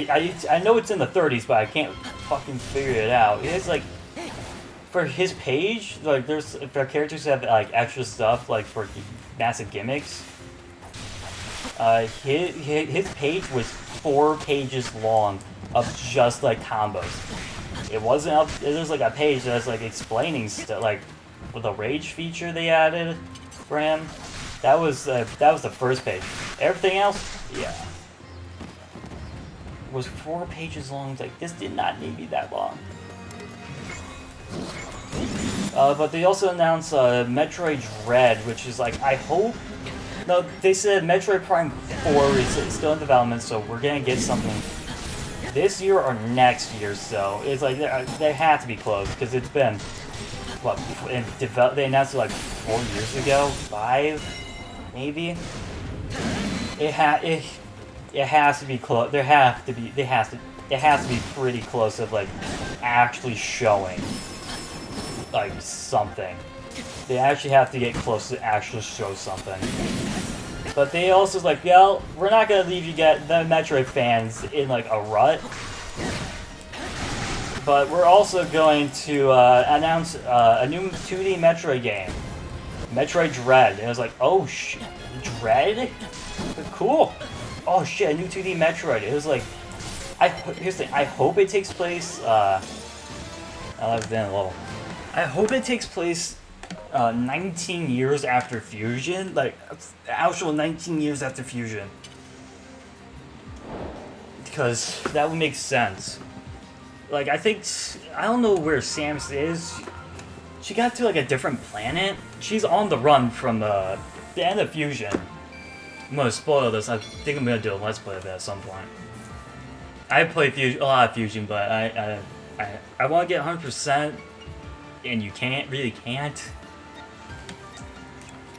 I know it's in the 30s, but I can't fucking figure it out. It's like, for his page, like for characters that have like extra stuff, like for massive gimmicks. His page was 4 pages long of just like combos. It wasn't up. There's like a page that's like explaining stuff, like with the rage feature they added for him. That was the first page. Everything else, yeah, was 4 pages long. It's like, this did not need to be that long. But they also announced Metroid Dread, which is like, I hope. No, they said Metroid Prime 4 is still in development, so we're gonna get something this year or next year. So it's like they have to be close because it's been what they announced it like 4 years ago, 5 maybe. It has to be close. It has to be pretty close of like actually showing like something. They actually have to get close to actually show something. But they also like, yeah, we're not gonna leave the Metroid fans in like a rut. But we're also going to announce a new 2D Metroid game, Metroid Dread. And it was like, oh shit, Dread? Cool. Oh shit, a new 2D Metroid. It was like, here's the thing. I hope it takes place. That's been a little. I hope it takes place 19 years after Fusion, like actual 19 years after Fusion, because that would make sense. Like, I don't know where Samus is. She got to like a different planet. She's on the run from the end of Fusion. I'm gonna spoil this. I think I'm gonna do a Let's Play of it at some point. I play a lot of Fusion, but I want to get 100%, and you really can't.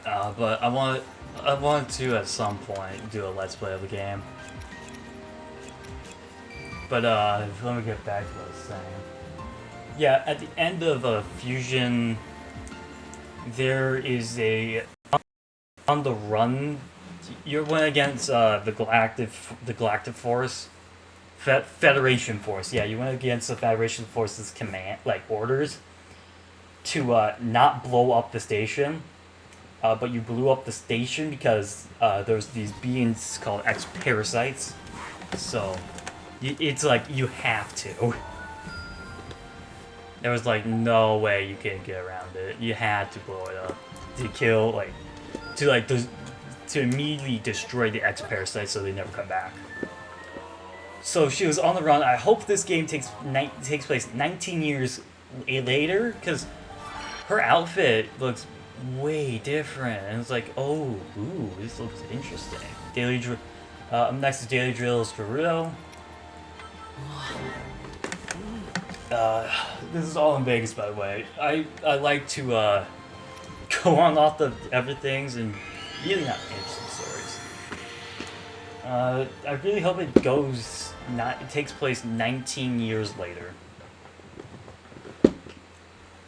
But I want to at some point do a Let's Play of the game. But let me get back to what I was saying. Yeah, at the end of Fusion, there is a on the run. You're going against the Galactic Force, Federation Force. Yeah, you went against the Federation Force's orders to not blow up the station. But you blew up the station because there's these beings called X-Parasites. So it's like you have to. There was like no way you could get around it. You had to blow it up to kill to immediately destroy the X-Parasites so they never come back. So she was on the run. I hope this game takes place 19 years later, because her outfit looks way different. And it's like, oh, ooh, this looks interesting. Daily drill. Next is Daily Drills Gerudo. This is all in Vegas, by the way. I like to go on off the everythings and really not interesting stories. I really hope it takes place 19 years later.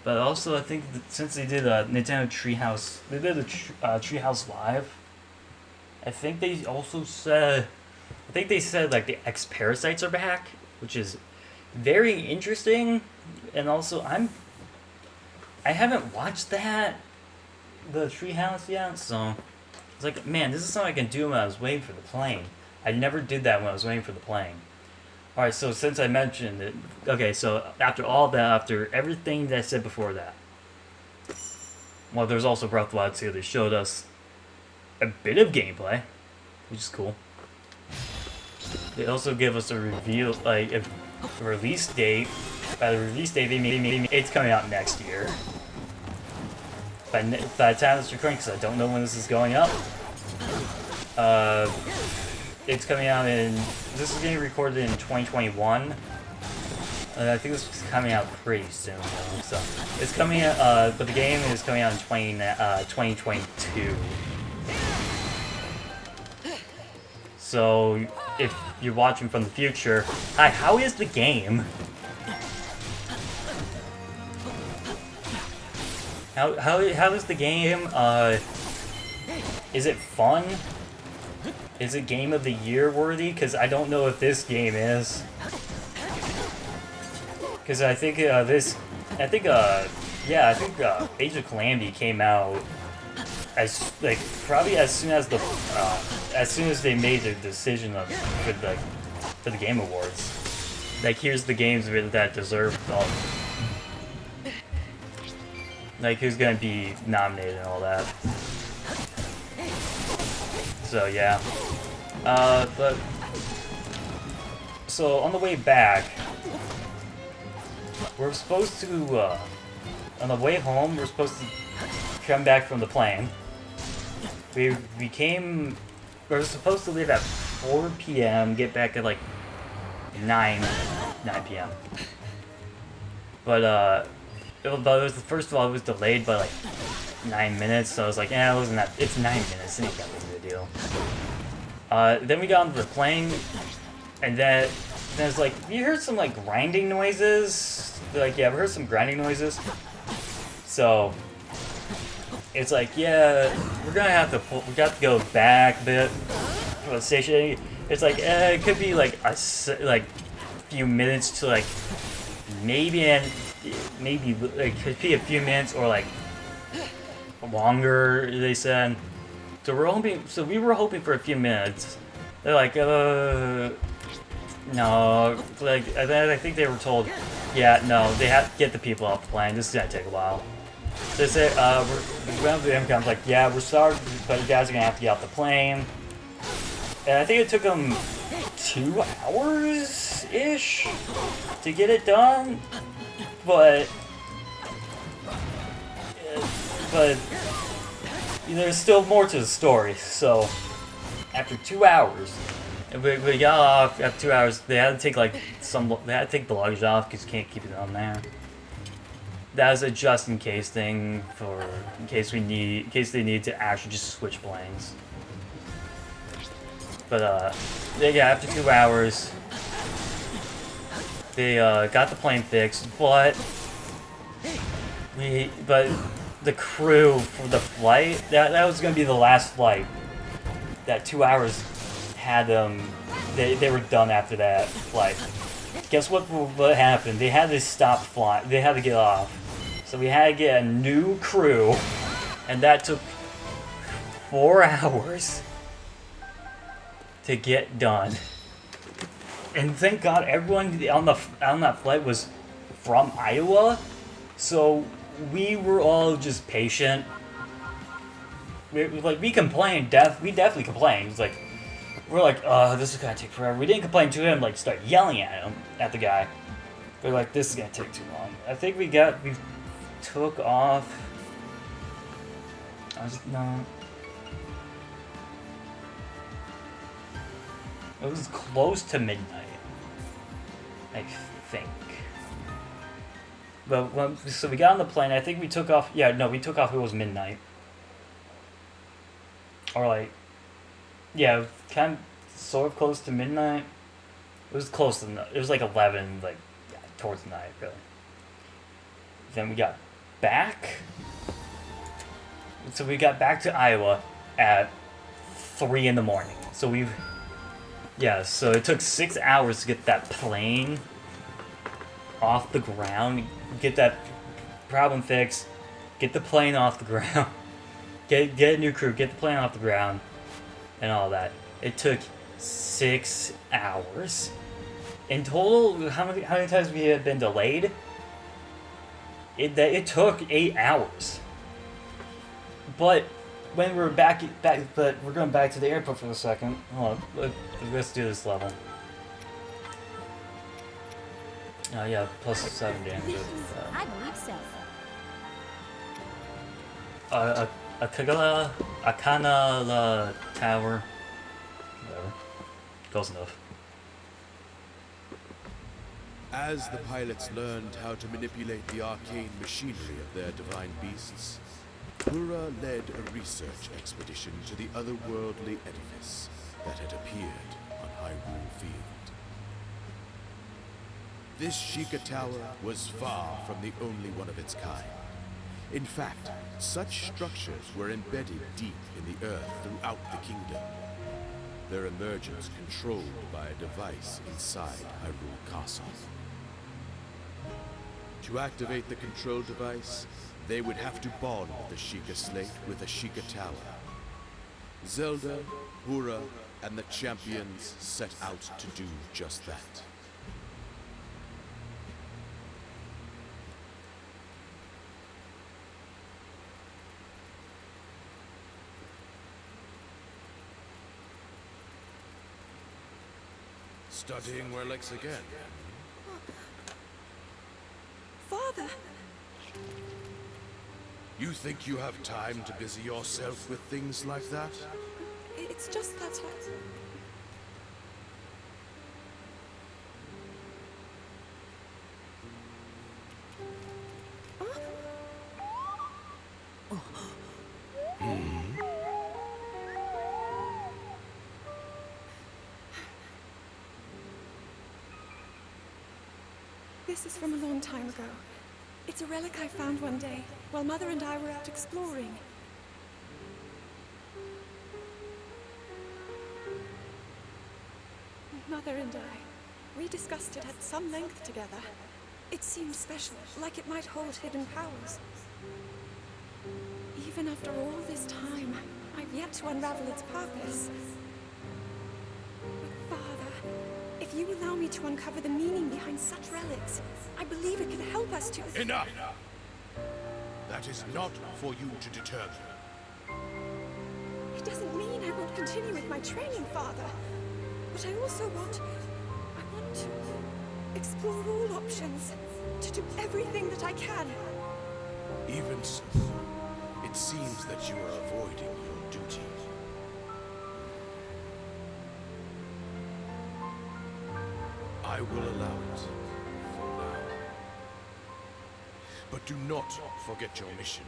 But also, I think that since they did a Nintendo Treehouse, they did a Treehouse Live. I think they also said, like the X-Parasites are back, which is very interesting. And also, I haven't watched the Treehouse yet, so it's like, man, this is something I can do when I was waiting for the plane. I never did that when I was waiting for the plane. Alright, so since I mentioned it, okay, so after all that, after everything that I said before that, well, there's also Breath of the Wild 2. They showed us a bit of gameplay, which is cool. They also give us a reveal, like a release date. By the release date, they made it's coming out next year. By the time this recording, because I don't know when this is going up. It's coming out this is getting recorded in 2021. And I think this is coming out pretty soon, though. So it's coming out, but the game is coming out in 2022. So if you're watching from the future, hi, how is the game? How is the game? Is it fun? Is it Game of the Year worthy? Because I don't know if this game is. Because I think Age of Calamity came out probably as soon as they made their decision for the Game Awards. Like, here's the games that deserve like who's gonna be nominated and all that. So yeah. But so on the way back, we're supposed to on the way home we're supposed to come back from the plane. We were supposed to leave at 4 p.m. get back at like 9 p.m. But it was first of all, it was delayed by like 9 minutes, so I was like, it wasn't that. It's 9 minutes, it ain't that big of a deal. Then we got onto the plane, and then it's like, you heard some like grinding noises. They're like, yeah, we heard some grinding noises. So it's like, yeah, we got to go back a bit for the station. It's like, it could be like a few minutes to like maybe like could be a few minutes or like longer, they said. So we were hoping for a few minutes. They're like, no, like I think they were told, yeah, no, they have to get the people off the plane. This is gonna take a while. So they said, we went up to the MCOM, like, yeah, we're sorry, but you guys are gonna have to get off the plane. And I think it took them 2 hours-ish to get it done, but there's still more to the story. So after 2 hours, we got off. After 2 hours, they had to take the luggage off because you can't keep it on there. That was a just in case thing in case they need to actually just switch planes. But yeah, after 2 hours, They got the plane fixed, but the crew for the flight, that was gonna be the last flight. That 2 hours had them. They were done after that flight. Guess what happened? They had to stop flying. They had to get off. So we had to get a new crew, and that took 4 hours to get done. And thank God everyone on that flight was from Iowa, so we were all just patient. We complained. We definitely complained. It's like we're like, this is gonna take forever. We didn't complain to him. Like start yelling at the guy. We're like, this is gonna take too long. I think we took off. It was close to midnight, I think. But so we got on the plane. I think we took off. Yeah, no, we took off. It was midnight, or like, yeah, kind of sort of close to midnight. It was close to. It was like 11, like yeah, towards night, really. Then we got back. So we got back to Iowa at 3 in the morning. So so it took 6 hours to get that plane off the ground, get that problem fixed, get the plane off the ground, get a new crew, get the plane off the ground, and all that. It took 6 hours. In total, how many times we had been delayed? It took 8 hours. But when we're back, but we're going back to the airport for a second. Hold on, let's do this level. Oh yeah, plus 7 damage. I believe so. Akana Tower. Whatever. Close enough. As the pilots learned how to manipulate the arcane machinery of their divine beasts, Hura led a research expedition to the otherworldly edifice that had appeared on Hyrule Field. This Sheikah Tower was far from the only one of its kind. In fact, such structures were embedded deep in the earth throughout the kingdom, their emergence controlled by a device inside Hyrule Castle. To activate the control device, they would have to bond the Sheikah Slate with a Sheikah Tower. Zelda, Hura, and the champions set out to do just that. Studying relics again. Father! You think you have time to busy yourself with things like that? It's just that This is from a long time ago. It's a relic I found one day, while Mother and I were out exploring. Mother and I, we discussed it at some length together. It seemed special, like it might hold hidden powers. Even after all this time, I've yet to unravel its purpose. But Father, if you allow me to uncover the meaning behind such relics, I believe it could help us to— Enough! That is not for you to determine. It doesn't mean I won't continue with my training, Father. But I also want to explore all options, to do everything that I can. Even so, it seems that you are avoiding your duty. I will allow it for now. But do not forget your mission.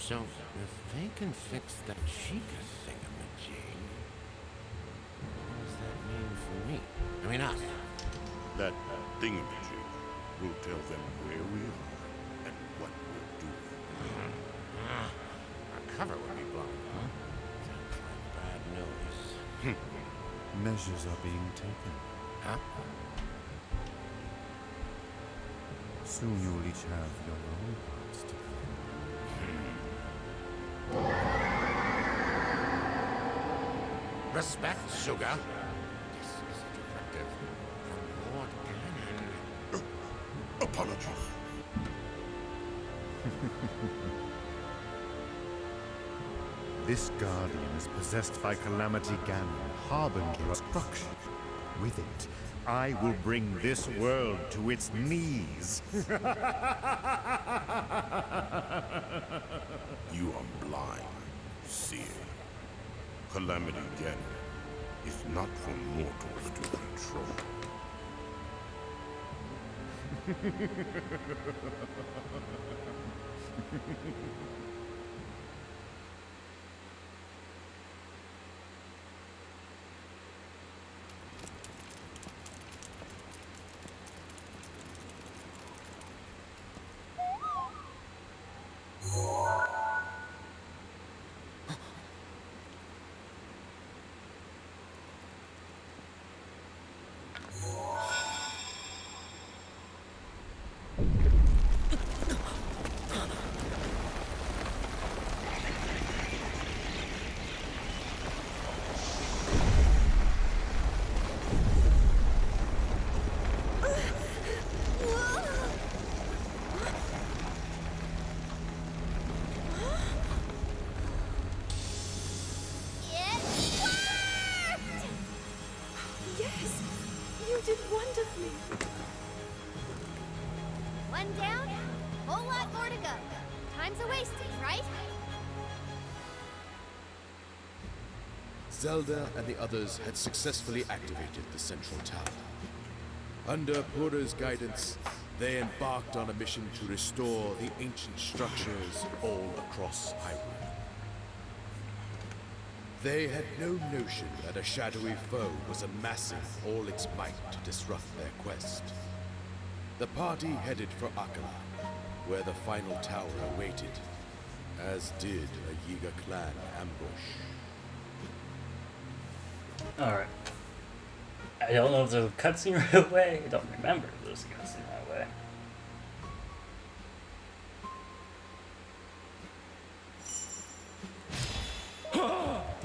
So, if they can fix that Chica thingamajig, what does that mean for me? I mean us. That thingamajig will tell them where we are and what we're doing. Our cover would be blown, huh? Sounds like bad news. Measures are being taken. Huh? Soon you'll each have your own parts to play. Respect, Sugar. This is a directive from Lord Ganon. Apologies. This guardian is possessed by Calamity Ganon, harbinger of destruction. With it, I will bring this world to its knees. You are blind, seer. Calamity Ganon is not for mortals to control. Yes! You did wonderfully! One down, whole lot more to go. Time's a wasting, right? Zelda and the others had successfully activated the central tower. Under Pura's guidance, they embarked on a mission to restore the ancient structures all across Hyrule. They had no notion that a shadowy foe was amassing all its might to disrupt their quest. The party headed for Akala, where the final tower awaited, as did a Yiga clan ambush. Alright. I don't know if there's a cutscene right away. I don't remember if there's a cutscene right away.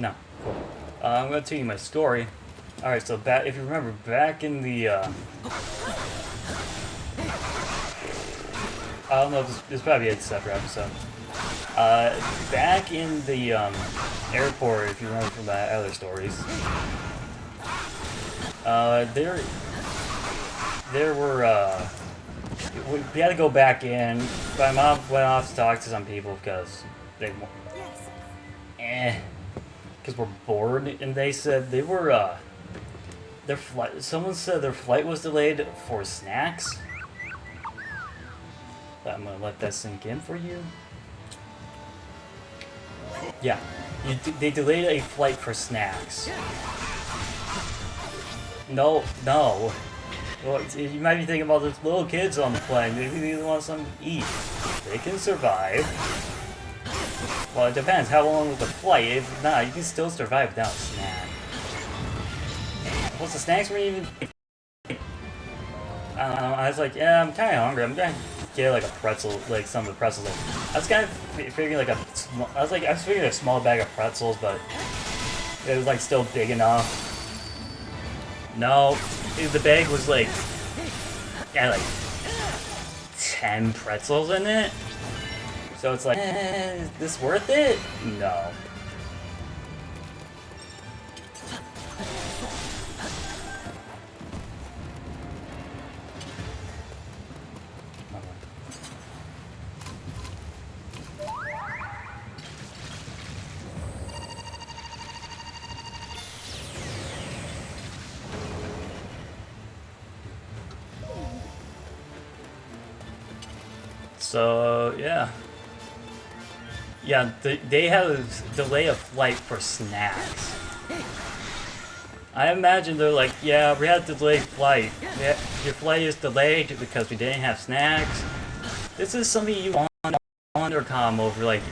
No. Cool. I'm going to tell you my story. Alright, so if you remember, back in the... I don't know if this probably a separate episode. Back in the airport, if you remember from the other stories, there were, we had to go back in. My mom went off to talk to some people because they, because we're bored, and they said they were, their flight, someone said their flight was delayed for snacks. I'm gonna let that sink in for you. Yeah, they delayed a flight for snacks. No. Well, you might be thinking about those little kids on the plane. Maybe they want something to eat. They can survive. Well, it depends how long was the flight. If not, you can still survive without a snack. What's the snacks were even? I don't know. I was like, yeah, I'm kind of hungry. I'm gonna get like a pretzel, like some of the pretzels. I was kind of figuring like I was figuring a small bag of pretzels, but it was like still big enough. No, the bag was like, yeah, like 10 pretzels in it. So it's like, is this worth it? No. So, yeah. Yeah, they had a delay of flight for snacks. I imagine they're like, yeah, we had to delay flight. Yeah, your flight is delayed because we didn't have snacks. This is something you want on intercom over, like,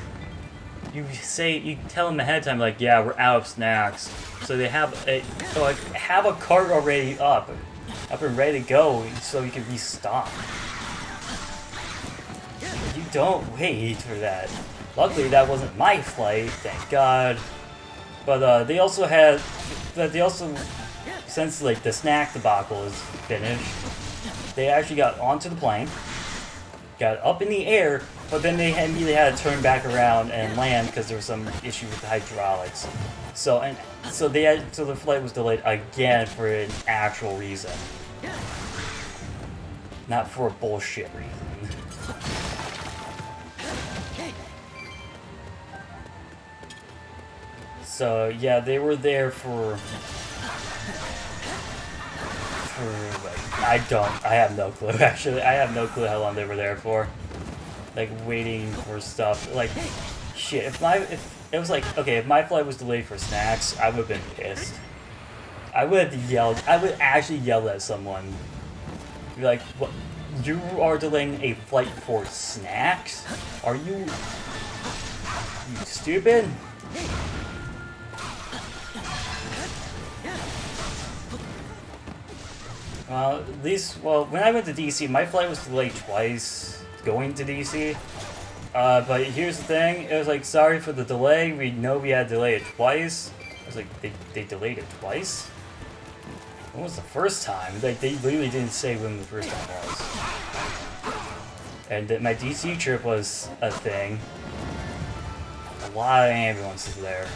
you tell them ahead of time, like, yeah, we're out of snacks. So they have a cart already up and ready to go so you can restock. You don't wait for that. Luckily, that wasn't my flight, thank God. But they also, since like the snack debacle is finished, they actually got onto the plane, got up in the air, but then they immediately had to turn back around and land because there was some issue with the hydraulics. So the flight was delayed again for an actual reason, not for a bullshit reason. So yeah, they were there for like, I have no clue actually. I have no clue how long they were there for. Like waiting for stuff. Like shit, if it was like, okay, if my flight was delayed for snacks, I would have been pissed. I would have yelled. I would actually yell at someone. Be like, what? You are delaying a flight for snacks? Are you stupid? At least, well, when I went to DC, my flight was delayed twice going to DC. But here's the thing, it was like, sorry for the delay, we know we had to delay it twice. I was like, they delayed it twice? When was the first time? Like, they literally didn't say when the first time was. And my DC trip was a thing. A lot of ambulances there.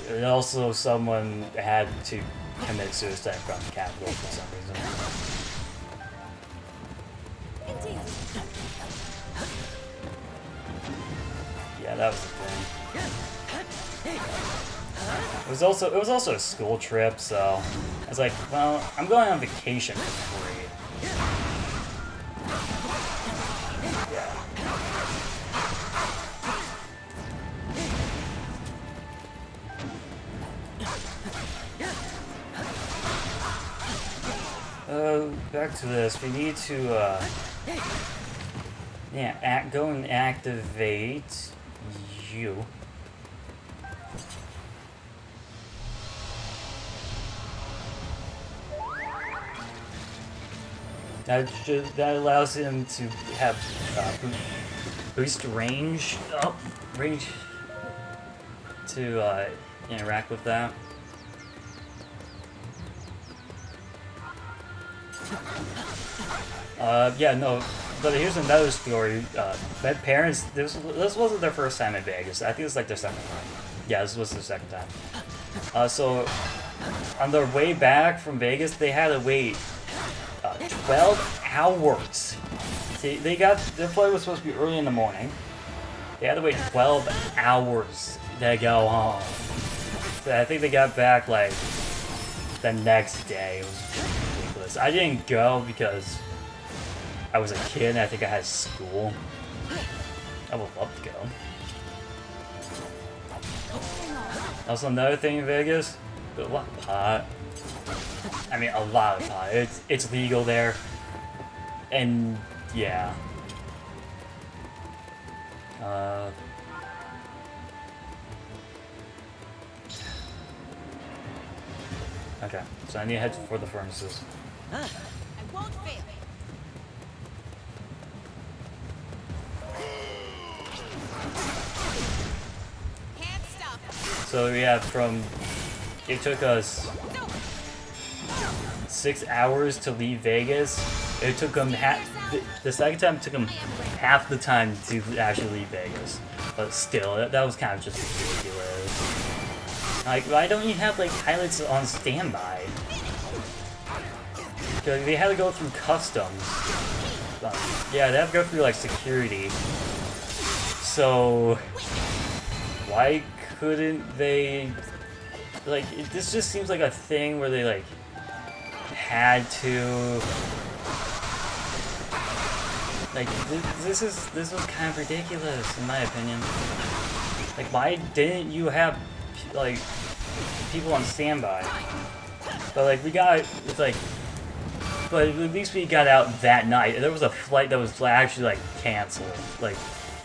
And also someone had to commit suicide from the Capitol for some reason. Yeah, that was the thing. It was also a school trip, so I was like, well, I'm going on vacation for free. Back to this. We need to, go and activate you. That allows him to have boost range to interact with that. Yeah, no, but here's another story. My parents, this wasn't their first time in Vegas. I think it's like their second time. Yeah, this was their second time. So, on their way back from Vegas, they had to wait 12 hours. They got, their flight was supposed to be early in the morning. They had to wait 12 hours to go home. So I think they got back like the next day. It was ridiculous. I didn't go because I was a kid and I think I had school. I would love to go. Also, another thing in Vegas, there's a lot of pot. I mean, a lot of pot. It's legal there. And, yeah. Okay, so I need to head for the furnaces. I won't fail. Can't stop. So yeah, it took us 6 hours to leave Vegas. It took them the second time it took them half the time to actually leave Vegas. But still, that was kind of just ridiculous. Like, why don't you have like pilots on standby? Because they had to go through customs. Yeah, they have to go through like security. So why couldn't they, like, this just seems like a thing where they like had to Like, this was kind of ridiculous, in my opinion. Like, why didn't you have, like, people on standby? But, like, it's like, but at least we got out that night. There was a flight that was actually, like, canceled. Like,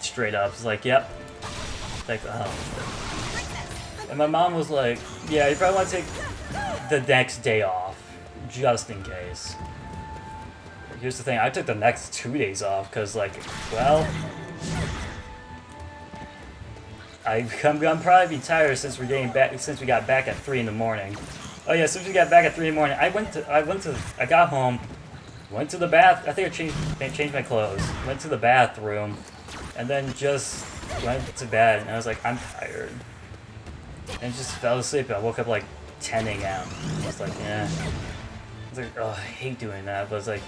straight up. It's like, yep. Like, oh. And my mom was like, yeah, you probably want to take the next day off, just in case. Here's the thing, I took the next 2 days off, because, like, well... I'm probably be tired since we got back at 3 in the morning. Oh yeah, since we got back at 3 in the morning, I got home, went to the bath, I think I changed my clothes, went to the bathroom, and then just went to bed, and I was like, I'm tired. And just fell asleep, I woke up like 10 a.m. I was like, yeah. I was like, oh, I hate doing that, but I was like,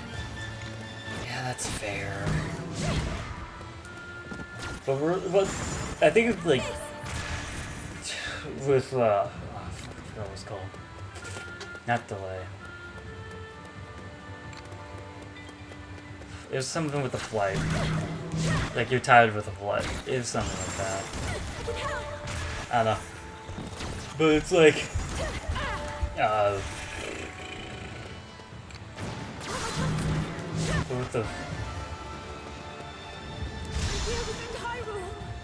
yeah, that's fair. But I think it's like, with, I forgot what it's called. Not delay. It was something with the flight. Like, you're tired with the flight. It was something like that. I don't know. But it's like, with the...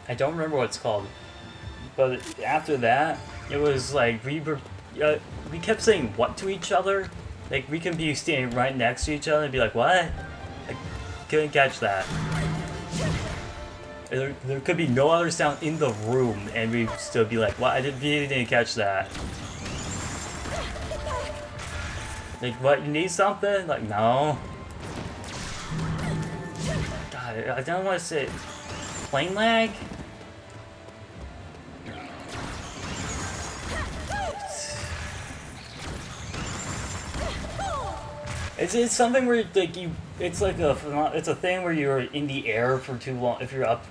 I don't remember what it's called. But after that, it was like, we kept saying what to each other. Like, we can be standing right next to each other and be like, what? I couldn't catch that. There could be no other sound in the room, and we'd still be like, what? I didn't catch that. Like, what? You need something? Like, no. God, I don't want to say plane lag. It's something where like it's a thing where you're in the air for too long. If you're up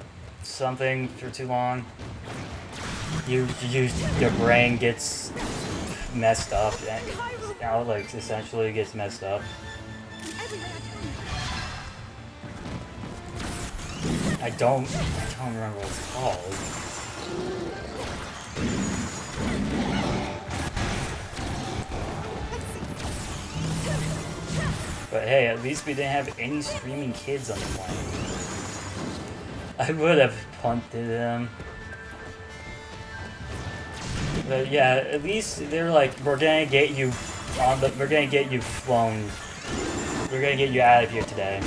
something for too long, your brain gets messed up. Now, like, essentially gets messed up. I don't remember what it's called. But hey, at least we didn't have any streaming kids on the planet. I would have punted them. But yeah, at least they're like, we're gonna get you flown. We're gonna get you out of here today.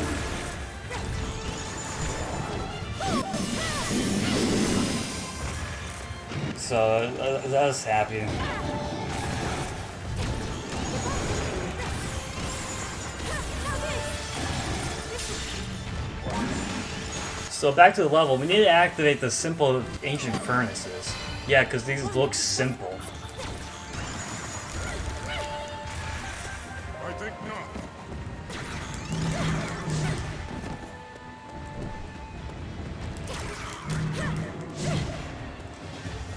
So I was happy. So back to the level, we need to activate the simple ancient furnaces. Yeah, because these look simple. I think not.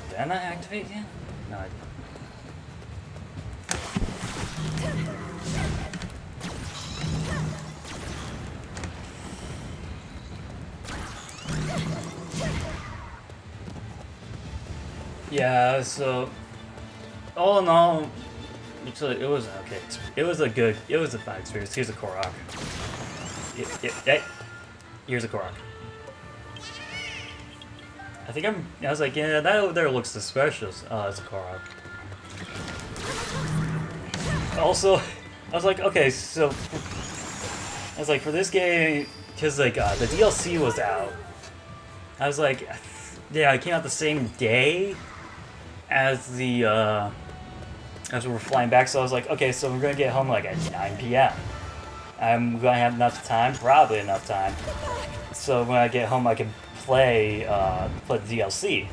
Did I not activate yet? No, I didn't. Yeah, so all in all, it was okay. It was a fun experience. Here's a Korok. Here's a Korok. I was like, yeah, that there looks suspicious. Oh, it's a Korok. Also, I was like, okay, so I was like, for this game, because like the DLC was out. I was like, yeah, it came out the same day as the as we were flying back, so I was like, okay, so we're gonna get home like at 9 p.m. I'm gonna have enough time, probably enough time. So when I get home, I can play the DLC.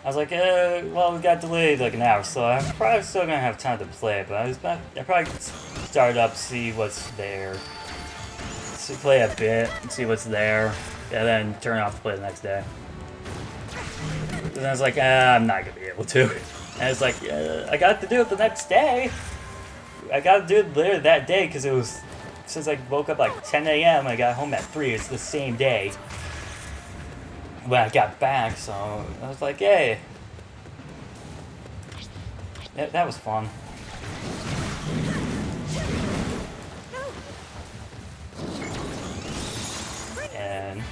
I was like, well, we got delayed like an hour, so I'm probably still gonna have time to play. But I probably start up, see what's there, play a bit, see what's there, and then turn off to play the next day. And I was like, I'm not gonna be able to. And it's like, I got to do it the next day. I got to do it later that day because it was since I woke up like 10 a.m. I got home at 3. It's the same day when I got back, so I was like, hey. That was fun. And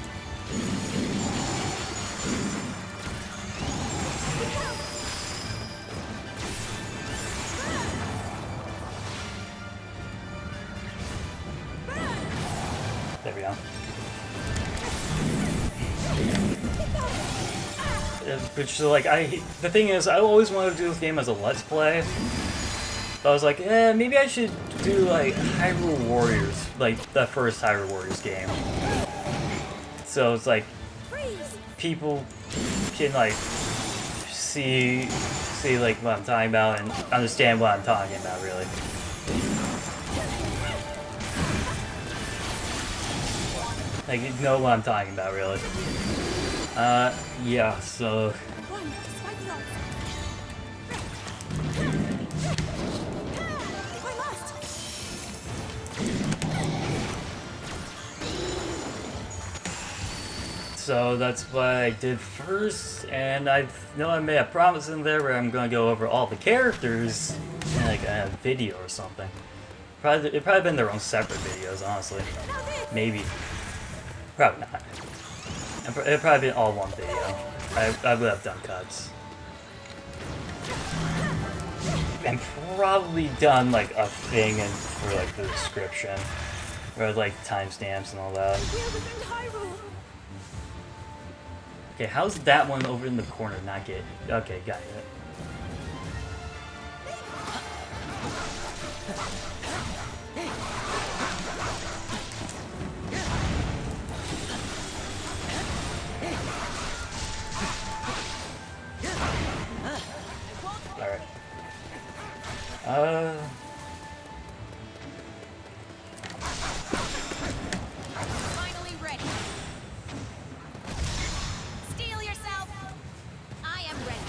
there we go. Which, so like, the thing is, I always wanted to do this game as a Let's Play. But I was like, maybe I should do like Hyrule Warriors, like the first Hyrule Warriors game. So it's like, people can like see like what I'm talking about and understand what I'm talking about, really. Like, you know what I'm talking about, really. Yeah, so... So that's what I did first, and I know I made a promise in there where I'm gonna go over all the characters in like a video or something. It'd probably been their own separate videos, honestly. Maybe. Probably not. It'd probably been all one video. I would have done cuts. And probably done like a thing for like the description. Or like timestamps and all that. Okay, how's that one over in the corner not get... Okay, got it. Alright. Finally ready. Steel yourself. I am ready.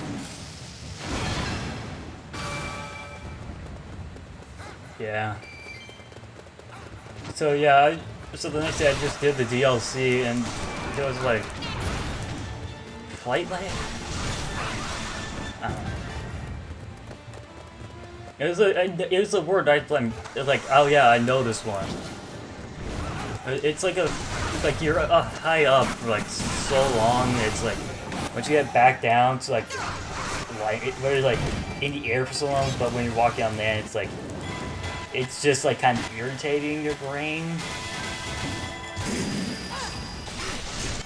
Yeah. So yeah, so the next day I just did the DLC and it was like... Flight Light? I don't know. It was a word I'm like, oh yeah, I know this one. It's like you're high up for like so long. It's like once you get back down to like where you're like in the air for so long, but when you're walking on land, it's just like kind of irritating your brain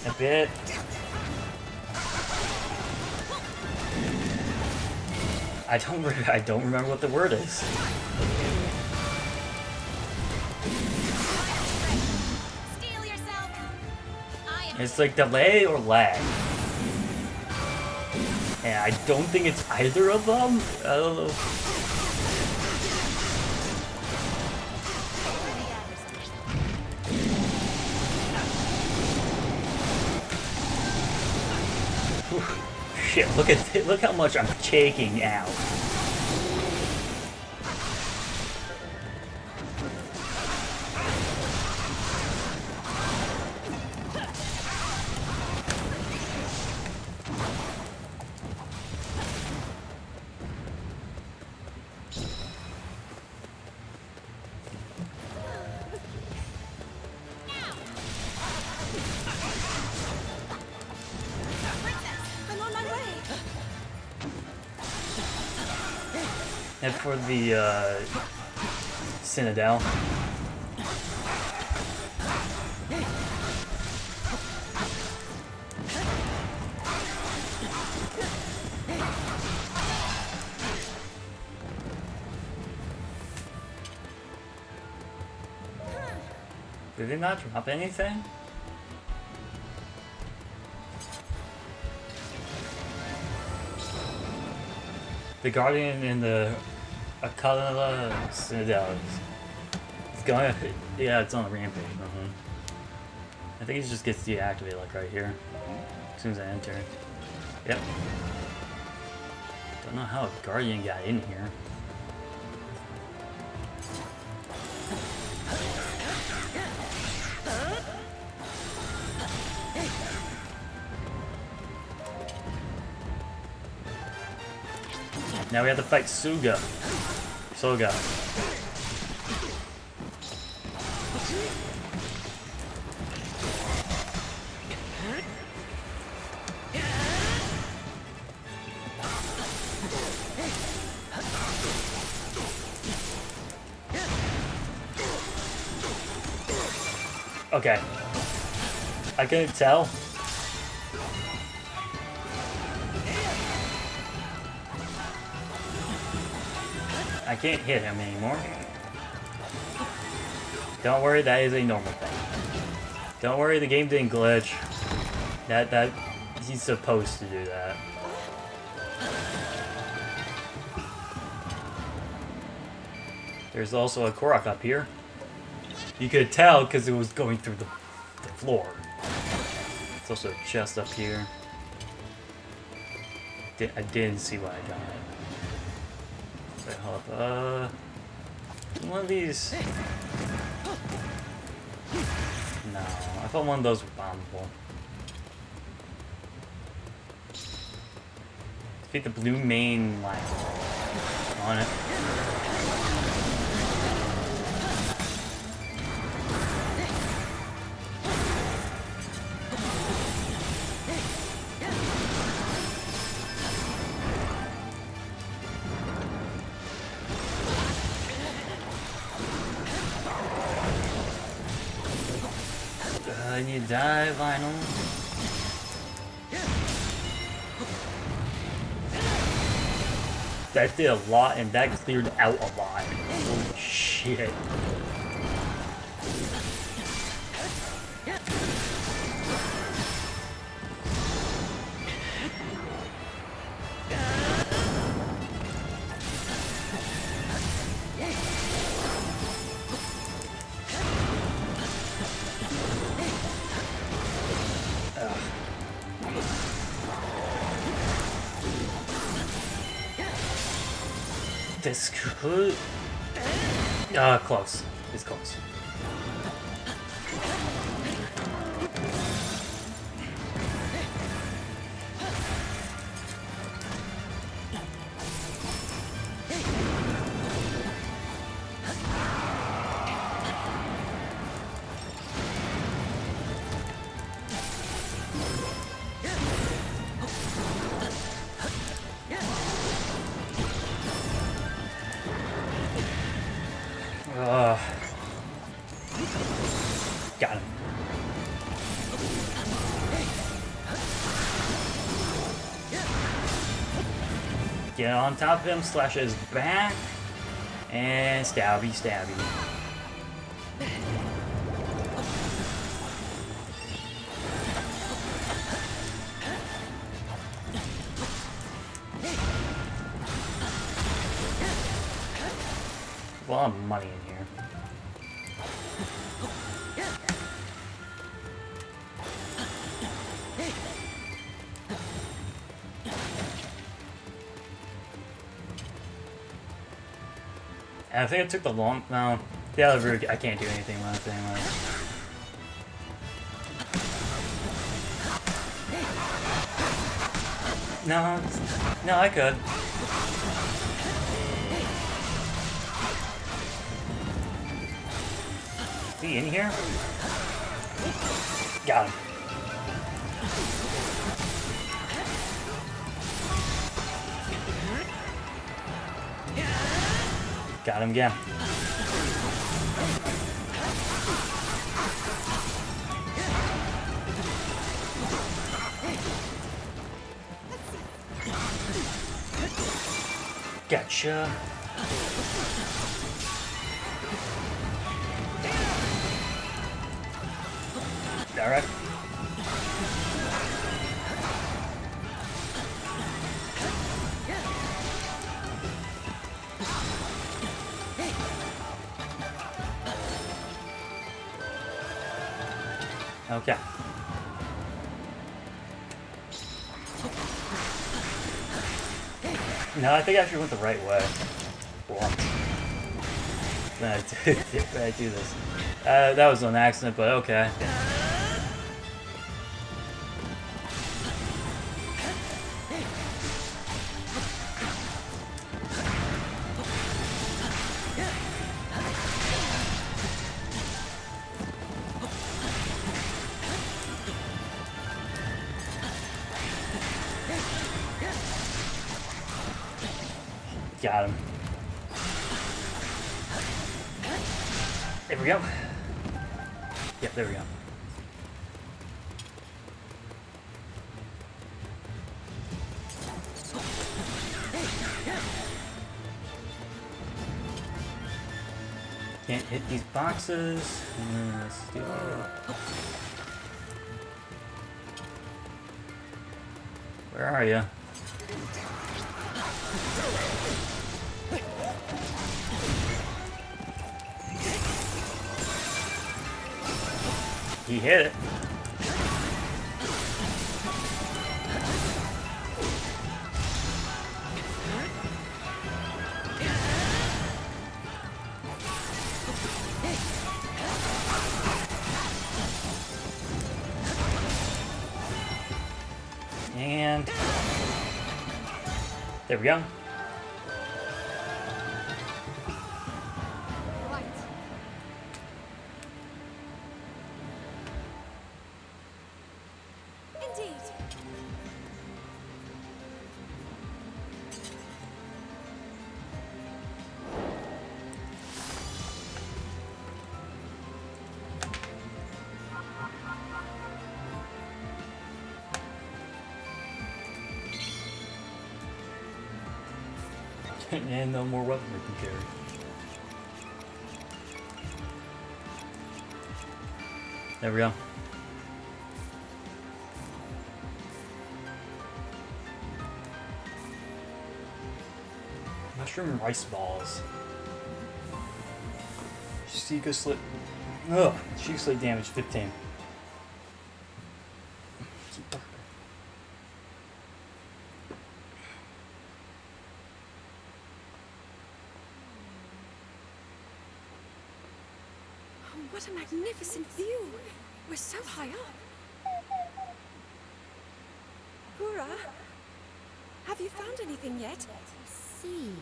a bit. I don't remember what the word is. It's like delay or lag. And I don't think it's either of them. I don't know. Shit, look how much I'm taking out. And for the Citadel. Did they not drop anything? The Guardian in the Calamity Citadel is going. Yeah, it's on the rampage. I think it just gets deactivated, like right here, as soon as I enter. Yep. Don't know how a Guardian got in here. Now we have to fight Soga. Okay. I couldn't tell. I can't hit him anymore. Don't worry, that is a normal thing. Don't worry, the game didn't glitch. That he's supposed to do that. There's also a Korok up here. You could tell because it was going through the floor. There's also a chest up here. I didn't see what I got. Wait, hold up. One of these. No, I thought one of those were bombable. Defeat the blue main line. On it. I need to die, Vinyl. That did a lot, and that cleared out a lot. Holy shit. This could... close. It's close. Got him. Get on top of him, slash his back, and stabby, stabby. A lot of money in here. I think it took the long... No. The other route, I can't do anything with it anyway. No. No, I could. Is he in here? Got him. Got him again. Gotcha. All right. Okay. No, I think I actually went the right way. What? When I do this. That was an accident, but okay. Got him. There we go. Yep, there we go. Can't hit these boxes. Let's do it. Where are you? He hit it. And there we go. Indeed. And no more weapon we can carry. There we go. Mushroom rice balls. Sheikah slit. Ugh. Sheikah slit damage 15. What a magnificent view! We're so high up. Pura, have you found anything yet? See.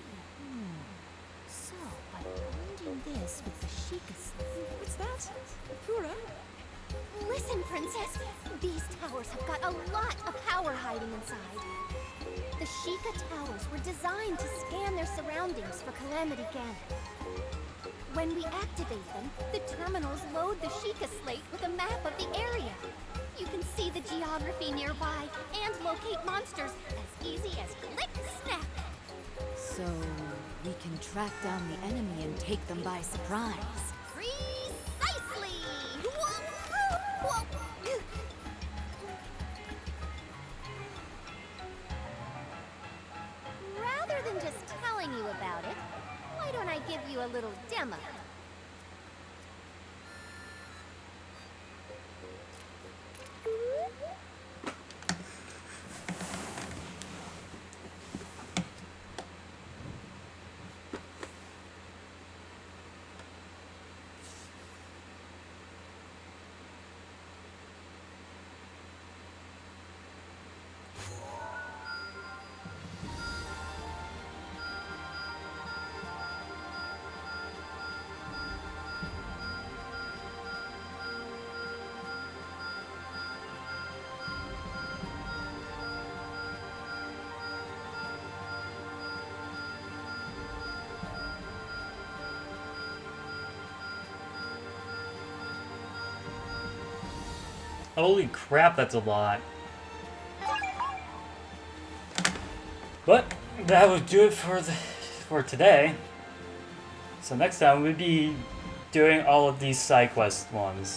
So, by blending this with the Sheikah slip. What's that? Pura? Listen, Princess. These towers have got a lot of power hiding inside. The Sheikah towers were designed to scan their surroundings for Calamity Ganon. When we activate them, the terminals load the Sheikah slate with a map of the area. You can see the geography nearby and locate monsters as easy as click snap. So we can track down the enemy and take them by surprise. Precisely! Whoa. Rather than just telling you about it, why don't I give you a little demo? Holy crap, that's a lot. But that would do it for today. So next time we'll be doing all of these side quest ones.